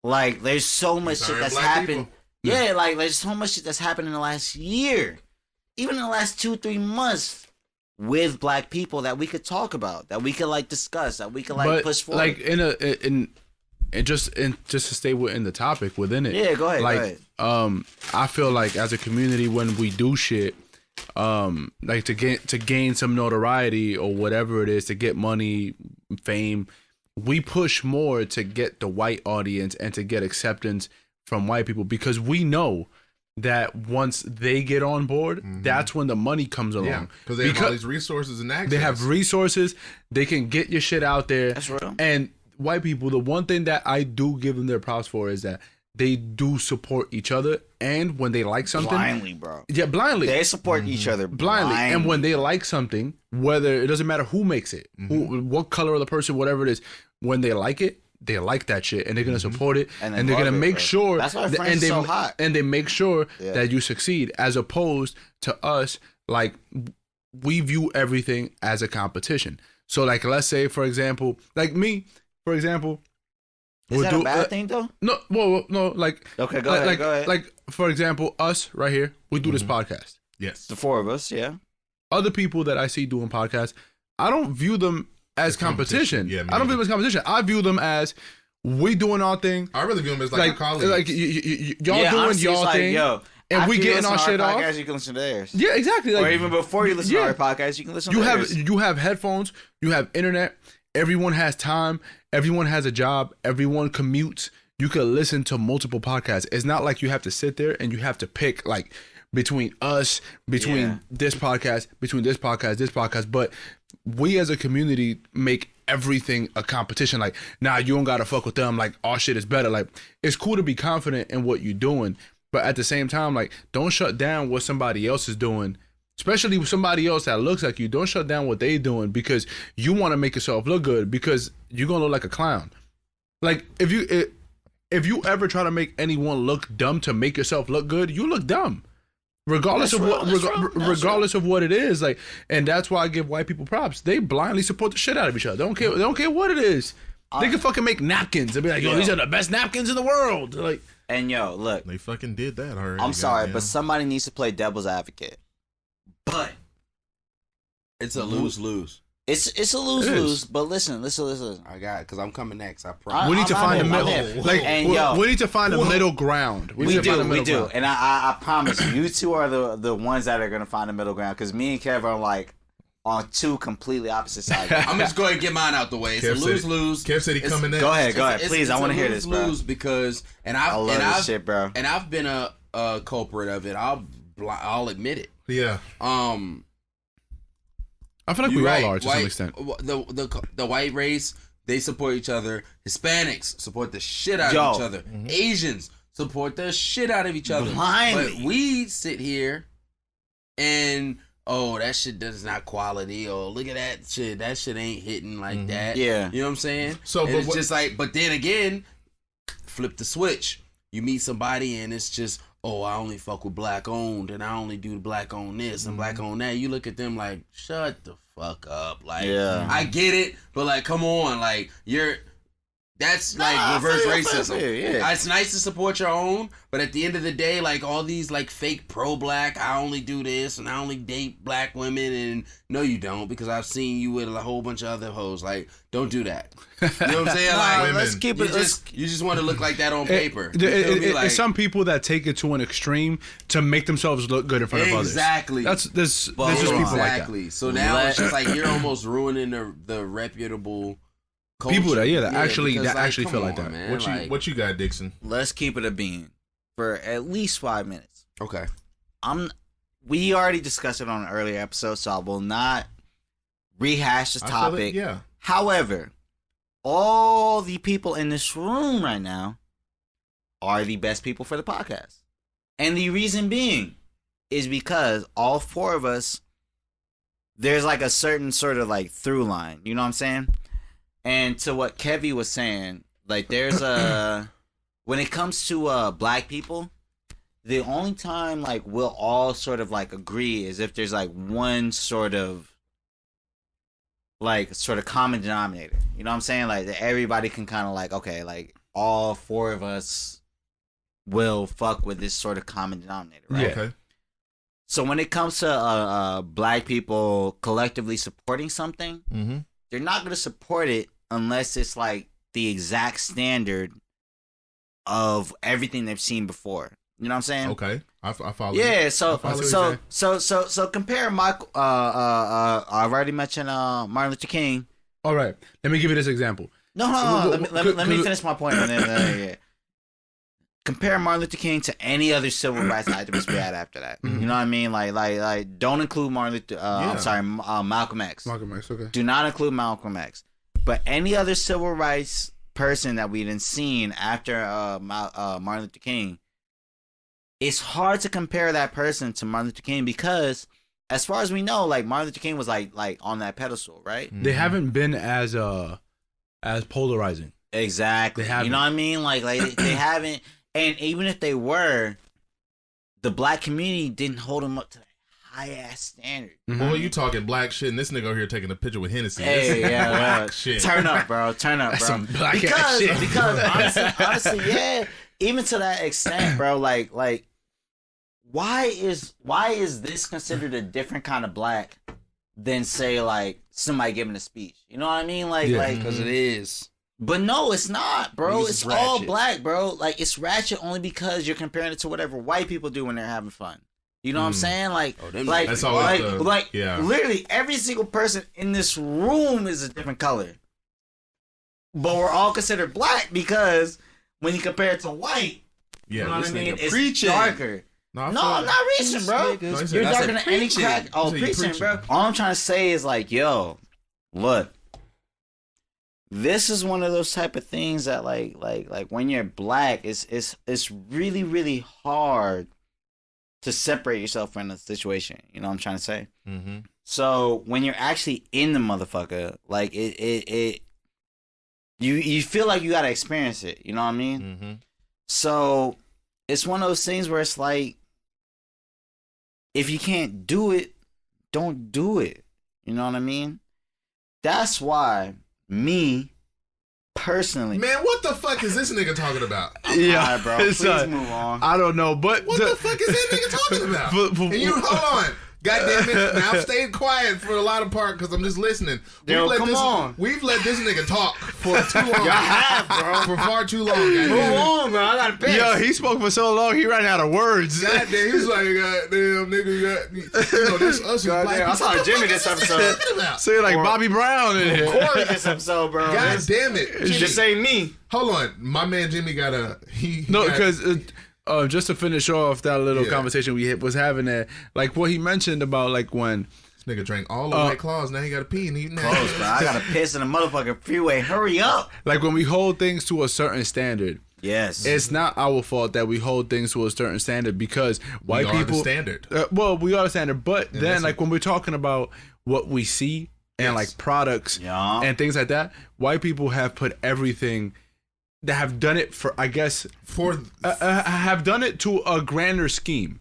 like, there's so much shit that's happened. Yeah, like, there's so much shit that's happened in the last year, even in the last 2-3 months, with black people that we could talk about, that we could like discuss, that we could like push forward. Like just to stay within the topic within it. Yeah, go ahead. Like, I feel like as a community, when we do shit, like to gain some notoriety or whatever it is, to get money, fame, we push more to get the white audience and to get acceptance from white people, because we know that once they get on board, that's when the money comes along. Yeah, because they have all these resources and access. They have resources. They can get your shit out there. That's real. And white people, the one thing that I do give them their props for is that they do support each other. And when they like something... Blindly, bro. Yeah, blindly. They support each other blindly. And when they like something, whether... It doesn't matter who makes it, what color of the person, whatever it is, when they like it, they like that shit, and they're gonna support it, and they're gonna make sure. That's why Friends is so hot. And they make sure that you succeed, as opposed to us. Like, we view everything as a competition. So, like, let's say, for example, like me, for example, is that a bad thing though? No, well, no, like, okay, go ahead. Like, for example, us right here, we do this podcast. Yes, the four of us, yeah. Other people that I see doing podcasts, I don't view them as competition. Yeah, I don't view them as competition. I view them as we doing our thing. I really view them as like colleagues. Like y'all doing y'all thing. Yo, and we getting our shit off. You can listen to theirs. Yeah, exactly. Like, or even before you listen to our podcast, you can listen to theirs. You have headphones. You have internet. Everyone has time. Everyone has a job. Everyone commutes. You can listen to multiple podcasts. It's not like you have to sit there and you have to pick like between us, between this podcast, this podcast. But we as a community make everything a competition. Like, nah, you don't gotta fuck with them. Like, our shit is better. Like, it's cool to be confident in what you're doing, but at the same time, like, don't shut down what somebody else is doing, especially with somebody else that looks like you. Don't shut down what they doing because you want to make yourself look good, because you're gonna look like a clown. Like, if you ever try to make anyone look dumb to make yourself look good, you look dumb. Regardless of what it is, like, and that's why I give white people props. They blindly support the shit out of each other. They don't care what it is. They can fucking make napkins and be like, yo, these are the best napkins in the world. Like, and yo, look, they fucking did that already. I'm sorry, but somebody needs to play devil's advocate. But it's a lose-lose. It's a lose-lose, but listen. I got it, because I'm coming next, I promise. We need to find a middle. Like, we need to find a middle ground. We do. And I promise you two are the ones that are going to find a middle ground, because me and Kev are like on two completely opposite sides. I'm just going to get mine out the way. It's a lose-lose. Kev said he coming next. Go ahead. Please, I want to hear this, bro. Lose because, I love this shit, bro. And I've been a culprit of it. I'll admit it. Yeah. I feel like we all are to some extent. The white race, they support each other. Hispanics support the shit out of each other. Asians support the shit out of each other. Blindly. But we sit here and, oh, that shit is not quality. Oh, look at that shit. That shit ain't hitting like that. Yeah. You know what I'm saying? So, and it's just like, but then again, flip the switch. You meet somebody and it's just, oh, I only fuck with black owned and I only do black owned this and black owned that. You look at them like, shut the fuck up. Like, I get it, but like, come on, like that's like reverse racism. It's nice to support your own, but at the end of the day, like all these like fake pro-black, I only do this and I only date black women, and no, you don't, because I've seen you with a whole bunch of other hoes. Like, don't do that. You know what I'm saying? Like, let's keep it. You just want to look like that on paper. Like, some people that take it to an extreme to make themselves look good in front of others. Exactly. There's just people like that. So now it's just like you're almost ruining the reputable culture. People that actually feel like that. Man. What you got, Dixon? Let's keep it a bean for at least 5 minutes. Okay. We already discussed it on an earlier episode, so I will not rehash this topic. Yeah. However, all the people in this room right now are the best people for the podcast. And the reason being is because all four of us, there's like a certain sort of like through line. You know what I'm saying? And to what Kevy was saying, like there's when it comes to black people, the only time like we'll all sort of like agree is if there's like one sort of common denominator. You know what I'm saying? Like that everybody can kind of like, okay, like all four of us will fuck with this sort of common denominator, right? Yeah. Okay. So when it comes to black people collectively supporting something, they're not going to support it unless it's like the exact standard of everything they've seen before. You know what I'm saying? Okay, I follow. Yeah, so compare Michael. I've already mentioned Martin Luther King. All right, let me give you this example. No. Let me finish my point. And then, compare Martin Luther King to any other civil rights activist we had after that. You know what I mean? Like, don't include Martin Luther. I'm sorry, Malcolm X. Malcolm X. Okay. Do not include Malcolm X. But any other civil rights person that we didn't seen after Martin Luther King, it's hard to compare that person to Martin Luther King because, as far as we know, like Martin Luther King was like on that pedestal, right? They haven't been as polarizing. Exactly. You know what I mean? Like they haven't. And even if they were, the black community didn't hold them up to that high ass standard. Boy, you talking black shit, and this nigga over here taking a picture with Hennessy. Hey, black shit. Turn up, bro. That's some black ass shit. Because honestly, yeah. Even to that extent, bro. Like, why is this considered a different kind of black than say like somebody giving a speech? You know what I mean? Like, because it is. But no, it's not, bro. It's ratchet. all black, bro. Like, it's ratchet only because you're comparing it to whatever white people do when they're having fun. You know what I'm saying? Like, that's always literally every single person in this room is a different color. But we're all considered black because when you compare it to white, you know what I mean? It's darker. No, I'm not reaching, bro. You're darker than any crack. Oh, preaching, bro. All I'm trying to say is like, yo, look. This is one of those type of things that like when you're black, it's really, really hard to separate yourself from the situation. You know what I'm trying to say? Mm-hmm. So when you're actually in the motherfucker, like you feel like you gotta experience it. You know what I mean? Mm-hmm. So it's one of those things where it's like, if you can't do it, don't do it. You know what I mean? That's why. Me, personally. Man, what the fuck is this nigga talking about? Yeah, bro. Please move on. I don't know, but... What the fuck is that nigga talking about? And you, hold on. God damn it. Now, I've stayed quiet for a lot of part because I'm just listening. We've let this nigga talk for too long. Y'all have, bro. For far too long, goddamn. Move on, bro. I gotta piss. Yo, he spoke for so long, he ran out of words. Goddamn, he's like, goddamn, nigga, you know, this us God black damn, I saw Jimmy this episode. Say like Bobby Brown in here. Corey this episode, bro. God damn it. Jimmy. Just ain't me. Hold on. My man Jimmy got a... because... just to finish off that little conversation we was having there, like what he mentioned about like when this nigga drank all the White Claws, now he got to pee and eat that. Close, bro. I gotta piss in the motherfucking freeway. Hurry up! Like when we hold things to a certain standard. Yes, it's not our fault that we hold things to a certain standard because white people the standard. We are the standard, but and then like when we're talking about what we see and like products and things like that, white people have put everything. That have done it for, I guess, have done it to a grander scheme.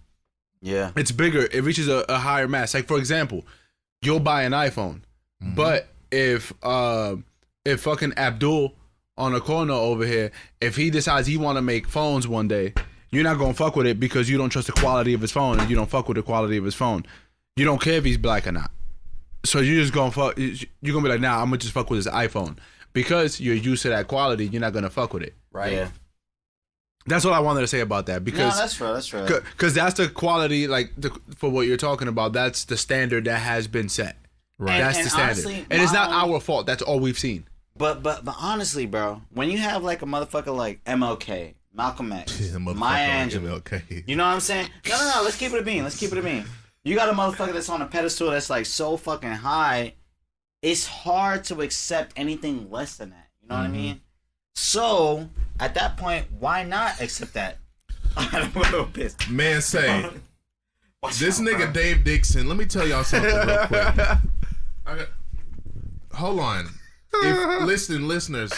Yeah, it's bigger. It reaches a higher mass. Like for example, you'll buy an iPhone. But if fucking Abdul on a corner over here, if he decides he want to make phones one day, you're not gonna fuck with it because you don't trust the quality of his phone, and you don't fuck with the quality of his phone. You don't care if he's black or not. So you're just gonna fuck. You're gonna be like, nah, I'm gonna just fuck with his iPhone because you're used to that quality. You're not gonna fuck with it, right? Yeah. That's what I wanted to say about that because no, that's true. That's true. Because that's the quality, like for what you're talking about. That's the standard that has been set. Right. That's the standard, honestly, and it's not our fault. That's all we've seen. But honestly, bro, when you have like a motherfucker like MLK, Malcolm X, Maya Angelou, you know what I'm saying? No. Let's keep it a bean. You got a motherfucker that's on a pedestal that's like so fucking high. It's hard to accept anything less than that. You know what I mean? So at that point, why not accept that? I'm a little pissed. Man, say this nigga Dave Dixon. Let me tell y'all something real quick. Hold on. Listeners,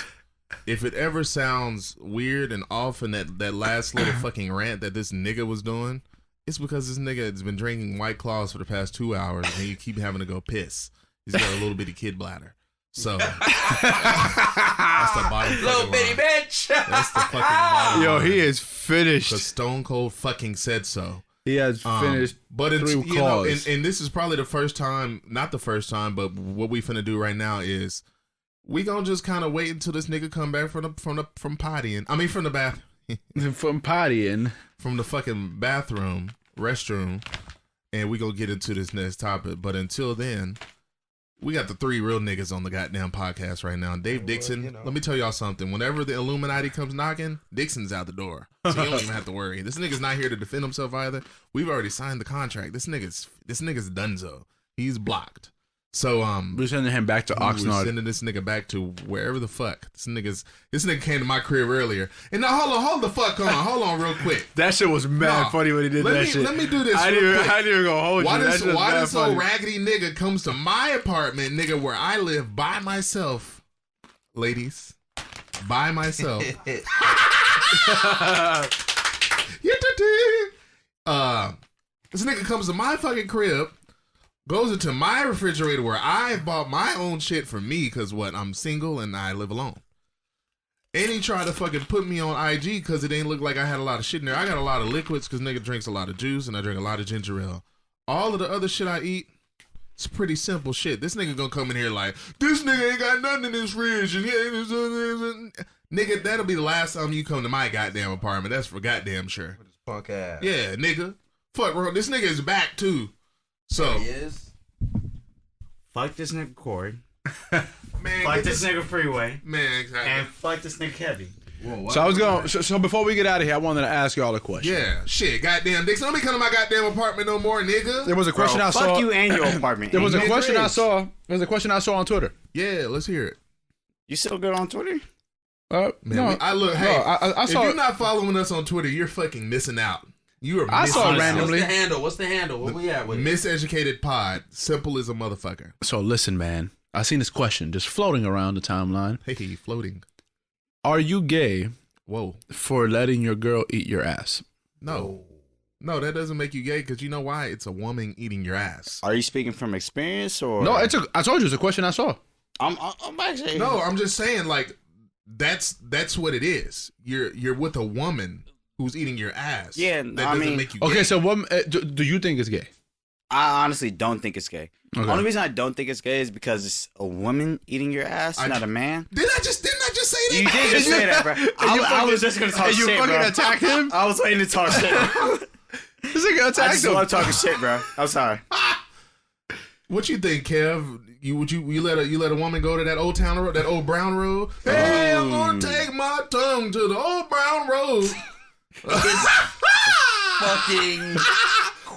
if it ever sounds weird and off in that last little fucking rant that this nigga was doing, it's because this nigga has been drinking White Claws for the past 2 hours and he keep having to go piss. He's got a little bitty kid bladder. So that's the bottom little bitty bitch. That's the fucking bottom. Yo, he is finished. Because Stone Cold fucking said so. He has finished. But it's and this is probably the first time, not the first time, but what we finna do right now is we gonna just kind of wait until this nigga come back from pottying. I mean from the bath. From pottying. From the fucking bathroom, restroom, and we gonna get into this next topic. But until then, we got the 3 real niggas on the goddamn podcast right now. Dave Dixon, let me tell y'all something. Whenever the Illuminati comes knocking, Dixon's out the door. So you don't even have to worry. This nigga's not here to defend himself either. We've already signed the contract. This nigga's donezo. He's blocked. So we're sending him back to Oxnard. We're sending this nigga back to wherever the fuck. This nigga came to my crib earlier. And now hold the fuck on. Hold on real quick. That shit was mad funny when he did that shit. Let me do this I didn't even go hold why you. Why this old raggedy nigga comes to my apartment, nigga, where I live by myself, ladies, by myself. This nigga comes to my fucking crib, goes into my refrigerator where I bought my own shit for me because I'm single and I live alone. And he tried to fucking put me on IG because it ain't look like I had a lot of shit in there. I got a lot of liquids because nigga drinks a lot of juice and I drink a lot of ginger ale. All of the other shit I eat, it's pretty simple shit. This nigga gonna come in here like, this nigga ain't got nothing in his fridge. And nigga, that'll be the last time you come to my goddamn apartment. That's for goddamn sure. With his punk ass. Yeah, nigga. Fuck, bro. This nigga is back too. So. He is? Fuck this nigga Corey. Man, fuck this nigga Freeway. Man, exactly. And fuck this nigga Heavy. Whoa, so I was going. So before we get out of here, I wanted to ask y'all a question. Yeah, shit, goddamn Dixon, don't be coming to my goddamn apartment no more, nigga. There was a question I saw. Fuck you and your apartment. There was a question I saw. There was a question I saw on Twitter. Yeah, let's hear it. You still good on Twitter? Man, no, I look. Hey, no, I saw. If you're not following us on Twitter, you're fucking missing out. You are. I saw it randomly. What's the handle? What we at with Miseducated Pod. Simple as a motherfucker. So listen, man. I seen this question just floating around the timeline. Hey, floating. Are you gay? Whoa. For letting your girl eat your ass? No. No, that doesn't make you gay because you know why? It's a woman eating your ass. Are you speaking from experience or? No, I told you it's a question I saw. I'm actually. No, I'm just saying like that's what it is. You're with a woman who's eating your ass. Yeah, that doesn't make you gay. Okay, so what do you think is gay? I honestly don't think it's gay. Okay. The only reason I don't think it's gay is because it's a woman eating your ass, not a man. Didn't I just say that? You did just say that, bro. I was just gonna talk shit, bro. You fucking attack him? I was waiting to talk shit. This nigga attacked him. I just love talking shit, bro. I'm sorry. What you think, Kev? You let a woman go to that old town road, that old brown road? Hey, I'm gonna take my tongue to the old brown road. fucking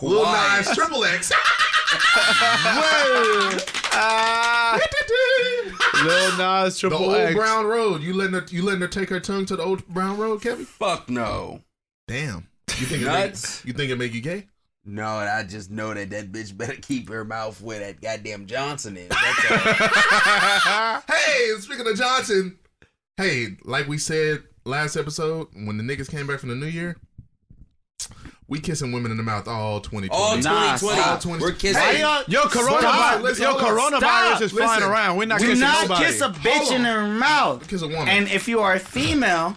Lil Nas Triple X. Lil Nas Triple X. The old brown road. You letting her take her tongue to the old brown road, Kevin? Fuck no. Damn. You think nuts? You think it make you gay? No, I just know that bitch better keep her mouth where that goddamn Johnson is. Hey, speaking of Johnson, hey, like we said last episode, when the niggas came back from the New Year, We kissing women in the mouth all 2020. All 2020. We're kissing. Yo, coronavirus is flying around. We're not kissing nobody. Do not kiss a bitch in her mouth. Kiss a woman. And if you are a female,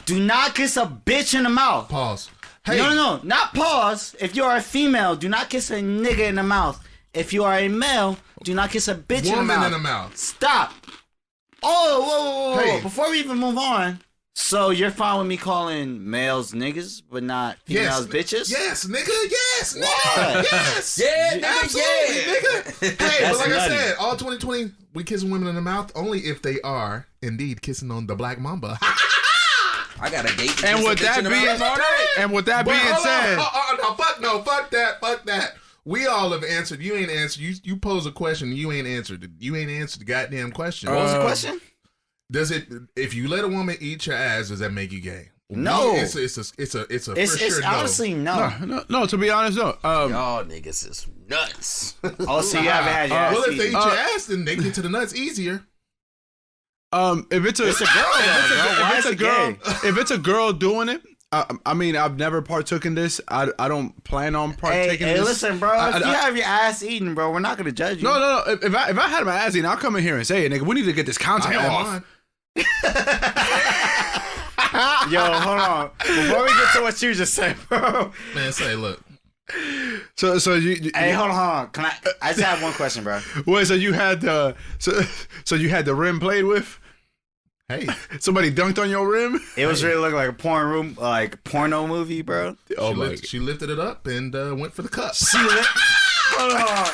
do not kiss a bitch in the mouth. Pause. Hey. No, not pause. If you are a female, do not kiss a nigga in the mouth. If you are a male, do not kiss a bitch in the mouth. Woman in the mouth. Stop. Oh, whoa. Hey. Before we even move on, so you're fine with me calling males niggas, but not females bitches? Yes, nigga. Yes, nigga. Yes. Yeah, absolutely, nigga. Hey, but like nutty. I said, all 2020, we kissing women in the mouth only if they are indeed kissing on the black mamba. I got a date. And with that being said, fuck that. We all have answered. You ain't answered. You pose a question. You ain't answered. You ain't answered the goddamn question. What was the question? Does it? If you let a woman eat your ass, does that make you gay? No. It's a for sure no. Honestly no. No. To be honest, no. Y'all niggas is nuts. Oh, so you haven't had your ass well, if they eat eaten. your ass, then they get to the nuts easier. If it's a girl, if it's a girl doing it, I mean, I've never partook in this. I don't plan on partaking in this. Hey, listen, bro. If you have your ass eaten, bro, we're not gonna judge you. No. If I had my ass eaten, I'll come in here and say it, nigga. We need to get this content off. Yo, hold on. Before we get to what you just said, bro. Man, say, look. So you hey, hold on. Can I just have one question, bro. Wait, so you had so you had the rim played with? Hey, somebody dunked on your rim? It was really looking like a porno movie, bro. She lifted it up and went for the cup. Hold on.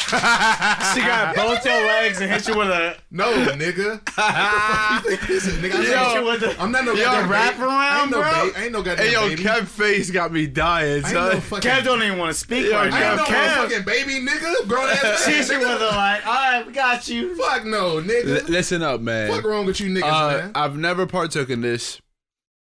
She got both your legs and hit you with a nigga. What the fuck you think this is, nigga? I'm not no goddamn wrap around, bro. I ain't no goddamn baby. Kev face got me dying, son. Kev don't even want to speak right I now. ain't no fucking baby, nigga. Grown ass. She was like, all right, we got you. Fuck no, nigga. Listen up, man. Fuck wrong with you niggas, man? I've never partook in this.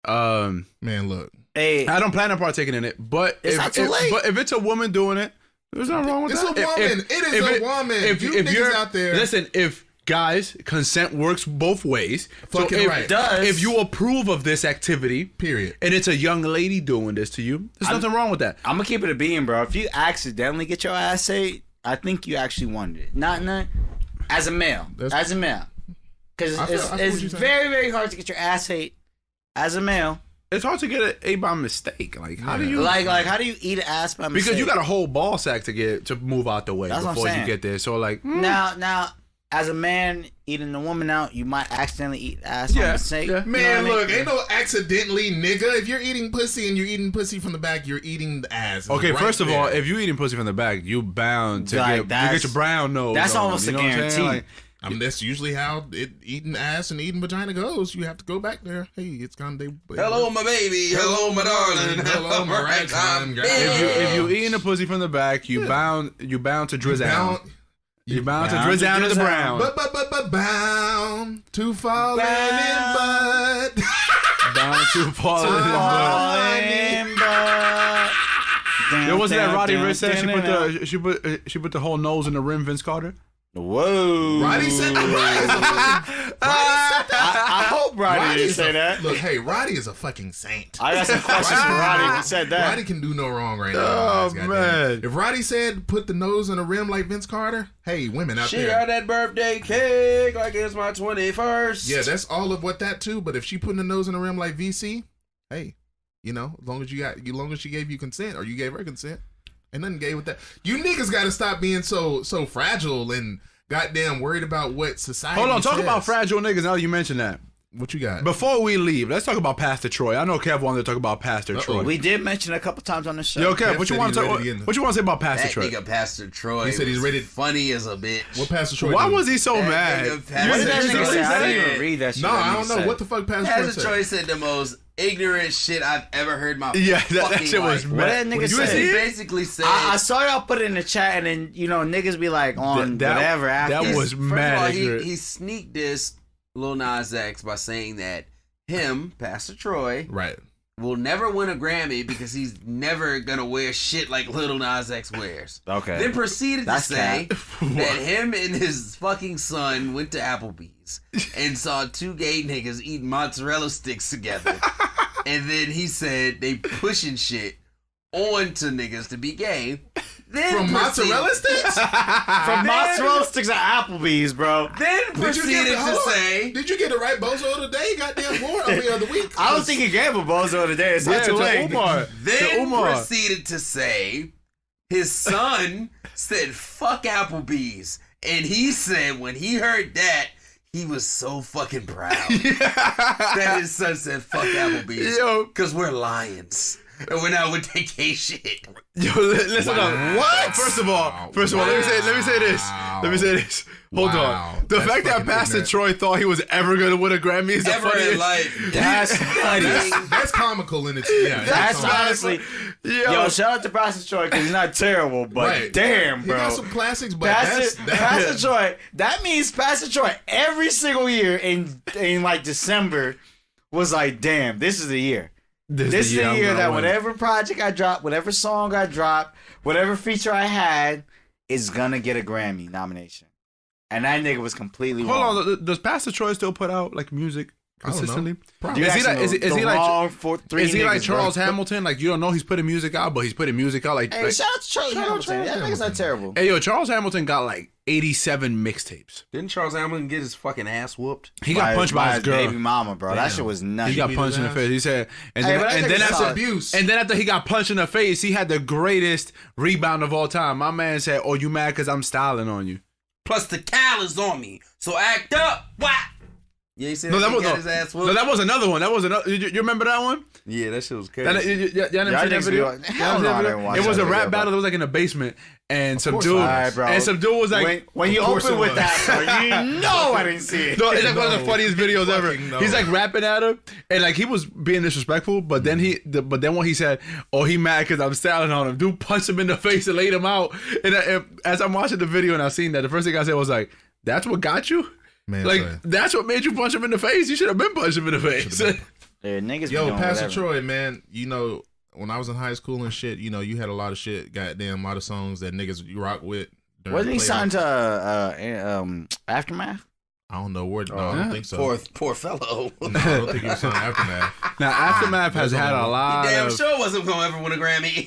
Man, look. Hey, I don't plan on partaking in it, but it's not too late. But if it's a woman doing it, there's nothing wrong with it's that. A woman. It is a woman. If you're out there, listen. If guys, consent works both ways. Fucking so right. If you approve of this activity, period, and it's a young lady doing this to you, there's nothing wrong with that. I'm gonna keep it a being, bro. If you accidentally get your ass ate, I think you actually wanted it. Not as a male. Because it's very, very hard to get your ass ate as a male. It's hard to get it ate by mistake. Like how do you how do you eat an ass by mistake? Because you got a whole ball sack to move out the way before you get there. So like now as a man eating a woman out, you might accidentally eat ass by mistake. Yeah. Man, look, ain't no accidentally, nigga. If you're eating pussy and you're eating pussy from the back, you're eating the ass. Okay, right first of all, if you eating pussy from the back, you bound to get your brown nose. That's almost a guarantee. I mean, that's usually how eating ass and eating vagina goes. You have to go back there. Hey, it's gonna be. Hello, my baby. Hello, my darling. Hello, my ragtime girl. If you eating a pussy from the back, you bound to drizz out. You bound to drizz down to the brown. Bound to falling in bud. Bound to falling in bud. There wasn't that Roddy Ricch said she put the whole nose in the rim, Vince Carter. Whoa. Roddy said that. I hope Roddy didn't say that. Look, hey, Roddy is a fucking saint. I got some questions for Roddy who said that. Roddy can do no wrong right now. Oh, man. If Roddy said put the nose on the rim like Vince Carter, hey, women out there. She got that birthday cake like it's my 21st. Yeah, that's all of what that too. But if she putting the nose on the rim like VC, hey, as long as she gave you consent or you gave her consent. Ain't nothing gay with that. You niggas got to stop being so fragile and goddamn worried about what society Hold on, talk says. about fragile niggas now that you mention that. What you got? Before we leave, let's talk about Pastor Troy. I know Kev wanted to talk about Pastor Troy. We did mention it a couple times on the show. Yo, Kev, what you want to say about Pastor Troy? That nigga Pastor Troy. He said he's rated funny as a bitch. What Pastor Troy? Why was he so mad? What did that nigga say? I didn't even read that shit. No, I don't know. What the fuck Pastor Troy said the most ignorant shit I've ever heard in my that fucking shit was life. What that nigga said? He basically said I saw y'all put it in the chat and then niggas be like on whatever after. That was mad. First of all, he sneak dissed Lil Nas X by saying that him, Pastor Troy, right, will never win a Grammy because he's never gonna wear shit like Lil Nas X wears. Okay. Then proceeded to say that him and his fucking son went to Applebee's and saw two gay niggas eating mozzarella sticks together. And then he said they pushing shit on to niggas to be gay. Then From mozzarella sticks? From mozzarella sticks at Applebee's, bro. Then proceeded to say, did you get the right bozo today? Goddamn Lord, every other week. I don't think he gave a bozo today. It's not too late. Then proceeded to say his son said, fuck Applebee's. And he said when he heard that, he was so fucking proud that his son said, fuck Applebee's. Yo. Because we're lions. And we're not with take gay shit. Yo, listen up. What? First of all, let me say this. Hold on. The fact that Pastor Troy thought he was ever gonna win a Grammy is the funniest. In life. That's funny. That's comical in its That's honestly. Yo, shout out to Pastor Troy because he's not terrible, but damn, bro. He got some classics, but Pastor Troy. That means Pastor Troy every single year in like December was like, damn, this is the year. This is the year that whatever project I drop, whatever song I drop, whatever feature I had is gonna get a Grammy nomination. And that nigga was completely wrong. Hold on, does Pastor Troy still put out like music consistently? Is he like Charles Hamilton? Like you don't know he's putting music out, but he's putting music out. Hey, shout out to Charlie Hamilton. That nigga's not terrible. Hey, yo, Charles Hamilton got like 87 mixtapes. Didn't Charles Hamilton get his fucking ass whooped? He got punched by his girl. Baby mama, bro. Damn. That shit was nuts. He got punched in the face. He said, and then after he got punched in the face, he had the greatest rebound of all time. My man said, "Oh, you mad because I'm styling on you?" Plus the cow is on me, so act up. What? Yeah, he said his ass whooped. No, that was another one. That was another. You remember that one? Yeah, that shit was crazy. Y'all never seen that video? Hell no, I didn't watch it was a rap video, battle that was like in a basement, and some dude, was like, when you open with that, bro, you know I didn't see it. No, it's like one of the funniest videos ever. No. He's like rapping at him, and like he was being disrespectful, but then when he said, "Oh, he mad because I'm styling on him," dude punched him in the face and laid him out. And as I'm watching the video and I seen that, the first thing I said was like, "That's what got you." Man, like that's what made you punch him in the face. You should have been punched him in the face. Yeah, niggas. Yo, Pastor Troy, man. You know when I was in high school and shit, you know you had a lot of shit. Goddamn, a lot of songs that niggas you rock with. Wasn't he signed to Aftermath? I don't know where. No, I don't think so. Poor fellow. No, I don't think he was signed to Aftermath. Now Aftermath has had a lot. He damn sure wasn't gonna ever win a Grammy.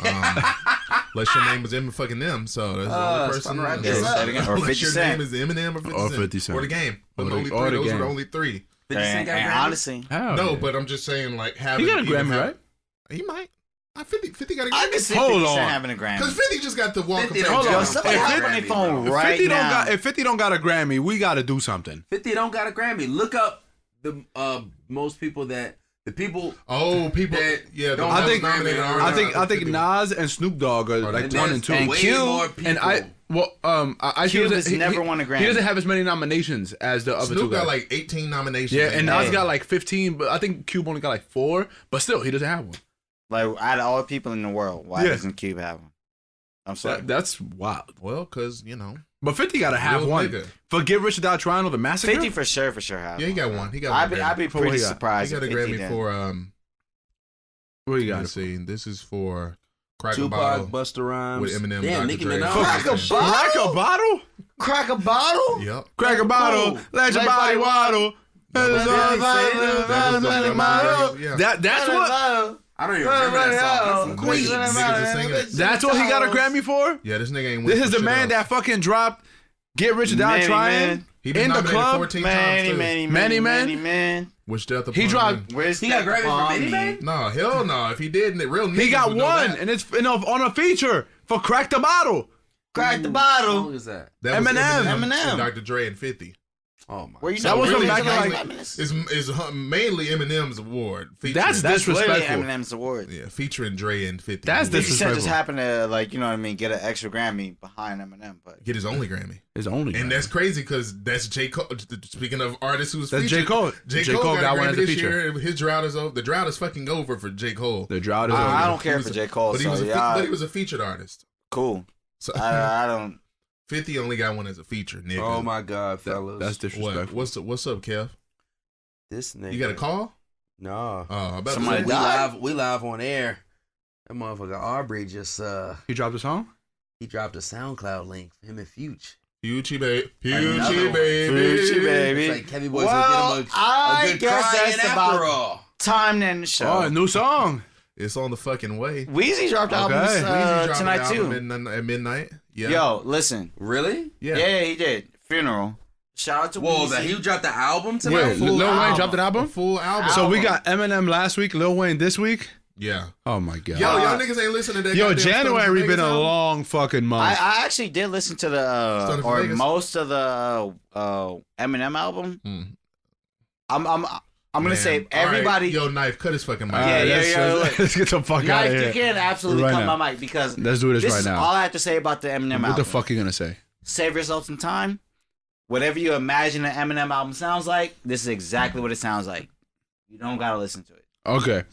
Unless your name was Eminem, so that's the only person. Or 50 your Cent. name is Eminem or 50 Cent. Or the Game. But only three. Those were the only three. And honestly, no, but I'm just saying, like, having he got a Grammy, right? He might. 50 got a Grammy. I can see 50 Cent having a Grammy. Because 50 just got the walk of fame. Hold on, somebody have on their phone right now. If 50 don't got a Grammy, we got to do something. 50 don't got a Grammy. Look up the most people that the people. Oh, people. That yeah, don't I think Nas and Snoop Dogg are like 1 and 2. And way Q more people. And Cube has never won a Grammy. He doesn't have as many nominations as the other two Snoop guys. got like 18 nominations. Yeah, and Nas got like 15, but I think Cube only got like 4. But still, he doesn't have one. Like out of all the people in the world, why doesn't Cube have one? I'm sorry. That's wild. Well, because But 50 got to have one. Nigga. For Get Rich or Die Trying or The Massacre? 50 for sure have. Yeah, he got one. He got one. I'd be pretty surprised. He got a Grammy for What you got? Let's see. This is for Crack a Tupac, Bottle Busta Rhymes with Eminem, Damn, Dr. Nicki Dre. Minaj. Crack a bottle? Crack a bottle? Yep. Crack a bottle. Let your body waddle. That's what. I don't even remember that song. That's from Queens. That's what he got a Grammy for? Yeah, this nigga ain't. This is the man that fucking dropped Get Rich or Die Trying in the club. 14 times Many man. Which death he dropped. He got Grammy for Many Man? No, hell no. If he did, real niggas He got would know one, that. and it's on a feature for Crack the Bottle. Crack the How bottle. long is that? That was Eminem. and Dr. Dre and 50. Oh my! Where you That was really from back in like It's mainly Eminem's award. That's disrespectful. Eminem's award. Yeah, featuring Dre and 50. That's 50 Cent disrespectful. just happened to get an extra Grammy behind Eminem, but Get his only Grammy. His only Grammy. And that's crazy because that's J. Cole. Speaking of artists who's That's featured, J. Cole. J. Cole got one as a feature. His drought is over. The drought is fucking over for J. Cole. The drought is over. I don't care for J. Cole. But he was a featured artist. Cool. So I don't. 50 only got one as a feature, nigga. Oh my God, fellas! That's disrespectful. What's up, Kev? This nigga. You got a call? No. Oh, about Somebody to say, we live on air. That motherfucker Aubrey just He dropped a song? he dropped a SoundCloud link for him and Fuge. Fucci baby. Fucci It's baby. like Kevin Boy's Well, gonna get him a I good guess crying that's after about all. time to end the show. Oh, a new song. It's on the fucking way. Weezy dropped albums tonight too. At midnight. Yeah. Yo, listen. Really? Yeah. Yeah, he did. Funeral. Shout out to Weezy. That he dropped the album tonight? Wait, Lil Wayne dropped an album? A full album. So we got Eminem last week, Lil Wayne this week? Yeah. Oh my god. Yo, y'all niggas ain't listening to that. Yo, January been a long fucking month. I actually did listen to the most of the Eminem album. I'm gonna say everybody. Right. Yo, Knife, cut his fucking mic. Let's get the fuck out of here. You can absolutely cut my mic because let's do this right now. All I have to say about the Eminem album. What the fuck are you gonna say? Save yourself some time. Whatever you imagine an Eminem album sounds like, this is exactly what it sounds like. You don't gotta listen to it. Okay.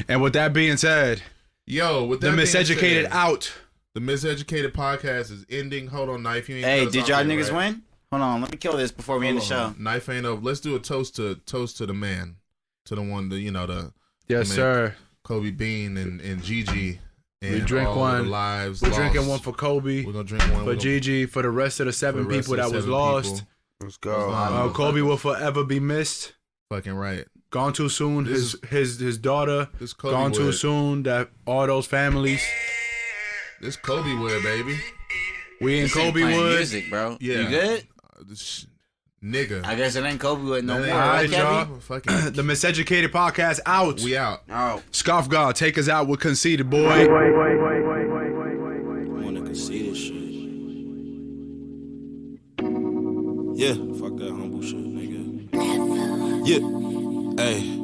And with that being said, yo, with that the Miseducated out. The Miseducated podcast is ending. Hold on, Knife. You ain't hey, did y'all niggas win? Hold on, let me kill this before we end the show. Knife ain't over. Let's do a toast to the man, to the one, yes, sir. Kobe Bean and Gigi. And we drink one. Lives we're drinking one for Kobe. We're gonna drink one for Gigi. For the rest of the 7 people that was lost. Let's go. Kobe will forever be missed. Fucking right. Gone too soon. His daughter. Gone too soon. That all those families. This KOBEWOOD, baby. We in KOBEWOOD. Music, bro. Yeah. You good? Nigga. I guess it ain't KOBEWOOD no more. All right, y'all. The Miseducated podcast out. We out. Scoff God, take us out with Conceited, boy. I wanna conceited shit. Yeah, fuck that humble shit, nigga. Yeah, hey.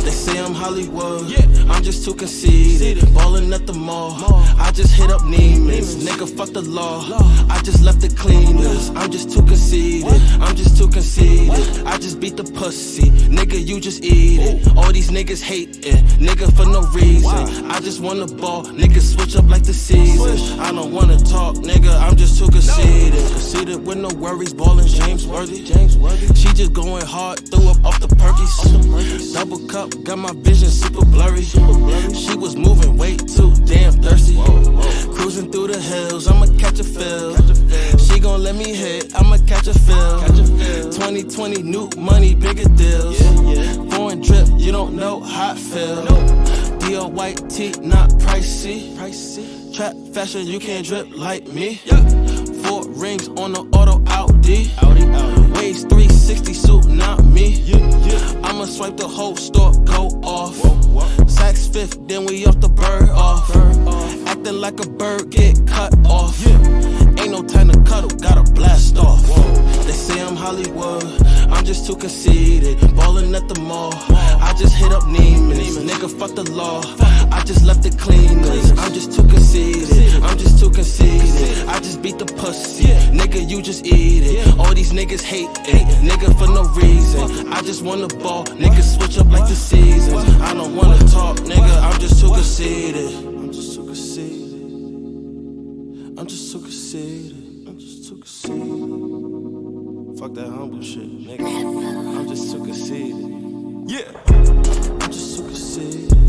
They say I'm Hollywood, I'm just too conceited. Ballin' at the mall, I just hit up Neiman's. Nigga, fuck the law, I just left the cleaners. I'm just too conceited, I'm just too conceited. I just beat the pussy, nigga, you just eat it. All these niggas hate it, nigga, for no reason. I just wanna ball, niggas switch up like the season. I don't wanna talk, nigga, I'm just too conceited. Conceited with no worries, ballin' James Worthy. She just going hard, threw up off the Perkies. Double cup, got my vision super blurry. She was moving way too damn thirsty. Cruising through the hills, I'ma catch a feel. She gon' let me hit, I'ma catch a feel. 2020 new money, bigger deals. Foreign drip, you don't know how I feel. Dior white tee, not pricey. Trap fashion, you can't drip like me. 4 rings on the auto Audi. Waist 360 suit, not me. I'ma swipe the whole store, go off. Saks fifth, then we off the bird off. Acting like a bird, get cut off. Ain't no time to cuddle, gotta blast off. They say I'm Hollywood, I'm just too conceited. Ballin' at the mall, I just hit up Neiman's. Nigga, fuck the law, I just left the cleaners. I'm just too conceited, I'm just too conceited. I just beat the pussy, nigga, you just eat it. All these niggas hate it, nigga, for no reason. I just wanna ball, niggas switch up like the seasons. I don't wanna talk, nigga, I'm just too conceited. I'm just too conceited. I'm just too conceited. I'm just too conceited. Fuck that humble shit, nigga. I'm just too conceited. Yeah. I'm just too conceited.